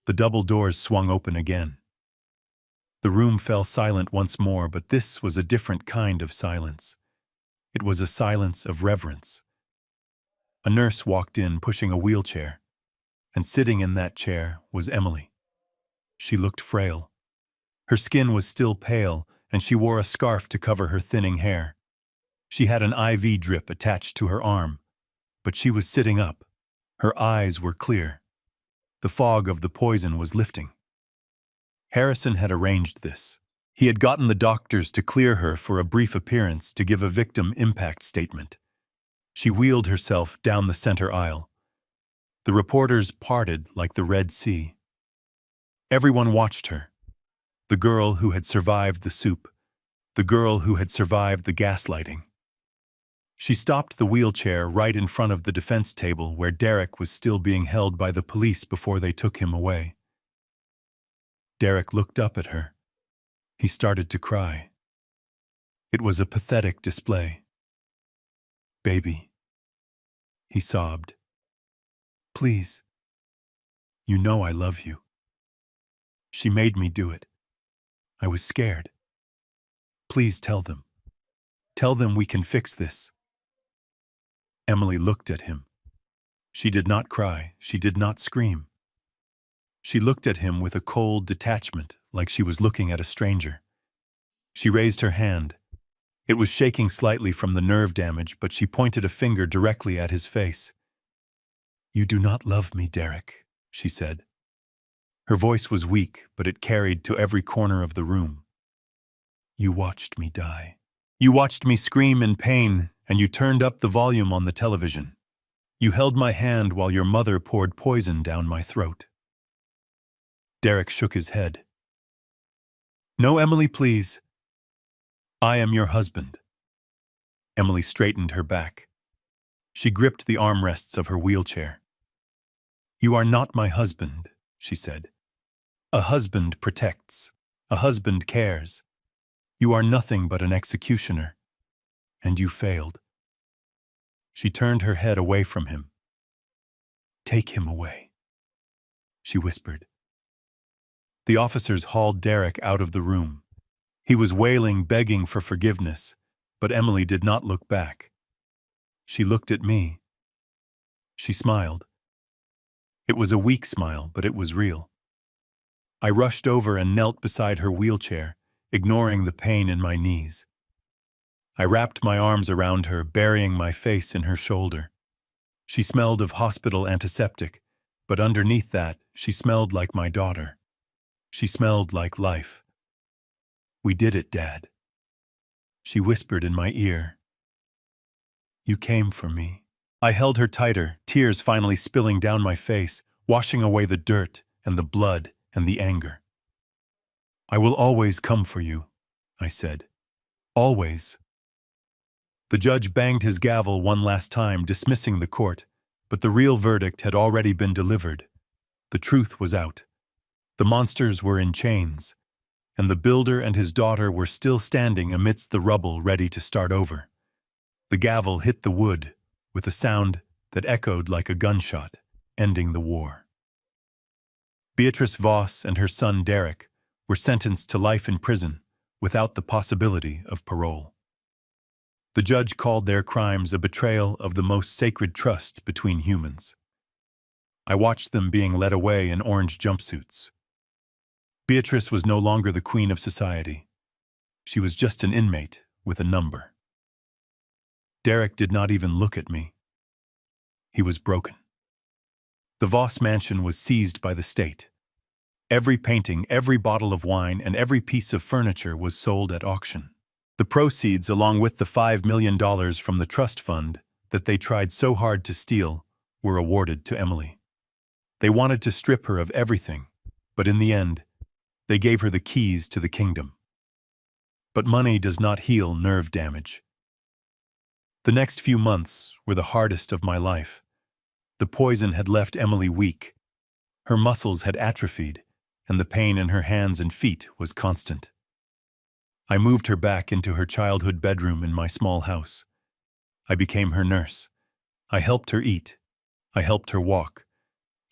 The double doors swung open again. The room fell silent once more, but this was a different kind of silence. It was a silence of reverence. A nurse walked in, pushing a wheelchair, and sitting in that chair was Emily. She looked frail. Her skin was still pale, and she wore a scarf to cover her thinning hair. She had an IV drip attached to her arm, but she was sitting up. Her eyes were clear. The fog of the poison was lifting. Harrison had arranged this. He had gotten the doctors to clear her for a brief appearance to give a victim impact statement. She wheeled herself down the center aisle. The reporters parted like the Red Sea. Everyone watched her. The girl who had survived the soup. The girl who had survived the gaslighting. She stopped the wheelchair right in front of the defense table where Derek was still being held by the police before they took him away. Derek looked up at her. He started to cry. It was a pathetic display. "Baby," he sobbed. "Please. You know I love you. She made me do it. I was scared. Please tell them. Tell them we can fix this." Emily looked at him. She did not cry. She did not scream. She looked at him with a cold detachment, like she was looking at a stranger. She raised her hand. It was shaking slightly from the nerve damage, but she pointed a finger directly at his face. "You do not love me, Derek," she said. Her voice was weak, but it carried to every corner of the room. "You watched me die. You watched me scream in pain, and you turned up the volume on the television. You held my hand while your mother poured poison down my throat." Derek shook his head. "No, Emily, please. I am your husband." Emily straightened her back. She gripped the armrests of her wheelchair. "You are not my husband," she said. "A husband protects. A husband cares. You are nothing but an executioner. And you failed." She turned her head away from him. "Take him away," she whispered. The officers hauled Derek out of the room. He was wailing, begging for forgiveness, but Emily did not look back. She looked at me. She smiled. It was a weak smile, but it was real. I rushed over and knelt beside her wheelchair, ignoring the pain in my knees. I wrapped my arms around her, burying my face in her shoulder. She smelled of hospital antiseptic, but underneath that, she smelled like my daughter. She smelled like life. "We did it, Dad," she whispered in my ear. "You came for me." I held her tighter, tears finally spilling down my face, washing away the dirt and the blood and the anger. "I will always come for you," I said. "Always." The judge banged his gavel one last time, dismissing the court, but the real verdict had already been delivered. The truth was out. The monsters were in chains, and the builder and his daughter were still standing amidst the rubble, ready to start over. The gavel hit the wood with a sound that echoed like a gunshot, ending the war. Beatrice Voss and her son Derek were sentenced to life in prison without the possibility of parole. The judge called their crimes a betrayal of the most sacred trust between humans. I watched them being led away in orange jumpsuits. Beatrice was no longer the queen of society. She was just an inmate with a number. Derek did not even look at me. He was broken. The Voss mansion was seized by the state. Every painting, every bottle of wine, and every piece of furniture was sold at auction. The proceeds, along with the $5 million from the trust fund that they tried so hard to steal, were awarded to Emily. They wanted to strip her of everything, but in the end, they gave her the keys to the kingdom. But money does not heal nerve damage. The next few months were the hardest of my life. The poison had left Emily weak. Her muscles had atrophied, and the pain in her hands and feet was constant. I moved her back into her childhood bedroom in my small house. I became her nurse. I helped her eat. I helped her walk.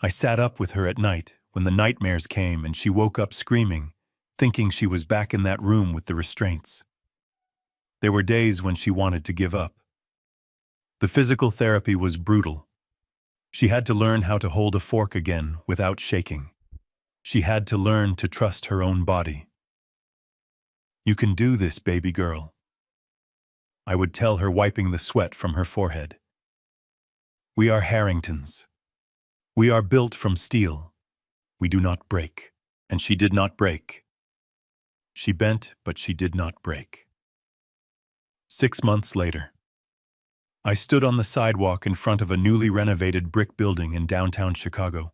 I sat up with her at night when the nightmares came and she woke up screaming, thinking she was back in that room with the restraints. There were days when she wanted to give up. The physical therapy was brutal. She had to learn how to hold a fork again without shaking. She had to learn to trust her own body. "You can do this, baby girl," I would tell her, wiping the sweat from her forehead. "We are Harringtons. We are built from steel. We do not break." And she did not break. She bent, but she did not break. 6 months later, I stood on the sidewalk in front of a newly renovated brick building in downtown Chicago.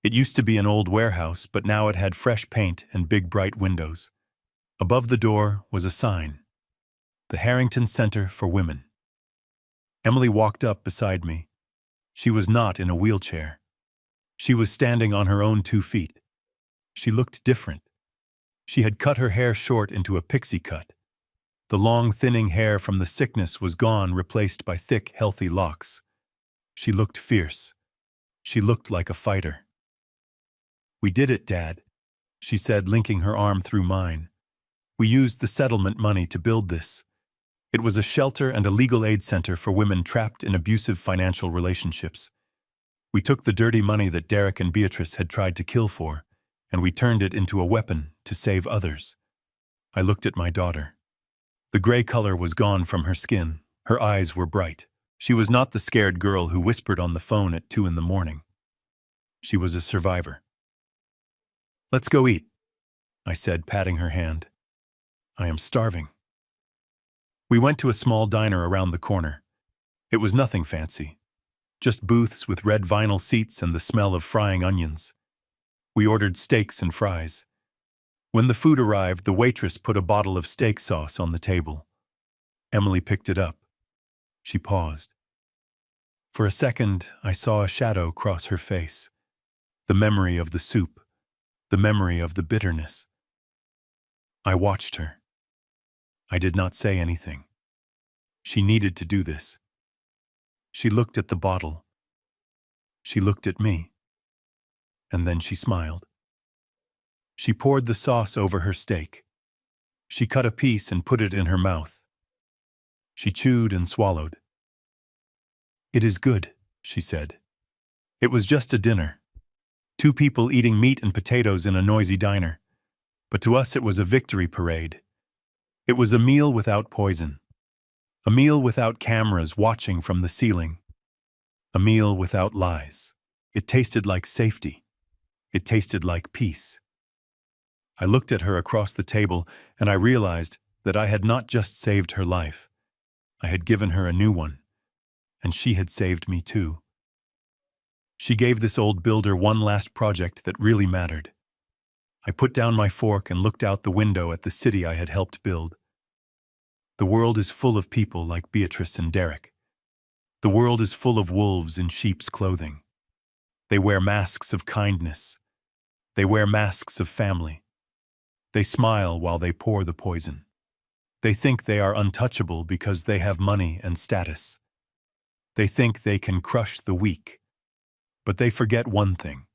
It used to be an old warehouse, but now it had fresh paint and big bright windows. Above the door was a sign: "The Harrington Center for Women." Emily walked up beside me. She was not in a wheelchair. She was standing on her own 2 feet. She looked different. She had cut her hair short into a pixie cut. The long, thinning hair from the sickness was gone, replaced by thick, healthy locks. She looked fierce. She looked like a fighter. "We did it, Dad," she said, linking her arm through mine. "We used the settlement money to build this. It was a shelter and a legal aid center for women trapped in abusive financial relationships. We took the dirty money that Derek and Beatrice had tried to kill for, and we turned it into a weapon to save others." I looked at my daughter. The gray color was gone from her skin. Her eyes were bright. She was not the scared girl who whispered on the phone at 2 in the morning. She was a survivor. "Let's go eat," I said, patting her hand. "I am starving." We went to a small diner around the corner. It was nothing fancy, just booths with red vinyl seats and the smell of frying onions. We ordered steaks and fries. When the food arrived, the waitress put a bottle of steak sauce on the table. Emily picked it up. She paused. For a second, I saw a shadow cross her face. The memory of the soup. The memory of the bitterness. I watched her. I did not say anything. She needed to do this. She looked at the bottle. She looked at me. And then she smiled. She poured the sauce over her steak. She cut a piece and put it in her mouth. She chewed and swallowed. "It is good," she said. It was just a dinner. 2 people eating meat and potatoes in a noisy diner. But to us it was a victory parade. It was a meal without poison. A meal without cameras watching from the ceiling. A meal without lies. It tasted like safety. It tasted like peace. I looked at her across the table, and I realized that I had not just saved her life. I had given her a new one, and she had saved me too. She gave this old builder one last project that really mattered. I put down my fork and looked out the window at the city I had helped build. The world is full of people like Beatrice and Derek. The world is full of wolves in sheep's clothing. They wear masks of kindness. They wear masks of family. They smile while they pour the poison. They think they are untouchable because they have money and status. They think they can crush the weak. But they forget one thing.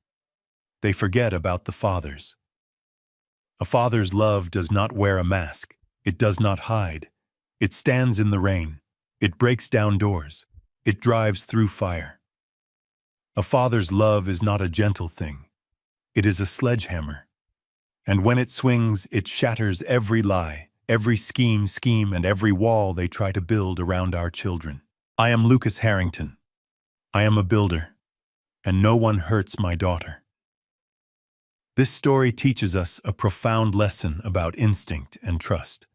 They forget about the fathers. A father's love does not wear a mask. It does not hide. It stands in the rain. It breaks down doors. It drives through fire. A father's love is not a gentle thing. It is a sledgehammer. And when it swings, it shatters every lie, every scheme, and every wall they try to build around our children. I am Lucas Harrington. I am a builder, and no one hurts my daughter. This story teaches us a profound lesson about instinct and trust.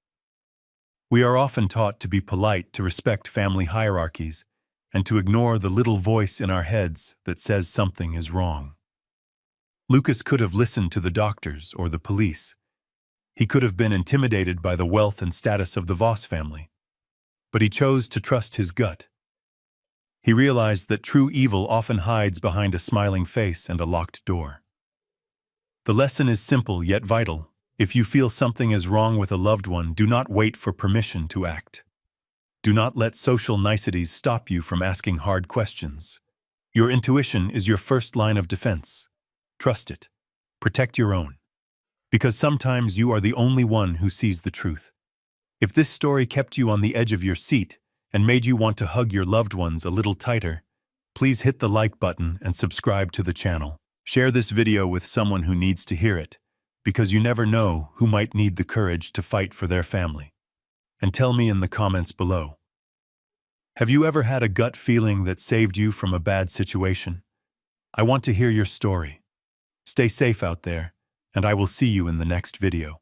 We are often taught to be polite, to respect family hierarchies, and to ignore the little voice in our heads that says something is wrong. Lucas could have listened to the doctors or the police. He could have been intimidated by the wealth and status of the Voss family. But he chose to trust his gut. He realized that true evil often hides behind a smiling face and a locked door. The lesson is simple yet vital. If you feel something is wrong with a loved one, do not wait for permission to act. Do not let social niceties stop you from asking hard questions. Your intuition is your first line of defense. Trust it. Protect your own. Because sometimes you are the only one who sees the truth. If this story kept you on the edge of your seat and made you want to hug your loved ones a little tighter, please hit the like button and subscribe to the channel. Share this video with someone who needs to hear it, because you never know who might need the courage to fight for their family. And tell me in the comments below. Have you ever had a gut feeling that saved you from a bad situation? I want to hear your story. Stay safe out there, and I will see you in the next video.